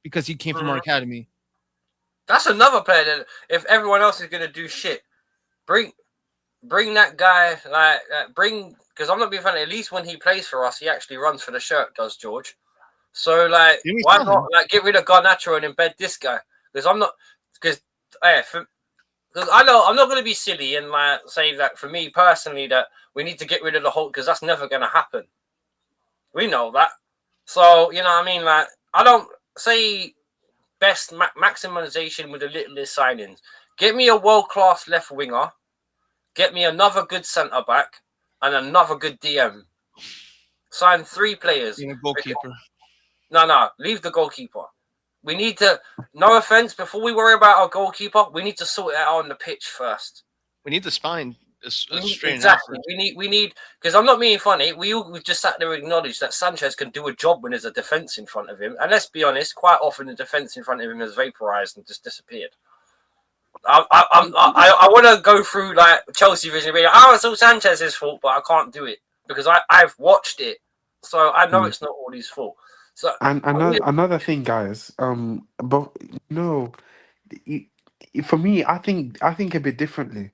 because he came from our Mhm. academy. That's another player that if everyone else is gonna do shit, bring that guy bring because I'm not being funny. At least when he plays for us, he actually runs for the shirt. Does George? So like, Didn't we why sell not him? like get rid of Garnacho and embed this guy? Because I'm not because because I know I'm not going to be silly and like say that for me personally that we need to get rid of the Hulk because that's never going to happen. We know that. So you know what I mean. Like I don't say best maximization with the littlest signings. Get me a world class left winger. Get me another good centre back and another good DM. Sign 3 players. Being a goalkeeper. No, leave the goalkeeper. We need to. No offense. Before we worry about our goalkeeper, we need to sort it out on the pitch first. We need the spine straightened out Exactly. first. We need because I'm not being funny. We just sat there and acknowledged that Sanchez can do a job when there's a defense in front of him. And let's be honest, quite often the defense in front of him has vaporized and just disappeared. I want to go through like Chelsea vision and be like, oh, it's all Sanchez's fault, but I can't do it because I've watched it, so I know Mm. it's not all his fault. So And another thing, guys. But no, y- for me, I think a bit differently.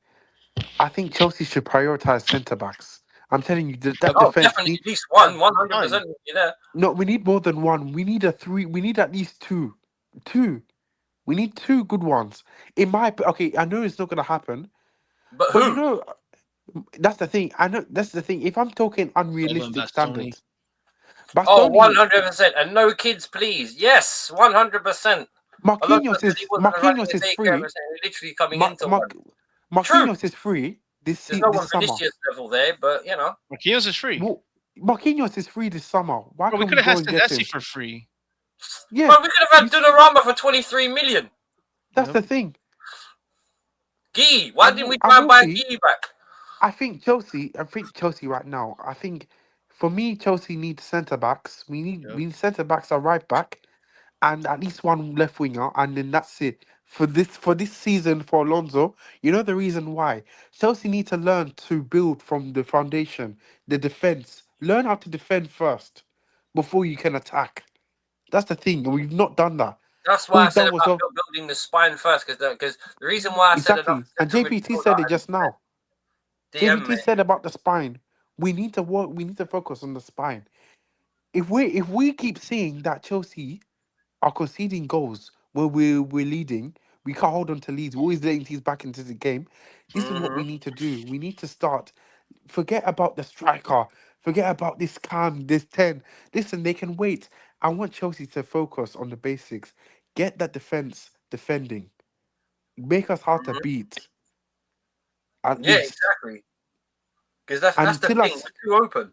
I think Chelsea should prioritize centre backs. I'm telling you that oh, defense. definitely at least Yeah, one, one hundred fine. percent. You there? No, we need more than one. We need a three. We need at least two. Two. We need two good ones. It might be okay. I know it's not gonna happen, But but who? That's the thing. I know that's the thing. If I'm talking All them unrealistic Bastoni. standards, Oh, Bastoni, 100%. And no kids, please. Yes, 100%. A lot of us said he wasn't running a Marquinhos is daycare free. and literally coming Mar- into Mar- one. True. Marquinhos is free There's no this one summer. Vinicius level there, but you know. Marquinhos is free. Well, Marquinhos is free this summer. Why Bro, we can't could we have go had and get Senesi him? for free. Yeah, Well, we could have had Donnarumma for 23 million. that's Yep. the thing. Guy, why didn't we try and buy Wolfie, Guy back? I think Chelsea right now. I think for me, Chelsea needs centre backs. Yep. We need centre backs, a right back, and at least one left winger, and then that's it for this season for Alonso. You know the reason why Chelsea need to learn to build from the foundation, the defense. Learn how to defend first before you can attack. That's the thing, and we've not done that. That's All why I we've said done was about building the spine first, because the reason why I said enough exactly, and central JPT midfielder said it and just now. DM, JPT mate. said about the spine. We need to work. We need to focus on the spine. If we keep seeing that Chelsea are conceding goals where we're leading, we can't hold on to leads. We're always letting teams back into the game. This is what Mm-hmm. we need to do. We need to start. Forget about the striker. Forget about this cam, this 10. Listen, they can wait. I want Chelsea to focus on the basics. Get that defense defending. Make us hard to beat, at Yeah, least. exactly. Because that's the Until thing. We're too open.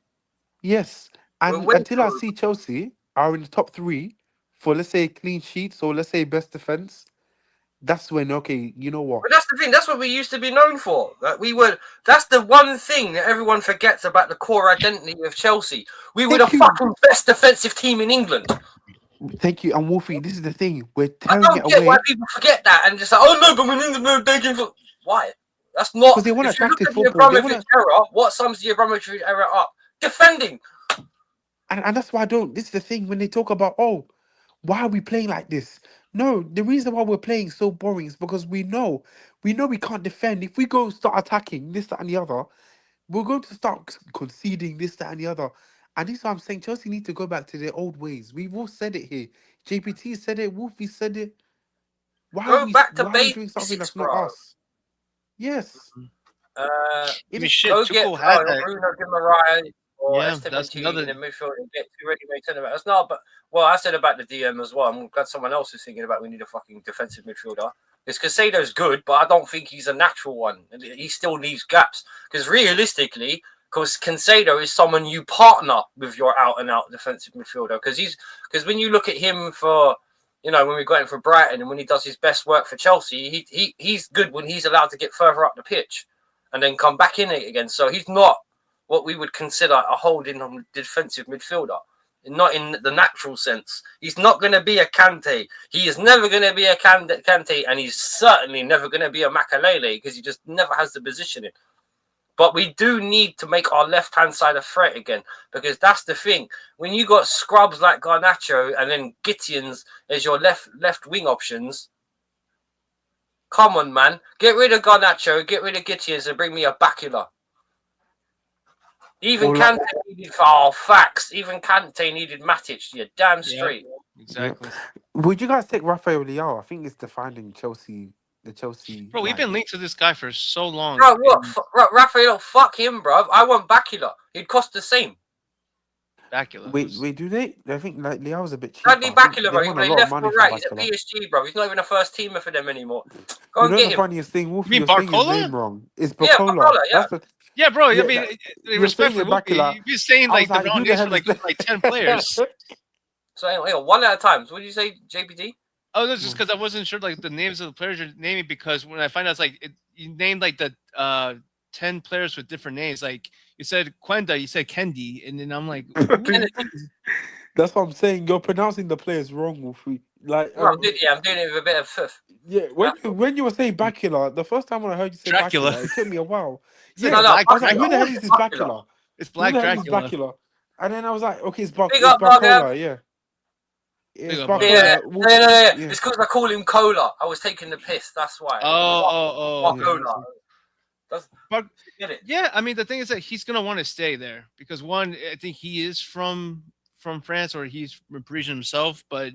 yes, We're and way until too I open. see Chelsea are in the top three for, let's say, clean sheets or let's say best defense, that's when, okay, you know what? But that's the thing. That's what we used to be known for. That we were. That's the one thing that everyone forgets about the core identity of Chelsea. We were the Thank you. fucking best defensive team in England. Thank you. And Wolfie, this is the thing. We're I tearing it don't get why away people forget that and just like, oh no, but we're in the mood taking for why? That's not. because they want If you look attractive at the football. They want Abramovich to, era, what sums the Abramovich era up? Defending. and that's why I don't. This is the thing when they talk about, oh, why are we playing like this? No, the reason why we're playing so boring is because we know we can't defend. If we go start attacking this, that, and the other, we're going to start conceding this, that, and the other. And this is what I'm saying. Chelsea need to go back to their old ways. We've all said it here. JPT said it. Wolfie said it. Go back to Why are we doing something basics, that's not bro. us? Yes. Uh, I It mean, is. shit, go get Tuchel had that. Bruno Guimaraes or Yeah, Esteban that's T another. in the midfield and get two ready-made centre backs. That's not, but well, I said about the DM as well. I'm glad someone else is thinking about we need a fucking defensive midfielder. Because Casado's good, but I don't think he's a natural one. He still leaves gaps. Because realistically, because Cancelo is someone you partner with your out-and-out defensive midfielder. Because when you look at him for, when we got him for Brighton and when he does his best work for Chelsea, he's good when he's allowed to get further up the pitch and then come back in it again. So he's not what we would consider a holding defensive midfielder, not in the natural sense. He's not going to be a Kante. He is never going to be a Kante, and he's certainly never going to be a Makalele because he just never has the positioning. But we do need to make our left-hand side a threat again because that's the thing. When you got scrubs like Garnacho and then Gittins as your left wing options, come on, man. Get rid of Garnacho, get rid of Gittins and bring me a Bakula. Even Kante needed facts. Even Kante needed Matic. You're damn straight. Exactly. Would you guys take Rafael Leao? I think it's defining Chelsea. The Chelsea. Bro, we've been linked to this guy for so long. Bro, what? Rafael, fuck him, bro. I want Bakula. He'd cost the same. Bakula. Wait, do they? I think like Leao's a bit cheaper. Bradley Bakula, They bro. He want a play lot of left money or for right. He's at Bakula. PSG, bro. He's not even a first teamer for them anymore. Go You and know get the him. funniest thing, Wolfie, mean you're saying his Barcola? name wrong. It's Yeah, Bacola. Bakula, yeah. That's the Yeah, bro. Yeah, I mean, you're saying respectfully, it Bakula. you've been saying I was like the like, wrong who the names hell for is like that? 10 players. So anyway, one at a time. So what did you say, JPT? Oh, that's just because I wasn't sure like the names of the players you're naming because when I find out it's like you named like the 10 players with different names. Like you said Quenda, you said Kendi, and then I'm like, who? That's what I'm saying. You're pronouncing the players wrong, Wolfie. Like, Well, I'm doing it with a bit of fifth. yeah. When you were saying Bakula, the first time when I heard you say Dracula. Bakula, it took me a while. It's like Yeah, Black I was like, who the Dracula. hell is this Bakula. Bakula? It's Who Black the hell is Dracula. Bakula? And then I was like, okay, it's Big up, dog, Bacola, yeah. It's Big up, Bacola. Yeah. Yeah. It's because I call him Cola. I was taking the piss. That's why. Oh. But Get it? yeah, I mean the thing is that he's gonna want to stay there because one, I think he is from France or he's from Parisian himself, but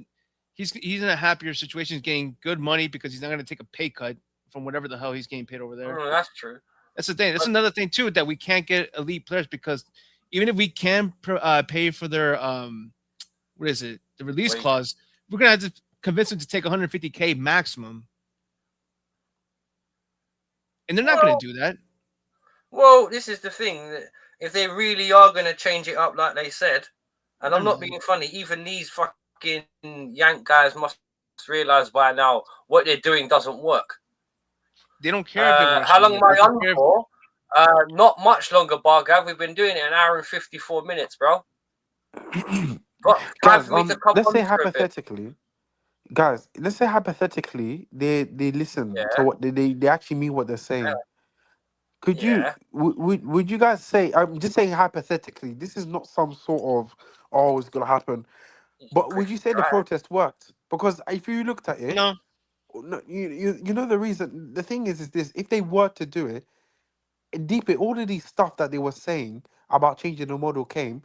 he's in a happier situation, he's getting good money because he's not gonna take a pay cut from whatever the hell he's getting paid over there. That's true. That's the thing. That's another thing too, that we can't get elite players because even if we can pay for their what is it, the release clause, we're gonna have to convince them to take 150K maximum, and they're not gonna do that. Well, this is the thing. That if they really are going to change it up like they said, and I'm not being funny, even these fucking Yank guys must realize by now what they're doing doesn't work. They don't care if it works. How long am I on for? Not much longer, Bargav. We've been doing it an hour and 54 minutes, bro. Guys, let's say hypothetically, they listen to what they actually mean what they're saying. Could you would you guys say? I'm just saying hypothetically. This is not some sort of it's gonna happen. But would you say the protest worked? Because if you looked at it, no, you know the reason. The thing is this: if they were to do it, all of these stuff that they were saying about changing the model came.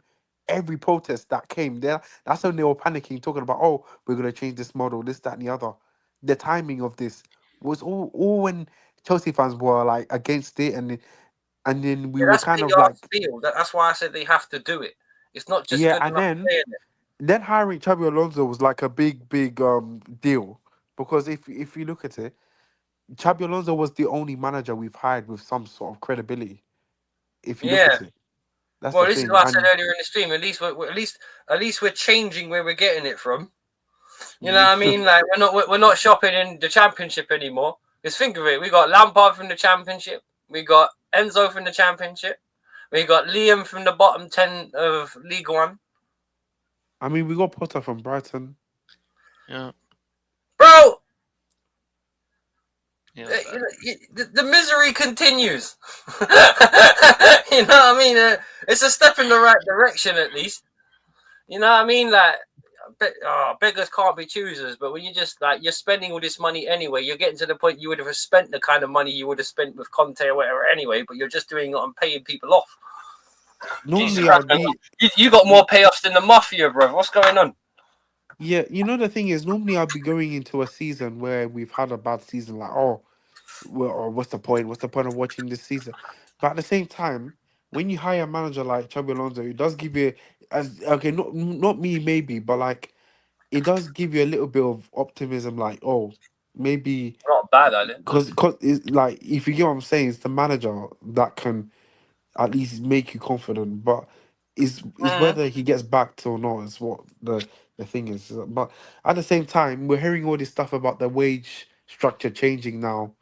Every protest that came there, that's when they were panicking, talking about, we're gonna change this model, this, that, and the other. The timing of this was all when Chelsea fans were like against it, and then we were kind of like, that's why I said they have to do it. It's not just yeah, and then hiring Xabi Alonso was like a big deal, because if you look at it, Xabi Alonso was the only manager we've hired with some sort of credibility. If you look at it. That's this is what I said earlier in the stream. At least we're changing where we're getting it from. You know what I mean? Like we're not shopping in the Championship anymore. Just think of it. We got Lampard from the Championship. We got Enzo from the Championship. We got Liam from the bottom 10 of League One. I mean, we got Potter from Brighton. Yeah, bro. Yeah, the misery continues. You know what I mean? It's a step in the right direction, at least. You know what I mean? Like, beggars can't be choosers. But when you just you're spending all this money anyway, you're getting to the point you would have spent the kind of money you would have spent with Conte or whatever anyway. But you're just doing it on paying people off. Normally, you got more payoffs than the mafia, bro. What's going on? Yeah, you know the thing is, normally I'd be going into a season where we've had a bad season, like, what's the point? What's the point of watching this season? But at the same time, when you hire a manager like Xabi Alonso, it does give you, not me maybe, but like, it does give you a little bit of optimism, like, maybe not bad, Ali. Because it's like, if you get what I'm saying, it's the manager that can at least make you confident, but is whether he gets backed or not is what the thing is. But at the same time, we're hearing all this stuff about the wage structure changing now,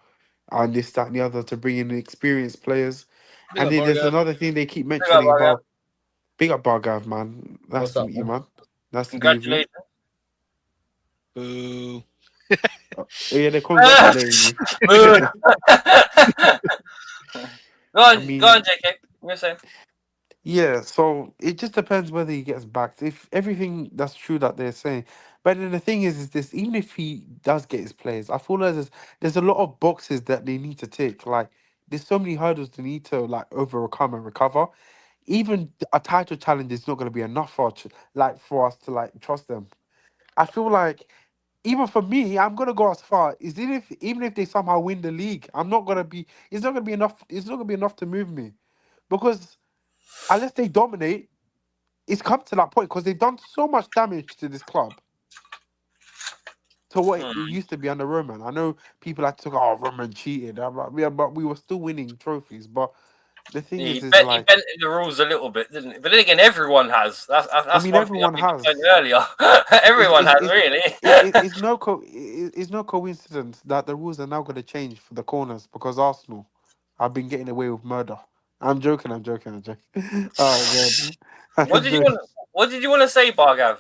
and this, that, and the other, to bring in experienced players. And then there's another thing they keep mentioning about. Big up Bargav, man. Nice to meet you, man. Nice to meet you. Boo. Yeah, they're congratulating you. Go on, JK. You're saying. Yeah, so it just depends whether he gets backed. If everything that's true that they're saying, but then the thing is this: even if he does get his players, I feel like there's a lot of boxes that they need to tick. Like, there's so many hurdles they need to overcome and recover. Even a title challenge is not going to be enough for us to trust them. I feel like, even for me, I'm gonna go as far. Even if they somehow win the league, I'm not gonna be. It's not gonna be enough. It's not gonna be enough to move me, because unless they dominate, it's come to that point because they've done so much damage to this club. To what it used to be under Roman. I know people like to talk, Roman cheated. But we were still winning trophies. But the thing he bent the rules a little bit, didn't he? But then again, everyone has. That's everyone has. Earlier, everyone has really. It's no coincidence that the rules are now going to change for the corners because Arsenal have been getting away with murder. I'm joking. Oh god. What did you want to say, Bargav?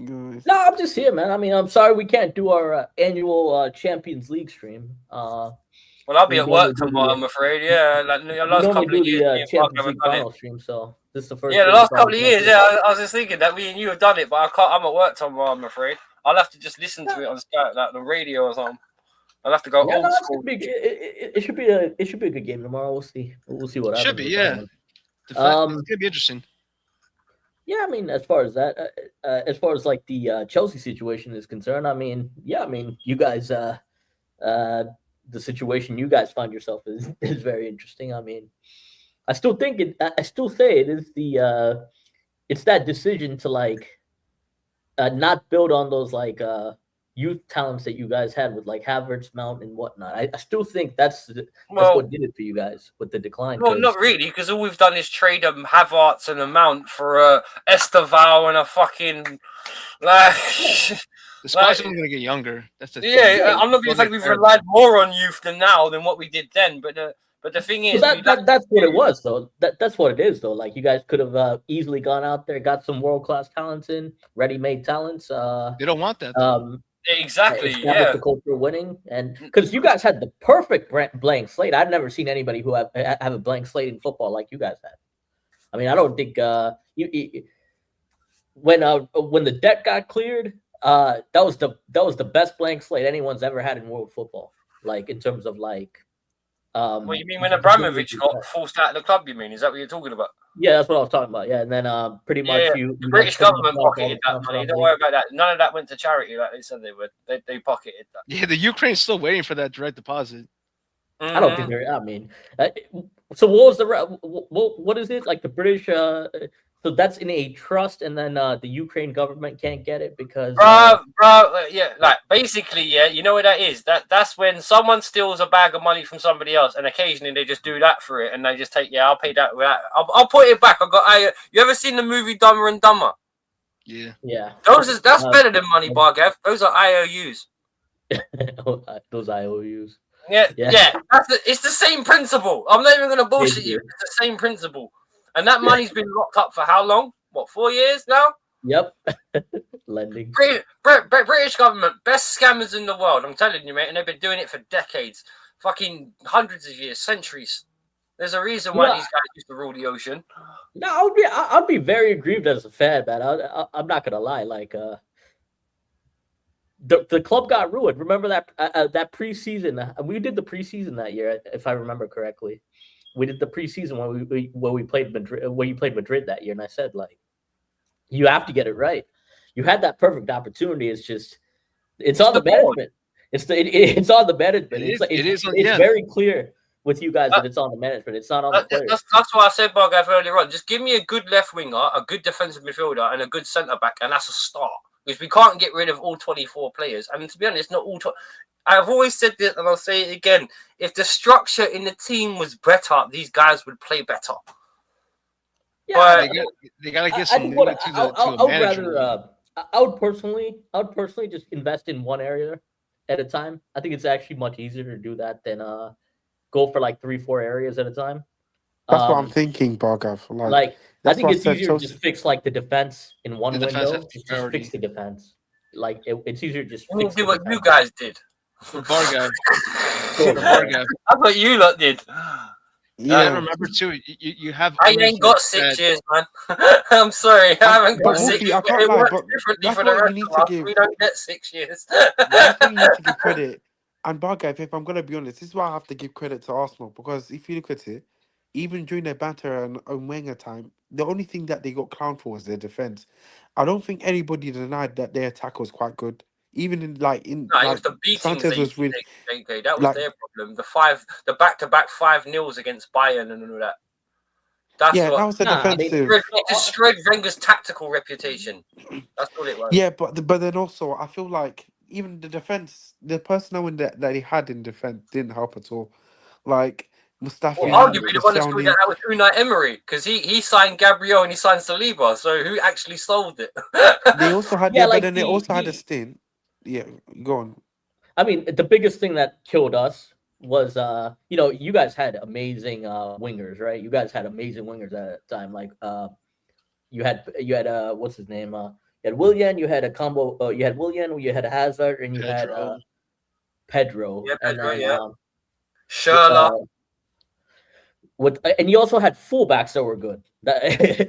No, I'm just here, man. I mean, I'm sorry we can't do our annual Champions League stream. Well, I'll be at work tomorrow, I'm afraid. Yeah, like the last couple of years, Champions League final stream. So this is the first. Yeah, the last couple of years. Yeah, I was just thinking that me and you have done it, but I can't. I'm at work tomorrow, I'm afraid. I'll have to just listen to it on Skype, like the radio or something. I'll have to go old school. It should be a good game tomorrow. We'll see. We'll see what happens. Should be, yeah. It's gonna be interesting. Yeah, I mean, as far as that, as far as like the Chelsea situation is concerned, I mean, you guys the situation you guys find yourself is very interesting. I mean, I still think it. I still say it is it's that decision to like not build on those like youth talents that you guys had with like Havertz, Mount, and whatnot. I still think that's what did it for you guys with the decline. Well, not really, because all we've done is trade a Havertz and a Mount for a Esteval and a fucking like. The squad's only gonna get younger. That's the yeah. thing. I'm not being like we've relied more on youth than now than what we did then, but the thing is, that's what it was though. That's what it is though. Like you guys could have easily gone out there, got some world class talents in, ready-made talents. They don't want that. Though. Exactly. Yeah. The culture of winning, and because you guys had the perfect blank slate. I've never seen anybody who have a blank slate in football like you guys had. I mean, I don't think when the debt got cleared, that was the best blank slate anyone's ever had in world football. Like in terms of like. What you mean when Abramovich got forced out of the club? You mean is that what you're talking about? Yeah, that's what I was talking about. Yeah, and then pretty much the British government pocketed that money. Don't worry about that. None of that went to charity like they said they would. They pocketed that. Yeah, the Ukraine's still waiting for that direct deposit. Mm-hmm. I don't think they're. I mean, so what was what is it like the British? So that's in a trust, and then the Ukraine government can't get it because yeah, like basically, yeah, you know what that is? That's when someone steals a bag of money from somebody else, and occasionally they just do that for it, and they just take, I'll pay that. I'll put it back. You ever seen the movie Dumber and Dumber? Yeah. That's better than money, Bargav. Those are IOUs. Those IOUs. Yeah. It's the same principle. I'm not even going to bullshit you. It's the same principle. And that money's been locked up for how long? What, 4 years now? Yep. Lending. British government, best scammers in the world. I'm telling you, mate. And they've been doing it for decades. Fucking hundreds of years, centuries. There's a reason why these guys used to rule the ocean. No, I'll be very aggrieved as a fan, man. I'm not going to lie. Like, the club got ruined. Remember that preseason? We did the preseason that year, if I remember correctly. We did the preseason when we played Madrid, when you played Madrid that year, and I said, like, you have to get it right. You had that perfect opportunity. It's on the management. It's on the management. It's very clear with you guys that it's on the management. It's not on the players. That's why I said, Bargav, earlier on. Just give me a good left winger, a good defensive midfielder, and a good centre back, and that's a start. Because we can't get rid of all 24 players. I mean, to be honest, not all. I've always said this, and I'll say it again. If the structure in the team was better, these guys would play better. Yeah, but they gotta get some. I would personally just invest in one area at a time. I think it's actually much easier to do that than go for like 3-4 areas at a time. That's what I'm thinking, Bargav. Like I think it's easier to just fix like the defense in one window. Just fix the defense. Like it's easier to just fix do what you guys did. For Bargav. I thought you lot did. Yeah, I remember too. You have. I ain't got 6 years, man. I'm sorry, I haven't got 6 years. I can't lie, but that's what you need to give. We don't get 6 years. That's what you need to give credit. And Bargav, if I'm gonna be honest, this is why I have to give credit to Arsenal, because if you look at it, even during their banter and Wenger time, the only thing that they got clowned for was their defense. I don't think anybody denied that their attack was quite good. Even in it was the beatings that was their problem. The back-to-back 5-0s against Bayern and all that. That was the defensive. It destroyed Wenger's tactical reputation. That's what it was. Yeah, but then also I feel like even the defense, the personnel that he had in defense didn't help at all. Like Mustafi. Well, arguably the one that screwed that out was Unai Emery, because he signed Gabriel and he signed Saliba. So who actually solved it? They also had, but then they also had a stint. Yeah, go on. I mean, the biggest thing that killed us was, you guys had amazing wingers, right? You guys had amazing wingers at the time. Like, you had what's his name? You had Willian. You had a combo. You had Willian. You had Hazard, and you had Pedro. Yeah, Pedro. And then, yeah. Schürrle. And you also had fullbacks that were good.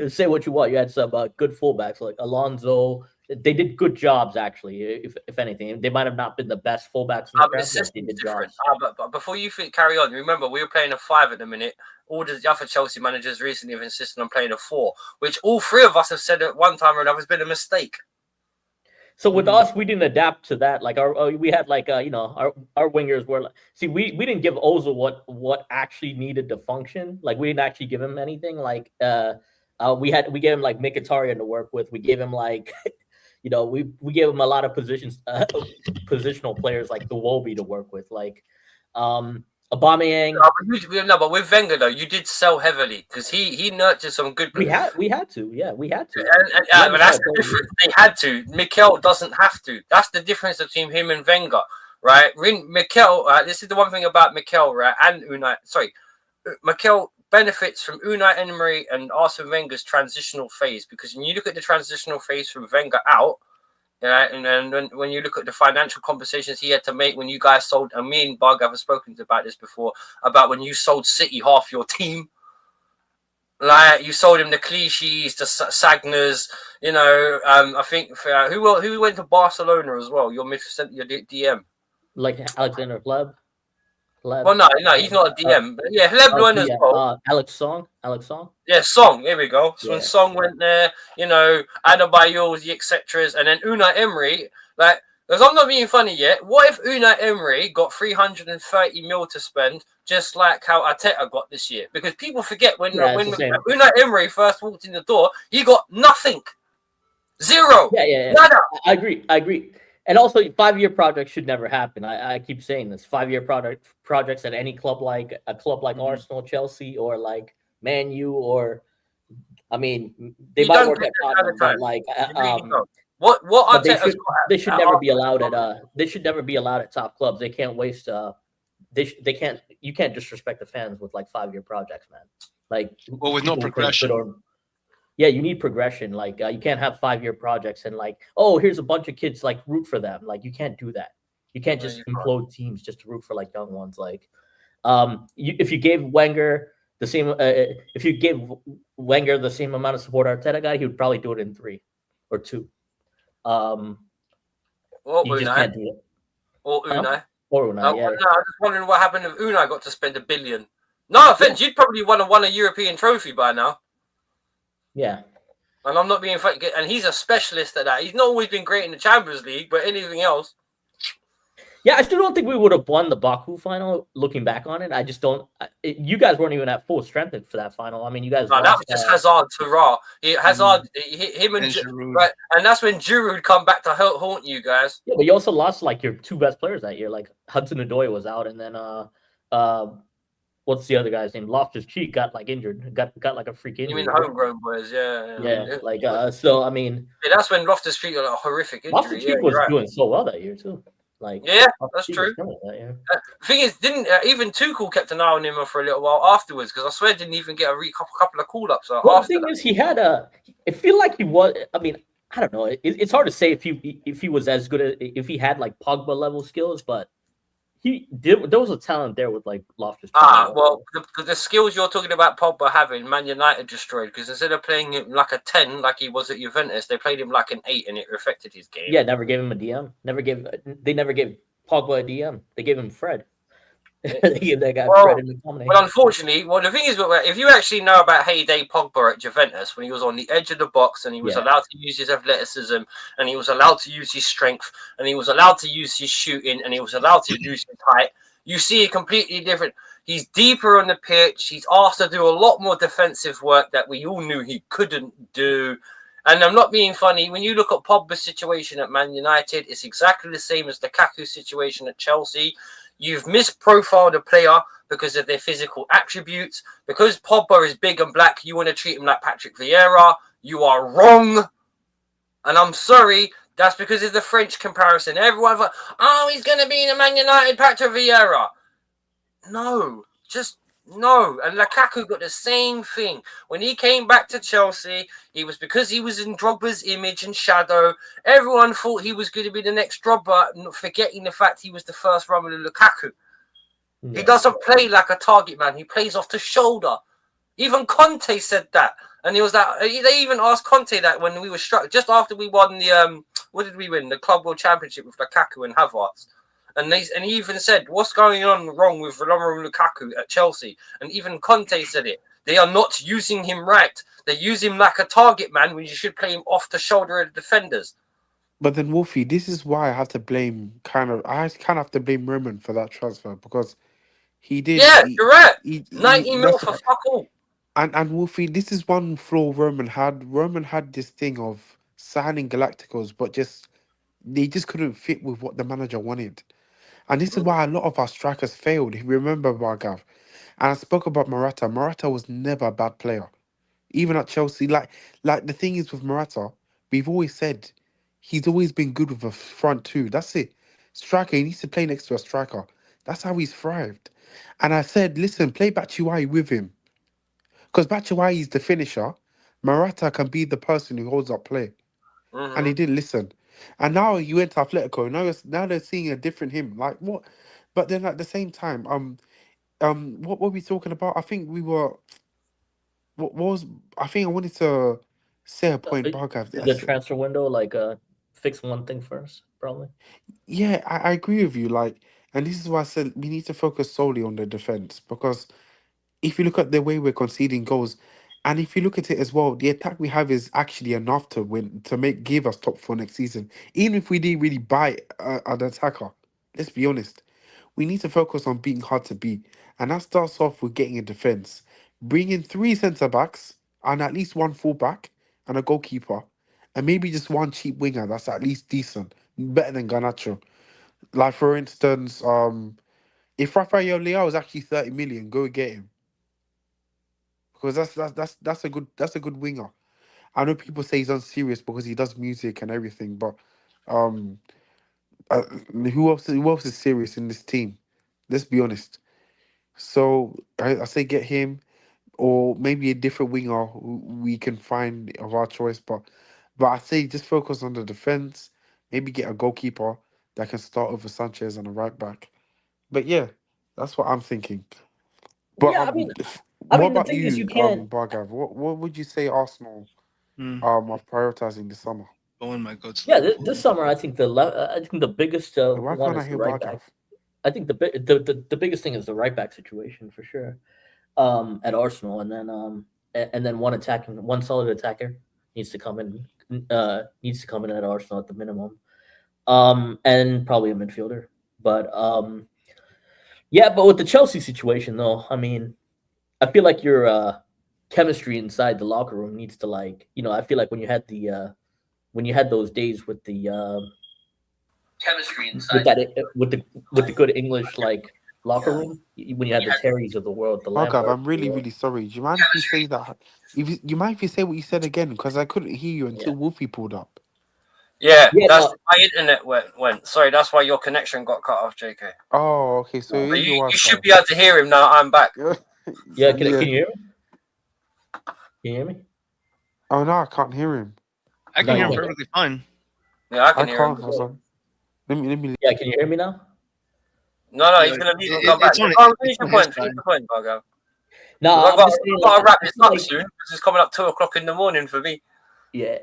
Say what you want. You had some good fullbacks like Alonso. They did good jobs, actually. If anything, they might have not been the best fullbacks. The system's different. But before you carry on, remember we were playing a 5 at the minute. All the other Chelsea managers recently have insisted on playing a 4, which all 3 of us have said at one time or another has been a mistake. So with us, we didn't adapt to that. Like we had like our wingers were like, see, we didn't give Ozil what actually needed to function. Like we didn't actually give him anything. Like we gave him like Mkhitaryan to work with. We gave him like we gave him a lot of positional players like the Iwobi to work with. Like Aubameyang. No, but with Wenger though, you did sell heavily because he nurtured some good. We had to, yeah, we had to. But that's the difference. They had to. Mikel doesn't have to. That's the difference between him and Wenger, right? Mikel, this is the one thing about Mikel, right? And Unai. Sorry, Mikel benefits from Unai Emery and Arsene Wenger's transitional phase because when you look at the transitional phase from Wenger out. Yeah, and then when you look at the financial conversations he had to make when you guys sold, and me and Bug have spoken about this before, about when you sold City half your team, like you sold him the Clichy's, the Sagners, I think who went to Barcelona as well. Your DM, like Alexander Pleb. Well, no, he's not a DM. But yeah, Hleb went as well. Alex Song. Yeah, Song. Here we go. So Yeah. when Song went there, Adebayor, the etc. And then Unai Emery, like, because I'm not being funny yet. What if Unai Emery got 330 mil to spend, just like how Arteta got this year? Because people forget when Unai Emery first walked in the door, he got nothing, zero. Yeah. Nada. I agree. And also, 5-year projects should never happen. I keep saying this. 5-year projects at any club like Arsenal, Chelsea, or like Man U, or they might work at Tottenham, but like what they should never be allowed at they should never be allowed at top clubs. They can't waste you can't disrespect the fans with like 5-year projects, man. Like with no progression. Yeah, you need progression. Like you can't have 5-year projects and like, oh, here's a bunch of kids, like root for them. Like you can't do that. You can't just implode teams just to root for like young ones. Like if you gave Wenger the same amount of support Arteta got, he would probably do it in 3 or 2. You just can't do it. Or Unai. Or Unai, yeah. No, I'm just wondering what happened if Unai got to spend $1 billion. No offense, you'd probably won a European trophy by now. Yeah. And I'm not being funny. And he's a specialist at that. He's not always been great in the Champions League, but anything else. Yeah, I still don't think we would have won the Baku final. Looking back on it, I just don't. You guys weren't even at full strength for that final. I mean, you guys. No, that was just Hazard to Ra. Hazard, him and Giroud. Right, and that's when Giroud come back to haunt you guys. Yeah, but you also lost like your 2 best players that year. Like Hudson-Odoi was out, and then what's the other guy's name? Loftus-Cheek got like injured. Got like a freak injury. You mean the homegrown boys? Yeah. Like so. I mean, that's when Loftus-Cheek got a horrific injury. Loftus-Cheek was doing so well that year too. Like that's true. The thing is, didn't even Tuchel kept an eye on him for a little while afterwards? Because I swear, didn't even get a couple of call ups. Well, the thing is, he had I feel like he was. I mean, I don't know. It's hard to say if he was as good if he had like Pogba level skills, but there was a talent there with like Loftus. Well, the skills you're talking about Pogba having, Man United destroyed because instead of playing him like a 10 like he was at Juventus, they played him like an 8 and it affected his game. Yeah, never gave him a DM. They never gave Pogba a DM. They gave him Fred. They gave that guy Fred in the McTominay. Well, unfortunately, the thing is, if you actually know about heyday Pogba at Juventus, when he was on the edge of the box and he was allowed to use his athleticism and he was allowed to use his strength and he was allowed to use his shooting and he was allowed to use his height, you see a completely different. He's deeper on the pitch. He's asked to do a lot more defensive work that we all knew he couldn't do. And I'm not being funny. When you look at Pogba's situation at Man United, it's exactly the same as Lukaku's situation at Chelsea. You've misprofiled a player because of their physical attributes. Because Pogba is big and black, you want to treat him like Patrick Vieira. You are wrong. And I'm sorry, that's because of the French comparison. Everyone's like, he's going to be in a Man United Patrick Vieira. No, just no. And Lukaku got the same thing. When he came back to Chelsea, it was because he was in Drogba's image and shadow. Everyone thought he was going to be the next Drogba, forgetting the fact he was the first Romelu Lukaku. Yeah. He doesn't play like a target man. He plays off the shoulder. Even Conte said that. And he was that. They even asked Conte that when we were struck just after we won the what did we win? The Club World Championship with Lukaku and Havertz. And he even said, what's going on wrong with Romelu Lukaku at Chelsea? And even Conte said it. They are not using him right. They use him like a target man when you should play him off the shoulder of the defenders. But then Wolfie, this is why I have to blame I kind of have to blame Roman for that transfer because he did Yeah, you're right. he 90 mil that's for fuck all. and Wolfie, this is one flaw Roman had. Roman had this thing of signing Galacticos, but just they just couldn't fit with what the manager wanted. And this is Mm, why a lot of our strikers failed. If you remember Bargav. And I spoke about Morata. Morata was never a bad player. Even at Chelsea. Like the thing is with Morata, we've always said he's always been good with a front two. That's it. Striker, he needs to play next to a striker. That's how he's thrived. And I said, listen, play Batshuayi with him. Because Batshuayi is the finisher. Morata can be the person who holds up play. And mm-hmm. he didn't listen. And now he went to Atletico. Now they're seeing a different him. Like what? But then at the same time, what were we talking about? I think we were. What was? I think I wanted to say a point. Bargav. The transfer window, like fix one thing first, probably. Yeah, I agree with you. Like, and this is why I said we need to focus solely on the defense because if you look at the way we're conceding goals, and if you look at it as well, the attack we have is actually enough to win to give us top four next season. Even if we didn't really buy an attacker, let's be honest, we need to focus on being hard to beat, and that starts off with getting a defense, bringing three centre backs and at least one full back and a goalkeeper, and maybe just one cheap winger that's at least decent, better than Garnacho. Like for instance, if Rafael Leao is actually 30 million, go get him because that's a good winger. I know people say he's unserious because he does music and everything, but um, who else is serious in this team? Let's be honest. So I say get him or maybe a different winger who we can find of our choice, but I say just focus on the defense. Maybe get a goalkeeper that can start over Sanchez and a right back. But yeah, that's what I'm thinking. But Yeah, I what mean, the about thing is, you you, can't. Bargav? What would you say Arsenal Mm. are prioritizing this summer? Bowen might go to Yeah, Liverpool. this summer, I think I think the biggest Wait, why one can't I is the hear right Bargav? back. I think the biggest thing is the right back situation for sure. At Arsenal, and then one solid attacker needs to come in. Needs to come in at Arsenal at the minimum. And probably a midfielder. But yeah, but with the Chelsea situation though, I mean, I feel like your chemistry inside the locker room needs to I feel like when you had those days with the Chemistry with inside. that with the good English locker room when you had the Terrys of the world, the Bargav, Lampards I'm of the really, world. really sorry. Do you mind if you say that? If you mind if you say what you said again? Because I couldn't hear you Yeah, until Wolfie pulled up. Yeah, yeah, that's no, my internet went. Sorry, that's why your connection got cut off, JK. Oh, okay. So it But is you, your you should Wi-Fi. be able to hear him now. I'm back. yeah. Yeah. Can you hear me? Can you hear me? Oh no, I can't hear him. I No, can you hear him can't. perfectly fine. Yeah, I I can hear him. can't. Hold on. Let me. Yeah, can you hear me now? No, Yeah, he's gonna leave and come back. it's on Go on, it's finish your on his point. Finish side. your point, Bargo. No, Because I'm just saying, I've got to wrap I this feel up like soon. Because it's coming up 2 o'clock in the morning for me. yeah,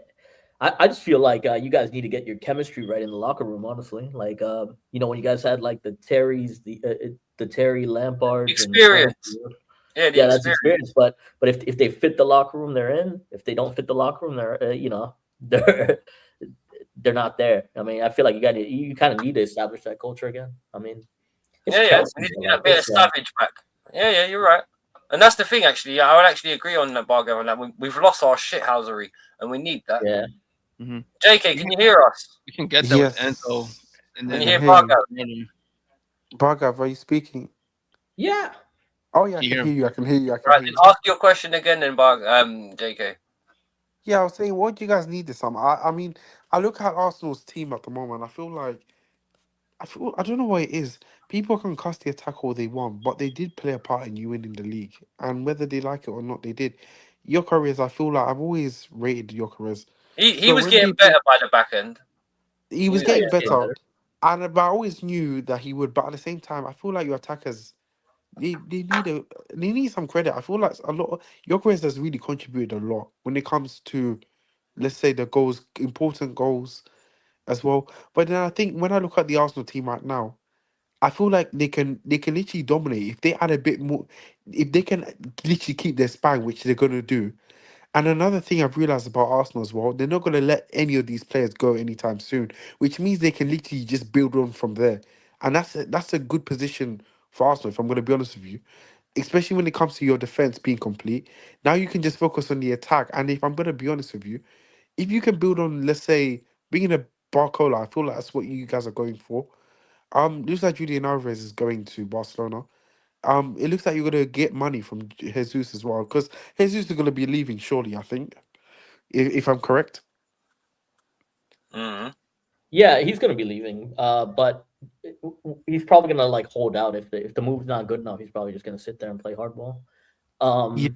I just feel like you guys need to get your chemistry right in the locker room. Honestly, when you guys had like the Terrys, the Terry Lampards and Experience. Yeah, the yeah, that's experience. experience. But if they fit the locker room they're in, if they don't fit the locker room, they're they're not there. I mean, I feel like you kind of need to establish that culture again. I mean, it's Yeah. Chelsea, We need to but, get that bit of savage back. Yeah, you're right. And that's the thing, actually. Yeah, I would actually agree on that, Bargo, on that. We've lost our shithousery, and we need that. yeah. Mm-hmm. JK, can you hear us? We can get that with Enzo, Yes, and I Can you then can hear hear Bargo? you. can Bargav, are you speaking? Yeah. Oh yeah, I you can hear hear him? you. I can hear you. I can Right, hear then you. ask your question again, then, JK. Yeah, I was saying, what do you guys need this summer? I mean, I look at Arsenal's team at the moment. I don't know what it is. People can cast the attack all they want, but they did play a part in you winning the league, and whether they like it or not, they did. Gyökeres, I feel like I've always rated Gyökeres. He So was when getting people, better by the back end. he He was was Yeah, getting getting he's getting better, better. but I always knew that he would. But at the same time, I feel like your attackers they need some credit. I feel like a lot of Gyökeres has really contributed a lot when it comes to, let's say, the goals, important goals as well. But then I think when I look at the Arsenal team right now, I feel like they can literally dominate if they add a bit more, if they can literally keep their spine, which they're gonna do, And another thing I've realized about Arsenal as well, they're not going to let any of these players go anytime soon, which means they can literally just build on from there. And that's a good position for Arsenal, if I'm going to be honest with you, especially when it comes to your defense being complete. Now you can just focus on the attack. And if I'm going to be honest with you, if you can build on, let's say, bringing a Barcola, I feel like that's what you guys are going for. Looks like Julian Alvarez is going to Barcelona. It looks like you're gonna get money from Jesus as well, because Jesus is gonna be leaving shortly, I think, if I'm correct. Mm-hmm. Yeah, he's gonna be leaving. But he's probably gonna like hold out if the move's not good enough. He's probably just gonna sit there and play hardball. Yeah.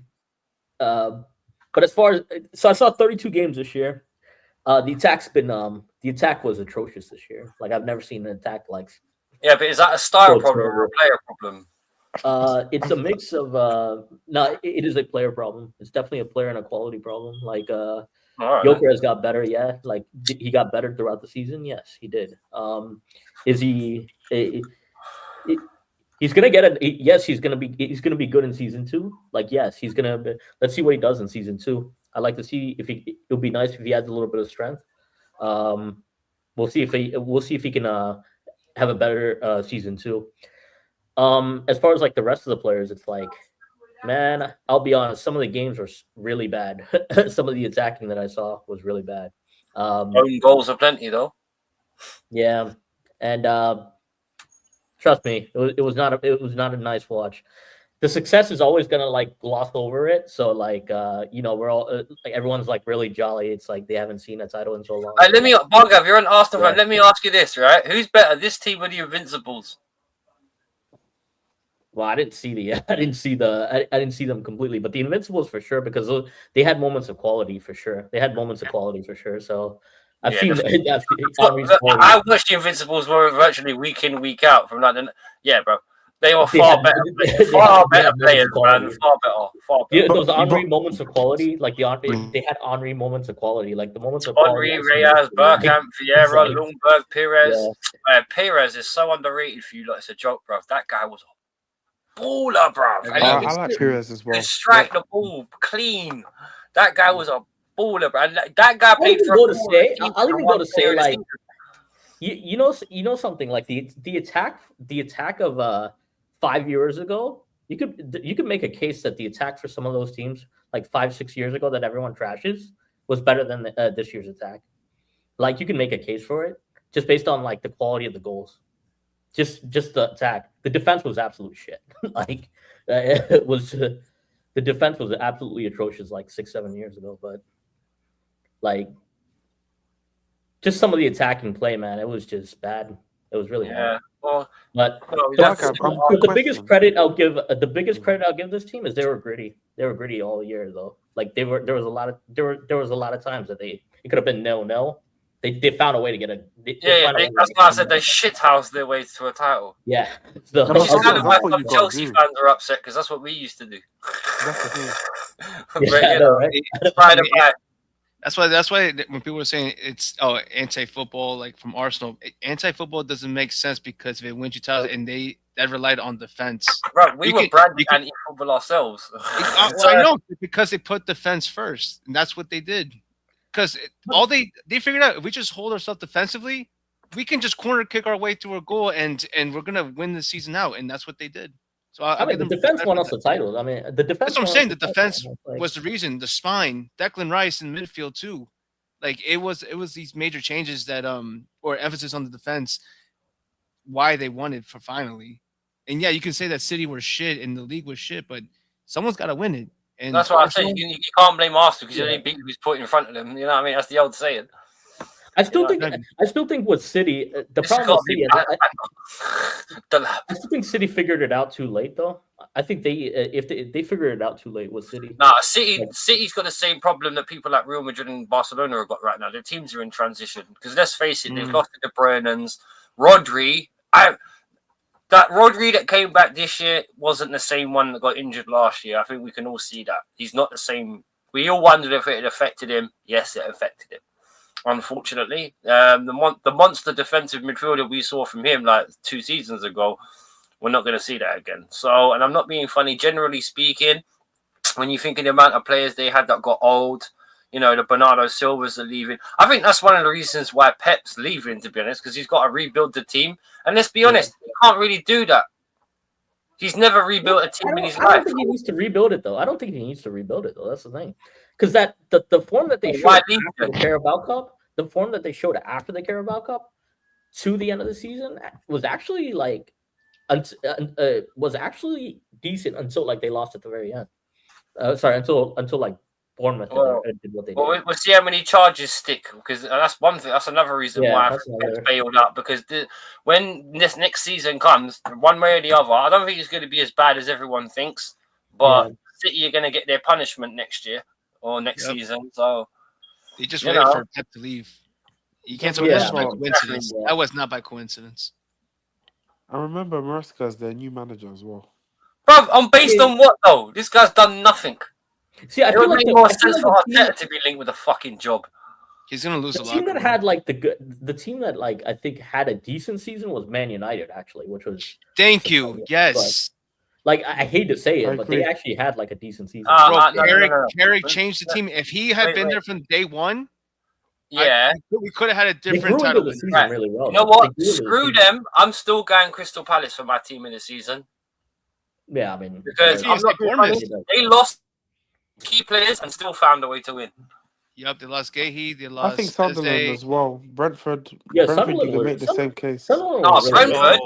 But as far as I saw 32 games this year. The attack was atrocious this year. Like I've never seen an attack like. Yeah, but is that a style So problem or a terrible. player problem? It's a mix of no, it is a player problem. It's definitely a player and a quality problem. Like Alright. Joker got better, yeah. Like he got better throughout the season. Yes, he did. Is he? He's gonna get it. Yes, he's gonna be good in season 2. Like yes, he's gonna. Let's see what he does in season 2. I'd like to see if he. It would be nice if he adds a little bit of strength. We'll see if he can have a better season 2. As far as like the rest of the players, it's like, man, I'll be honest. Some of the games were really bad. Some of the attacking that I saw was really bad. Own goals are plenty though. Yeah, and trust me, it was not a nice watch. The success is always gonna like gloss over it. So like we're all like everyone's like really jolly. It's like they haven't seen a title in so long. Let me, Bogav, you're an Arsenal fan. Yeah. Let me ask you this, right? Who's better, this team or the Invincibles? Well, I didn't see them completely, but the Invincibles for sure because they had moments of quality for sure. So I've seen I wish the Invincibles were virtually week in, week out from that. Yeah, bro. They were far better players, man. Far better. Yeah, those Henry moments of quality, like they had Henry moments of quality, like the moments of quality. Henry, Reyes, Bergkamp, Vieira, Lundberg, Perez. Yeah. Perez is so underrated for you. Like it's a joke, bro. That guy was a baller, bro. I like Perez as well. He strike the ball clean. That guy was a baller, bro. And that guy played for. I'll even go to say like, you know something like the attack of 5 years ago, you could make a case that the attack for some of those teams like 5-6 years ago that everyone trashes was better than this year's attack. Like you can make a case for it just based on like the quality of the goals, just the attack. The defense was absolute shit. Like it was the defense was absolutely atrocious like 6-7 years ago, but like just some of the attacking play, man, it was just bad. It was really bad. Well, but the biggest credit I'll give this team is they were gritty. They were gritty all year though. Like there was a lot of times that it could have been 0-0. They found a way to get a. That's why I said they shithoused their way to a title. Yeah, Which is kind of why some Chelsea fans are upset because that's what we used to do. That's the thing. That's why when people are saying it's anti-football like from Arsenal, anti-football doesn't make sense because if it wins you title and that relied on defense. Right, we were branded anti-football ourselves. I know because they put defense first, and that's what they did. Because they figured out if we just hold ourselves defensively, we can just corner kick our way to a goal and we're gonna win the season out, and that's what they did. So the defense won us the title. I mean, the defense. That's what I'm saying. The defense was the reason. The spine, Declan Rice in midfield too. Like it was these major changes that or emphasis on the defense. Why they won it for finally, and yeah, you can say that City were shit and the league was shit, but someone's got to win it. And that's what I said. You can't blame Arsenal because you only beat who's put in front of them. You know what I mean? That's the old saying. I still think with City, the problem with City, I still think City figured it out too late though. I think if they figured it out too late with City. Nah, City's got the same problem that people like Real Madrid and Barcelona have got right now. Their teams are in transition because let's face it, they've lost De Bruyne's, Rodri. That Rodri that came back this year wasn't the same one that got injured last year. I think we can all see that. He's not the same. We all wondered if it had affected him. Yes, it affected him. Unfortunately, the monster defensive midfielder we saw from him like 2 seasons ago, we're not going to see that again. So, and I'm not being funny. Generally speaking, when you think of the amount of players they had that got old, the Bernardo Silvas are leaving. I think that's one of the reasons why Pep's leaving, to be honest, because he's got to rebuild the team. And let's be honest, he can't really do that. He's never rebuilt a team in his life. I don't think he needs to rebuild it, though. That's the thing. Because the form that they showed after the Carabao Cup, the form that they showed after the Carabao Cup to the end of the season was actually decent until like they lost at the very end. Until like Bournemouth did what they did. We'll see how many charges stick, because that's one thing. That's another reason why Pep's bailed out, because when this next season comes, one way or the other, I don't think it's going to be as bad as everyone thinks. But City are going to get their punishment next year or next season. So they just waited for Pep to leave. You can't say that's by coincidence. That was not by coincidence. I remember Maresca as their new manager as well. Bro, based on what though? This guy's done nothing. See, I feel like more sense for Arteta to be linked with a fucking job. He's gonna lose a lot. The team that had the team that I think had a decent season was Man United, actually, which was. Thank you. Yes. But, I hate to say it, but they actually had a decent season. Carrick changed the team. If he had been there from day one, we could have had a different title. The season really well. You know what? Screw them. I'm still going Crystal Palace for my team in the season. Yeah, I mean, because they lost key players and still found a way to win. Yep, they lost Gahey. They lost. I think Sunderland as well. Brentford. Yeah, Brentford, you can make the same case. Brentford.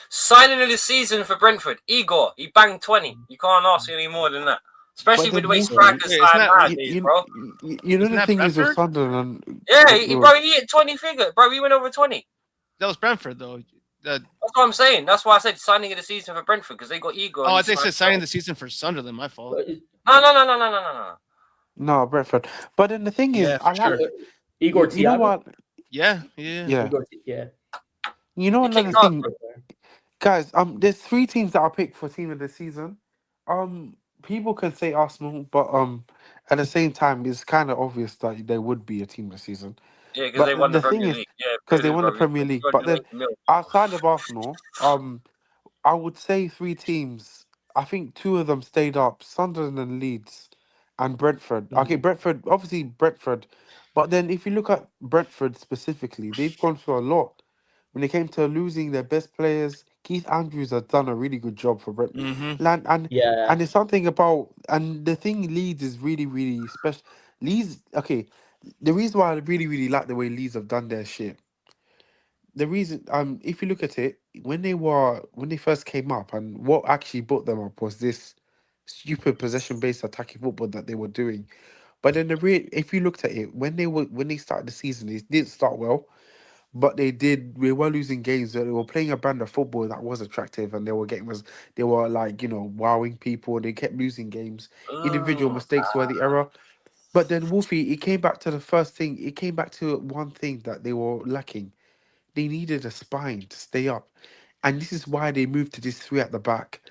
Signing of the season for Brentford. Igor, he banged 20. You can't ask any more than that. Especially with the way strikers sign nowadays, bro. You know the thing is with Sunderland. Yeah, he hit 20 figure. Bro, he went over 20. That was Brentford, though. That's what I'm saying. That's why I said signing of the season for Brentford, because they got Igor. Oh, I think they said signing the season for Sunderland. My fault. No. No, Brentford. But then the thing is, I like Igor. You know what? Yeah. Igor, you know another thing, guys. There's 3 teams that I picked for team of the season. People can say Arsenal, but at the same time, it's kind of obvious that they would be a team of the season. Yeah, because they won the Premier League. Because they won the Premier League. But then, outside of Arsenal, I would say 3 teams. I think 2 of them stayed up: Sunderland and Leeds, and Brentford. Okay, obviously Brentford. But then, if you look at Brentford specifically, they've gone through a lot. When it came to losing their best players, Keith Andrews has done a really good job for Brentford. And it's something about, and the thing Leeds is really, really special. Leeds, okay, the reason why I really, really like the way Leeds have done their shit. The reason, if you look at it, when they first came up, and what actually brought them up was this stupid possession-based attacking football that they were doing. But then if you looked at it, when they started the season, it didn't start well. But they were losing games. They were playing a brand of football that was attractive, and they were like, wowing people. They kept losing games. Individual mistakes were the error. But then Wolfie, it came back to the first thing. It came back to one thing that they were lacking. They needed a spine to stay up, and this is why they moved to this 3 at the back,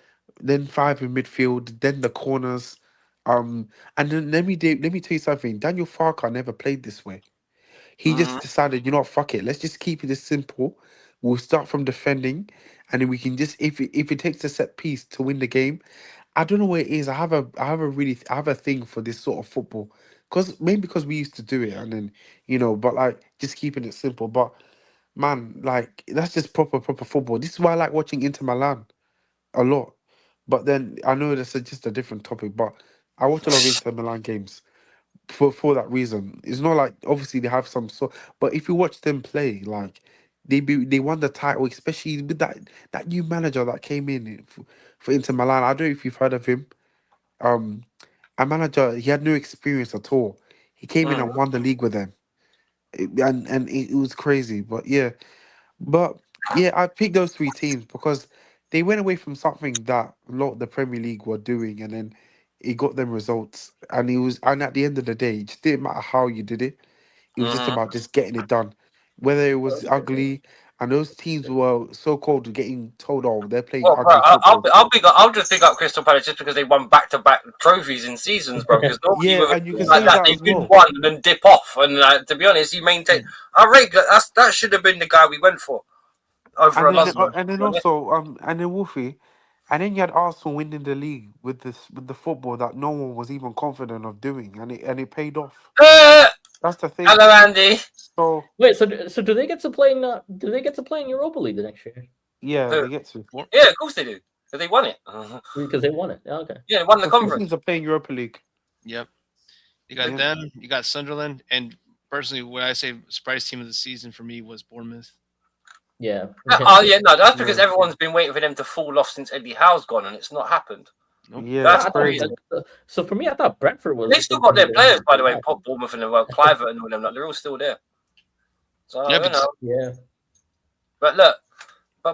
then 5 in midfield, then the corners. And then let me tell you something. Daniel Farker never played this way. He just decided, fuck it. Let's just keep it this simple. We'll start from defending, and then we can just if it takes a set piece to win the game. I don't know what it is. I have a thing for this sort of football, because we used to do it, and then but like just keeping it simple. But man, like that's just proper football. This is why I like watching Inter Milan a lot. But then I know that's just a different topic. But I watch a lot of Inter Milan games for that reason. It's not like obviously they have some but if you watch them play, like they won the title, especially with that new manager that came in for Inter Milan. I don't know if you've heard of him. A manager, he had no experience at all. He came in and won the league with them, and it was crazy. But yeah, I picked those 3 teams because they went away from something that a lot of the Premier League were doing, and then it got them results. And at the end of the day, it just didn't matter how you did it. It was just about just getting it done. Whether it was ugly, and those teams were so-called getting told, oh, they're playing ugly football. I'll just pick up Crystal Palace just because they won back-to-back trophies in seasons, bro. Because and you can say that they win one and then dip off. And to be honest, he maintained. I rate that should have been the guy we went for. And then Wolfie, And then you had Arsenal winning the league with the football that no one was even confident of doing, and it paid off. That's the thing. Hello, Andy. So Wait, so do they get to play? Do they get to play in Europa League the next year? yeah, Who? they get to. Yeah, of course they do. Because they won it. Because they won it. Yeah, okay. Yeah, they won the So two conference. teams are playing Europa League. Yep. You got Yeah. them. You got Sunderland, and personally, what I say surprise team of the season for me was Bournemouth. Yeah. Oh yeah, no, that's because Yeah. everyone's been waiting for them to fall off since Eddie Howe's gone, and it's not happened. Nope. Yeah, That's I thought- crazy. so for me, I thought Brentford was. They still got their players, by the way. Pop Bournemouth and Clivert and all them. Like, they're all still there. So Yeah, you but- know. Yeah. But look,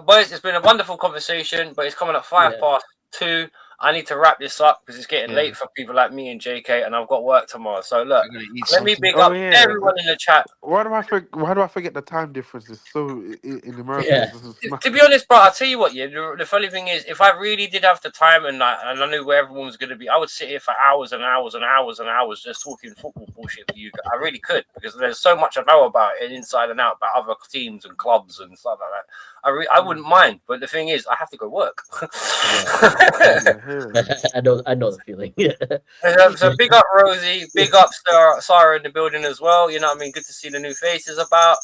boys, it's been a wonderful conversation. But it's coming at 2:05. I need to wrap this up because it's getting late for people like me and JK, and I've got work tomorrow. So look, I'm gonna eat let me something. big Oh, up yeah. everyone in the chat. Why do I forget the time differences? So in America, Yeah. this is mad. To be honest, bro, I'll tell you what. Yeah, the funny thing is, if I really did have the time and I knew where everyone was going to be, I would sit here for hours and hours and hours and hours just talking football bullshit with you. I really could because there's so much I know about it inside and out about other teams and clubs and stuff like that. I wouldn't mind, but the thing is, I have to go work. I know the feeling. So big up Rosie, big up Sarah in the building as well. You know what I mean? Good to see the new faces about.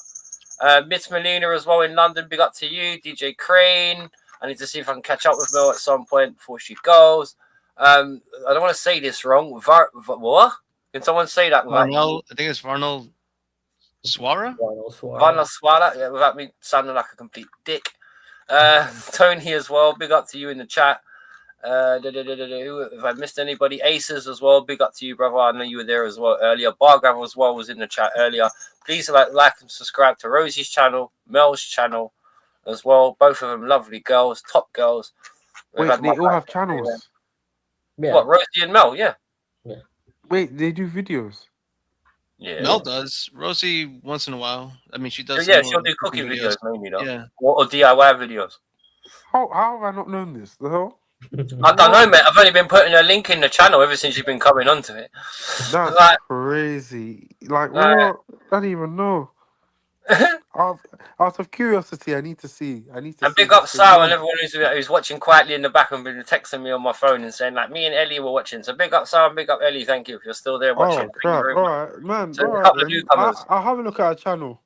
Miss Melina as well in London. Big up to you, DJ Crane. I need to see if I can catch up with Mel at some point before she goes. I don't want to say this wrong. What? Can someone say that? Varnell, I think it's Varnell Swara. Vanna Swala, yeah, without me sounding like a complete dick. Tony as well, big up to you in the chat. If I missed anybody, Aces as well, big up to you, brother. I know you were there as well earlier. Bargav as well was in the chat earlier. Please like and subscribe to Rosie's channel, Mel's channel as well. Both of them lovely girls, top girls. Wait, they all have channels. Yeah. What, Rosie and Mel? Yeah. Wait, they do videos. Yeah. Mel does. Rosie once in a while. I mean, she does. Yeah, some she'll more do cooking videos mainly though. Yeah. Or DIY videos. How have I not known this? The hell? I don't know, mate. I've only been putting a link in the channel ever since you've been coming onto it. That's Like, crazy. Like, what? I don't even know. Out of curiosity, I need to see. and see big up this Sal thing. and everyone who's watching quietly in the back and been texting me on my phone and saying like me and Ellie were watching. So big up Sal and big up Ellie. Thank you if you're still there watching. Oh Thank you crap! very All much. right, man. So all a right, couple of then. newcomers. I'll have a look at her channel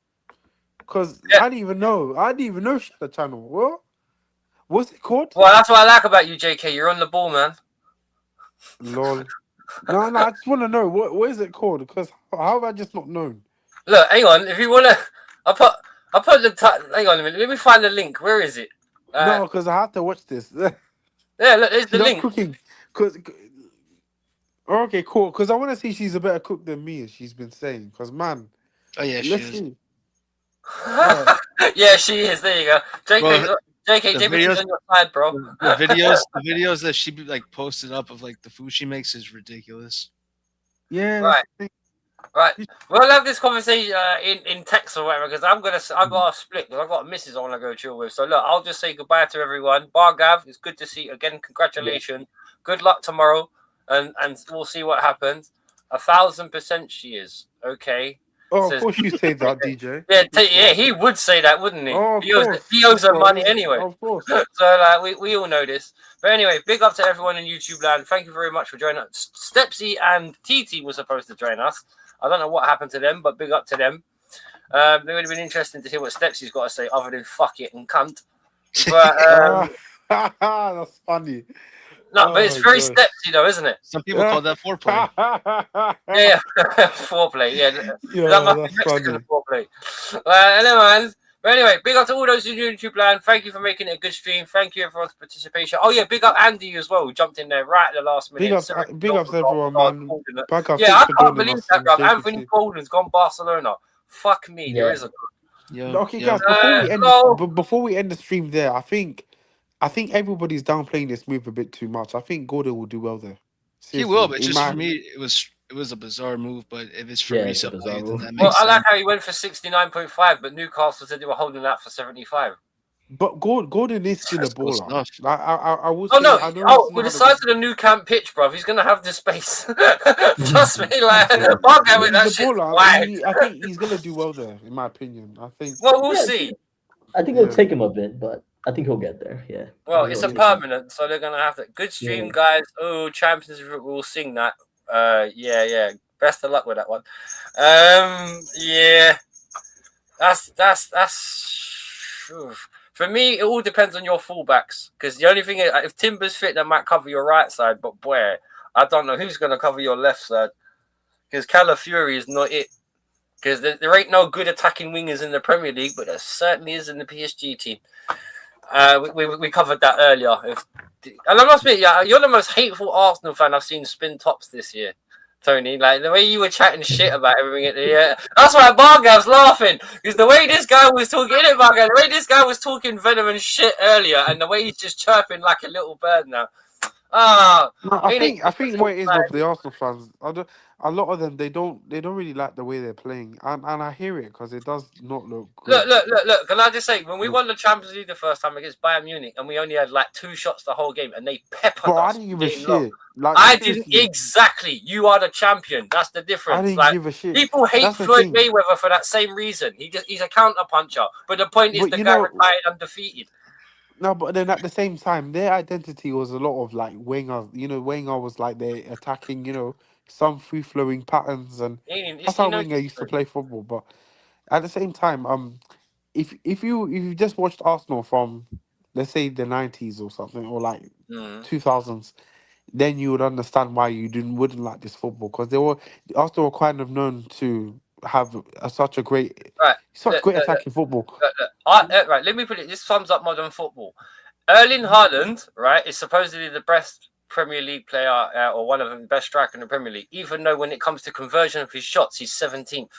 because Yeah. I didn't even know she had a channel. What? What's it called? Well, that's what I like about you, JK. You're on the ball, man. Lol. No, I just want to know what is it called? Because how have I just not known? Look, hang on. If you wanna, I put hang on a minute. Let me find the link. Where is it? No, because I have to watch this. Yeah, look, there's the She loves link. cooking. Okay, cool. Because I want to see she's a better cook than me, as she's been saying. Because man, Oh yeah, she let's is. see. Yeah, she is. There you go. JK, Bro, JK, the JK's videos- on your side, bro. The videos that she like posted up of like the food she makes is ridiculous. Yeah. Right. that's the thing. Right, we'll have this conversation in text or whatever because I got a split because I got a missus I want to go chill with. So look, I'll just say goodbye to everyone. Bargav, it's good to see you again. Congratulations. Good luck tomorrow, and we'll see what happens. 1,000% she is okay. Oh, Says- of course you say that, DJ. Yeah, he would say that, wouldn't he? Oh, of he owes course. her money anyway. Of course. So like we all know this. But anyway, big up to everyone in YouTube land. Thank you very much for joining us. Stepsy and TT were supposed to join us. I don't know what happened to them, but big up to them. It would have been interesting to hear what Stepsy's got to say other than fuck it and cunt. But That's funny. no, but it's Oh, very gosh. Stepsy though, isn't it? Some people call that foreplay. Yeah, foreplay. Yeah, Yeah, that must be that's Mexican funny. foreplay. But anyway, big up to all those in YouTube land. Thank you for making it a good stream. Thank you everyone's participation. Oh yeah, big up Andy as well, who jumped in there right at the last minute. Big ups to everyone, man. Back up. Yeah, I Thanks for can't joining believe us that, on bro. JPC. Anthony Golden's gone Barcelona. Fuck me, there Yeah. is a. Yeah. Okay, yeah. guys, before we end the stream there, I think everybody's downplaying this move a bit too much. I think Gordon will do well there. He Seriously, will, but in just my- for me, it was a bizarre move. But if it's for Yeah, it's a resale bizarre value, then move. that Well, makes I like sense. how he went for 69.5, but Newcastle said they were holding that for 75. But Gordon is still a That's close baller. enough. I will Oh say. no! I know Oh, he's with the not size of the new camp pitch, bro, he's gonna have the space. Trust me, like Barca with that he's a shit. baller. Wide. I think he's gonna do well there, in my opinion. I think. Well, we'll Yeah, see. I think it'll Yeah. take him a bit, but I think he'll get there. Yeah. Well, I think it's he'll a get there. permanent, so they're gonna have to. Good stream, Yeah. guys. Oh, Champions League, we'll sing that. Yeah. Best of luck with that one. Yeah. That's. Oof. For me, it all depends on your fullbacks. Because the only thing is, if Timber's fit, they might cover your right side. But boy, I don't know who's gonna cover your left side. Because Calafiori is not it. Because there ain't no good attacking wingers in the Premier League, but there certainly is in the PSG team. We covered that earlier. And I must admit, yeah, you're the most hateful Arsenal fan I've seen spin tops this year, Tony. Like the way you were chatting shit about everything at the that's why Bargav's laughing. Because the way this guy was talking, the way this guy was talking venom and shit earlier, and the way he's just chirping like a little bird now. No, I think what it is with the Arsenal fans, a lot of them they don't really like the way they're playing, and I hear it because it does not look good. Look. Can I just say, when we won the Champions League the first time against Bayern Munich, and we only had like 2 shots the whole game, and they peppered Bro, I us. didn't give a game long. shit. Like I didn't seriously, exactly. You are the champion. That's the I difference. didn't Like give a shit. people hate That's the Floyd thing. Mayweather for that same reason. He's a counter puncher. But the point is, But the you guy know, retired undefeated. no, but then at the same time, their identity was a lot of like Wenger. You know, Wenger was like they're attacking. You know, some free flowing patterns, and that's how Wenger used to play football. But at the same time, if you just watched Arsenal from, let's say, the 90s or something, or like 2000s, then you would understand why you wouldn't like this football, because Arsenal were kind of known to have such great attacking football. Right, let me put it. This sums up modern football. Erling Haaland, right, is supposedly the best Premier League player, or one of the best striker in the Premier League. Even though when it comes to conversion of his shots, he's 17th.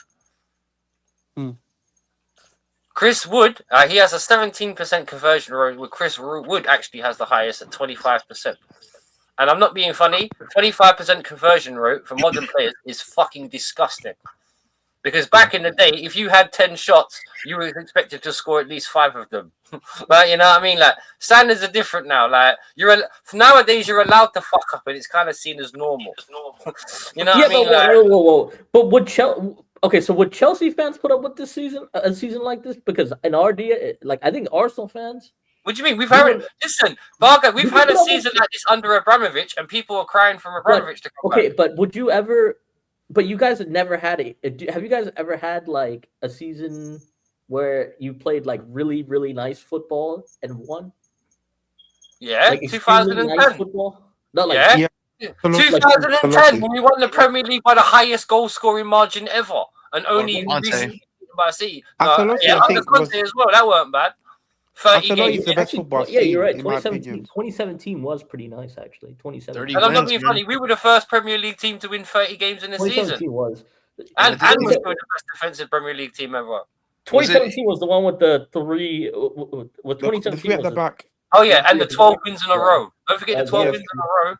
Chris Wood, he has a 17% conversion rate, where Chris Wood actually has the highest at 25%. And I'm not being funny, 25% conversion rate for modern players is fucking disgusting. Because back in the day, if you had 10 shots, you were expected to score at least 5 of them. Like, you know what I mean? Like, standards are different now. Like, nowadays you're allowed to fuck up, and it's kind of seen as normal. You know what I mean? Whoa. But would Chelsea fans put up with this season, a season like this? Because in our day, like, I think Arsenal fans. What do you mean? We've had a season like this under Abramovich, and people are crying for Abramovich to come back. But would you ever? But you guys have never had have you guys ever had like a season where you played like really, really nice football and won? Yeah, like 2010. Nice football? Not like Yeah. 2010 when we won the Premier League by the highest goal scoring margin ever, and only recently by City. Under Conte as well. That weren't bad. 30 games. The best football yeah, you're right. in my opinion. 2017 was pretty nice, actually. 2017. And I'm not being funny. We were the first Premier League team to win 30 games in a season. 2017 was. And was the best defensive Premier League team ever. 2017 was the one with the 3. With 2017 at the back. Oh yeah, and the 12 wins in a row. Don't forget the 12 wins in a row.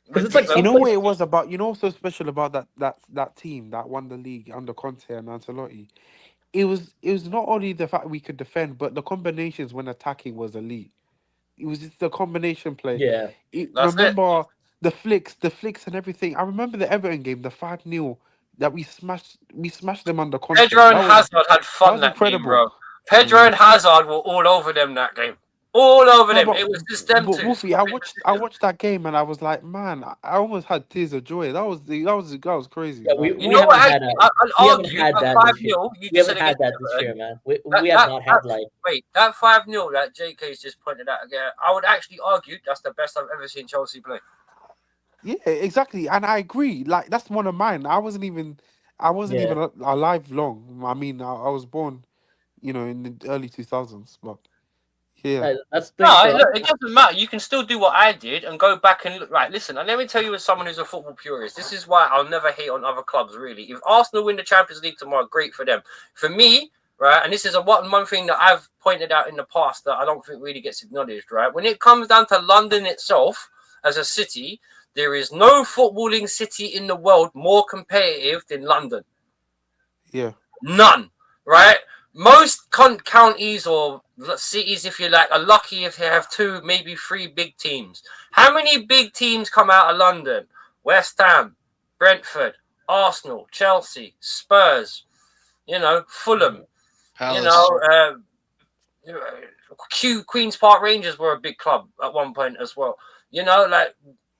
Because it's like, you know what it was about. You know what's so special about that team that won the league under Conte and Ancelotti. It was not only the fact we could defend, but the combinations when attacking was elite. It was just the combination play. Yeah. Remember the flicks and everything. I remember the Everton game, the 5-0 that we smashed them under Conte. Pedro and Hazard had fun that game, bro. Pedro and Hazard were all over them that game. All over them. It was just them two. Wolfie, I watched that game and I was like, man, I almost had tears of joy. That was crazy. Yeah, you know what? I'll argue that 5-0. We haven't had that this year, man. We have not had like. Wait, that 5-0 that JK's just pointed out again. I would actually argue that's the best I've ever seen Chelsea play. Yeah, exactly, and I agree. Like that's one of mine. I wasn't even alive long. I mean, I was born, in the early 2000s, but. Yeah. Look, it doesn't matter. You can still do what I did and go back and look. Right, listen, and let me tell you, as someone who's a football purist, this is why I'll never hate on other clubs, really. If Arsenal win the Champions League tomorrow, great for them. For me, right, and this is one thing that I've pointed out in the past that I don't think really gets acknowledged, right? When it comes down to London itself as a city, there is no footballing city in the world more competitive than London. Yeah. None, right? Most counties or cities, if you like, are lucky if they have 2, maybe 3 big teams. How many big teams come out of London? West Ham, Brentford, Arsenal, Chelsea, Spurs, Fulham, Palace. Queen's Park Rangers were a big club at one point as well. You know, like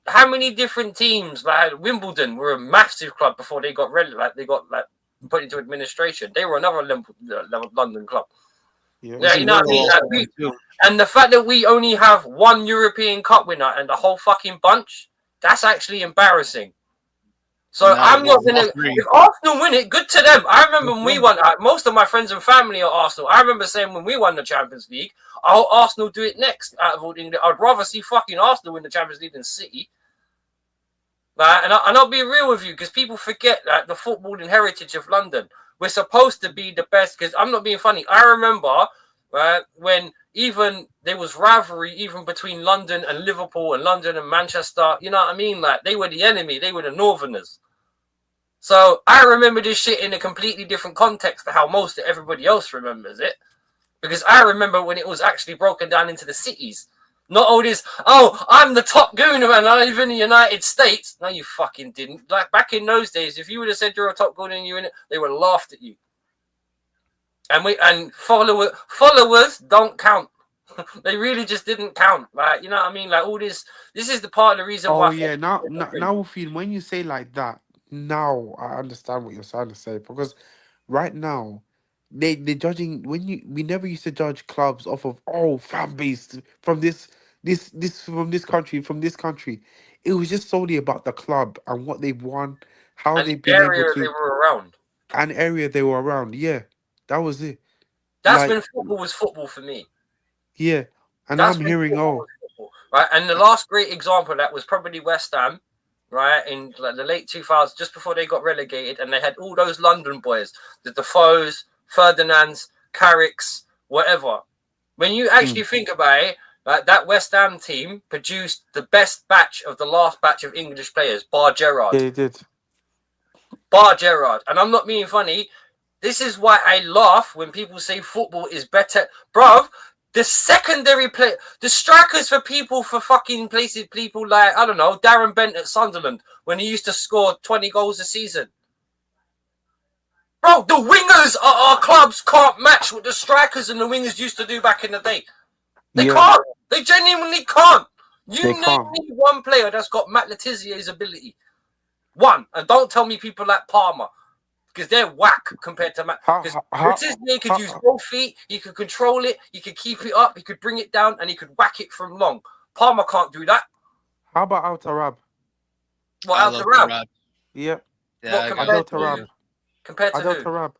how many different teams? Like Wimbledon were a massive club before they got put into administration. They were another London club. Yeah, you know what I mean. And the fact that we only have one European Cup winner and the whole fucking bunch, that's actually embarrassing. So I'm not gonna. If Arsenal win it, good to them. I remember when we won. Most of my friends and family are Arsenal. I remember saying when we won the Champions League, I hope Arsenal do it next. Out of all England, I'd rather see fucking Arsenal win the Champions League than City. And I'll be real with you because people forget that the footballing heritage of London. We're supposed to be the best. Because I'm not being funny. I remember when even there was rivalry even between London and Liverpool and London and Manchester. You know what I mean? Like they were the enemy. They were the Northerners. So I remember this shit in a completely different context to how most of everybody else remembers it. Because I remember when it was actually broken down into the cities. Not all this, I'm the top gooner and I live in the United States. No, you fucking didn't. Like back in those days, if you would have said you're a top gooner and you're in it, they would have laughed at you. And followers don't count. They really just didn't count. Like, you know what I mean? Like all this is the part of the reason why. Oh yeah, now Finn, when you say like that, now I understand what you're trying to say because right now they're judging we never used to judge clubs off of fan base from this from this country. It was just solely about the club and what they've won, how And they've the been able area to they were around. an area they were around. Yeah, that was it. That's when football was football for me. Yeah, and That's I'm hearing football, right? And the last great example of that was probably West Ham, right? In like the late 2000s, just before they got relegated, and they had all those London boys, the Defoes, Ferdinands, Carricks, whatever. When you actually think about it, like that West Ham team produced the best batch of the last batch of English players, bar Gerrard. Yeah, they did. Bar Gerrard. And I'm not being funny. This is why I laugh when people say football is better. Bruv, the secondary play, the strikers for fucking places, people like, I don't know, Darren Bent at Sunderland when he used to score 20 goals a season. Bro, the wingers at our clubs can't match what the strikers and the wingers used to do back in the day. They can't. They genuinely can't. You name me one player that's got Matt Letizier's ability. One. And don't tell me people like Palmer. Because they're whack compared to Matt. Because Letizier could use both feet. He could control it. He could keep it up. He could bring it down. And he could whack it from long. Palmer can't do that. How about Al Tarab? What, Al Tarab? Yeah. What, compared to Adel who? Tarab.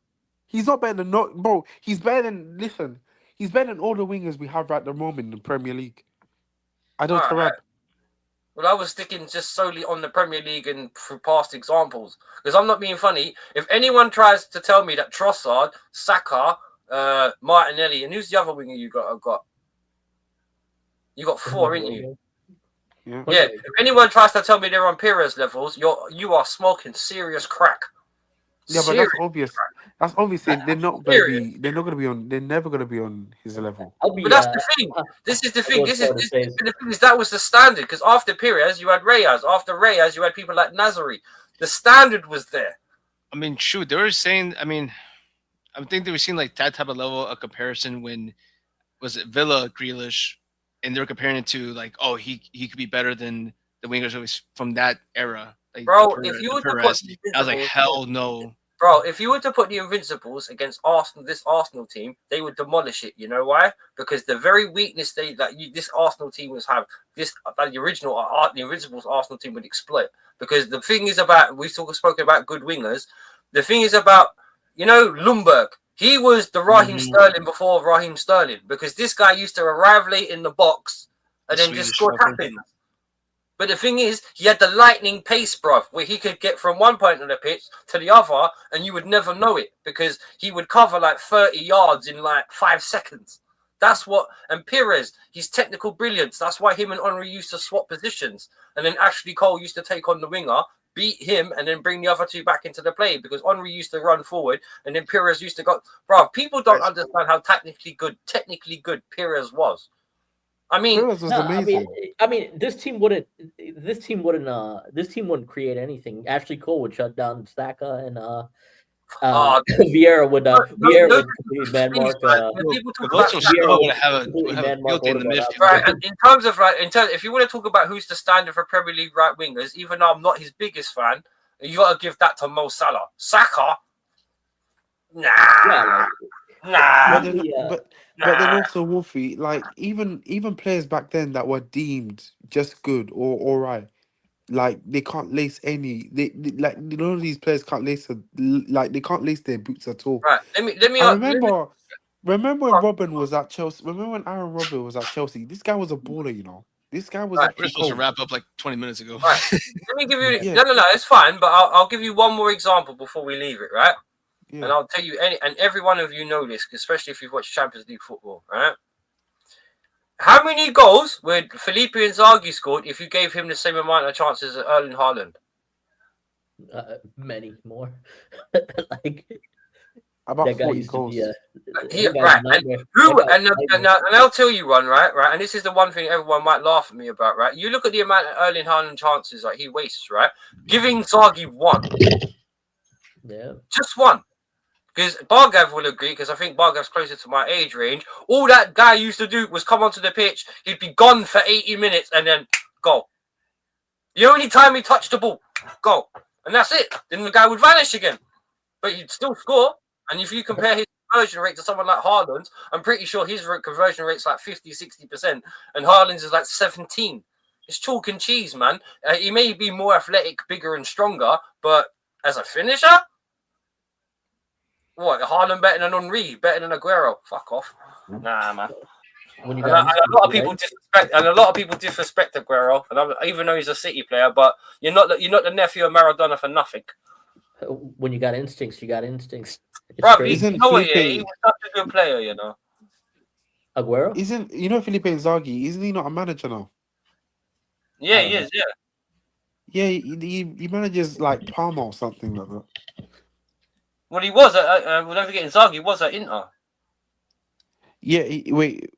He's not better than bro. He's better than he's better than all the wingers we have at the moment in the Premier League. Adel Tarab. Right. Well, I was sticking just solely on the Premier League and through past examples. Because I'm not being funny. If anyone tries to tell me that Trossard, Saka, Martinelli, and who's the other winger you got? You got four, ain't you? Yeah. If anyone tries to tell me they're on Pires levels, you are smoking serious crack. Yeah, but that's obvious. That's obviously they're not gonna be. They're not gonna be on. They're never gonna be on his level. But that's the thing. This is the thing. The thing is that was the standard. Because after Pires, you had Reyes. After Reyes, you had people like Nazari. The standard was there. I mean, shoot, they were saying. I mean, I think they were seeing like that type of level of comparison when was it Villa Grealish, and they were comparing it to like, oh, he could be better than the wingers always from that era. Like, bro, if you were to put I was like, hell no. Bro, if you were to put the Invincibles against Arsenal, this Arsenal team, they would demolish it. You know why? Because the very weakness this Arsenal team was have, the original the Invincibles Arsenal team would exploit. Because the thing is about, we've spoken about good wingers. The thing is about, Ljungberg. He was the Raheem Sterling before Raheem Sterling. Because this guy used to arrive late in the box and then just score tap-ins. But the thing is, he had the lightning pace, bruv, where he could get from one point of the pitch to the other, and you would never know it because he would cover like 30 yards in like 5 seconds. That's what, and Pires, his technical brilliance. That's why him and Henry used to swap positions. And then Ashley Cole used to take on the winger, beat him, and then bring the other two back into the play because Henry used to run forward, and then Pires used to go. Bruv, people don't understand how technically good Pires was. I mean, was amazing. I mean, this team wouldn't create anything. Ashley Cole would shut down Saka and Vieira would complete man please, mark. man, when people talk Alonso about still Vieira would have a guilty in the midfield. right, and in terms of if you want to talk about who's the standard for Premier League right wingers, even though I'm not his biggest fan, you got to give that to Mo Salah. Saka, nah. But then also Wolfie, like even players back then that were deemed just good or all right, like they can't lace any. Like none of these players can't lace they can't lace their boots at all. Right. Let me. I remember when Robin was at Chelsea. Remember when Aaron Robin was at Chelsea? This guy was a baller, you know. This guy was We're actually supposed to cold. wrap up like 20 minutes ago. Right. Let me give you. Yeah. No. It's fine, but I'll give you one more example before we leave it. Right. Yeah. And I'll tell you and every one of you know this, especially if you've watched Champions League football. Right. How many goals would Felipe Inzaghi scored if you gave him the same amount of chances as Erling Haaland? Many more. About that guy 40 used goals. to be right. And I'll tell you one, right? And this is the one thing everyone might laugh at me about, right? You look at the amount of Erling Haaland chances like he wastes, right? Giving Inzaghi one. Yeah. Just one. Because Bargav will agree, because I think Bargav's closer to my age range. All that guy used to do was come onto the pitch, he'd be gone for 80 minutes and then go. The only time he touched the ball, go. And that's it. Then the guy would vanish again. But he'd still score. And if you compare his conversion rate to someone like Haaland's, I'm pretty sure his conversion rate's like 50-60%. And Haaland's is like 17. It's chalk and cheese, man. He may be more athletic, bigger and stronger, but as a finisher, what, Haaland better than Henry, better than Aguero? Fuck off. Nah, man. When you And a lot of people disrespect Aguero, and even though he's a City player, but you're not the nephew of Maradona for nothing. When you got instincts, you got instincts. Bro, you know what? He was such a good player, you know. Aguero? Felipe Inzaghi, isn't he not a manager now? Yeah, he is, yeah. Yeah, he manages like Parma or something like that. Well, he was at, we'll never forget Inzaghi was at Inter. Yeah, which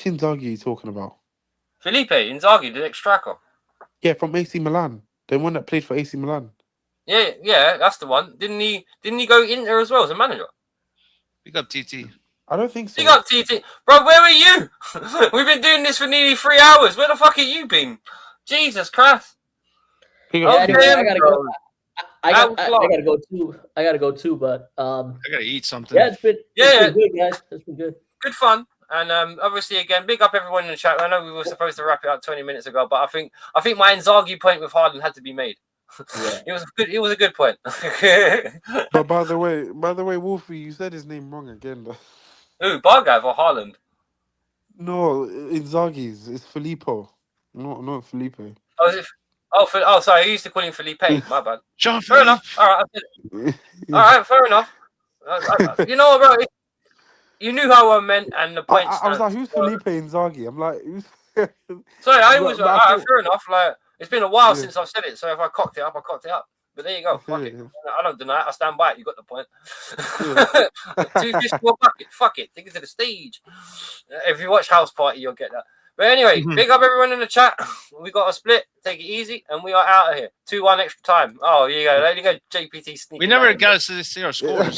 Inzaghi are you talking about? Felipe Inzaghi, the ex-striker. Yeah, from AC Milan. The one that played for AC Milan. Yeah, that's the one. Didn't he go Inter as well as a manager? Pick up TT. I don't think so. Pick up TT. Bro, where were you? We've been doing this for nearly 3 hours. Where the fuck have you been? Jesus Christ. Anyway, I gotta go too, but I gotta eat something. Yeah, it's been good, guys. It's been good. Good fun. And obviously, again, big up everyone in the chat. I know we were supposed to wrap it up 20 minutes ago, but I think my Inzaghi point with Haaland had to be made. Yeah. It was a good point. But by the way, Wolfie, you said his name wrong again. Who, Bargav or Haaland? No, Inzaghi's. It's Filippo. Not Felipe. Sorry. I used to call him Felipe. My bad. John, fair enough. All right, fair enough. You know, bro. You knew how I meant, and the point. I was like, who's Felipe Inzaghi? I'm like, who's... Sorry, I was fair enough. Like, it's been a while since I've said it, so if I cocked it up, I cocked it up. But there you go. Fuck it. I don't deny it. I stand by it. You got the point. 2 fish to a bucket. Fuck it. Take it to the stage. If you watch House Party, you'll get that. But anyway, big up everyone in the chat. We got a split. Take it easy, and we are out of here. 2-1 extra time. Oh, you go. There you go. JPT sneaking. We never got to see our scores.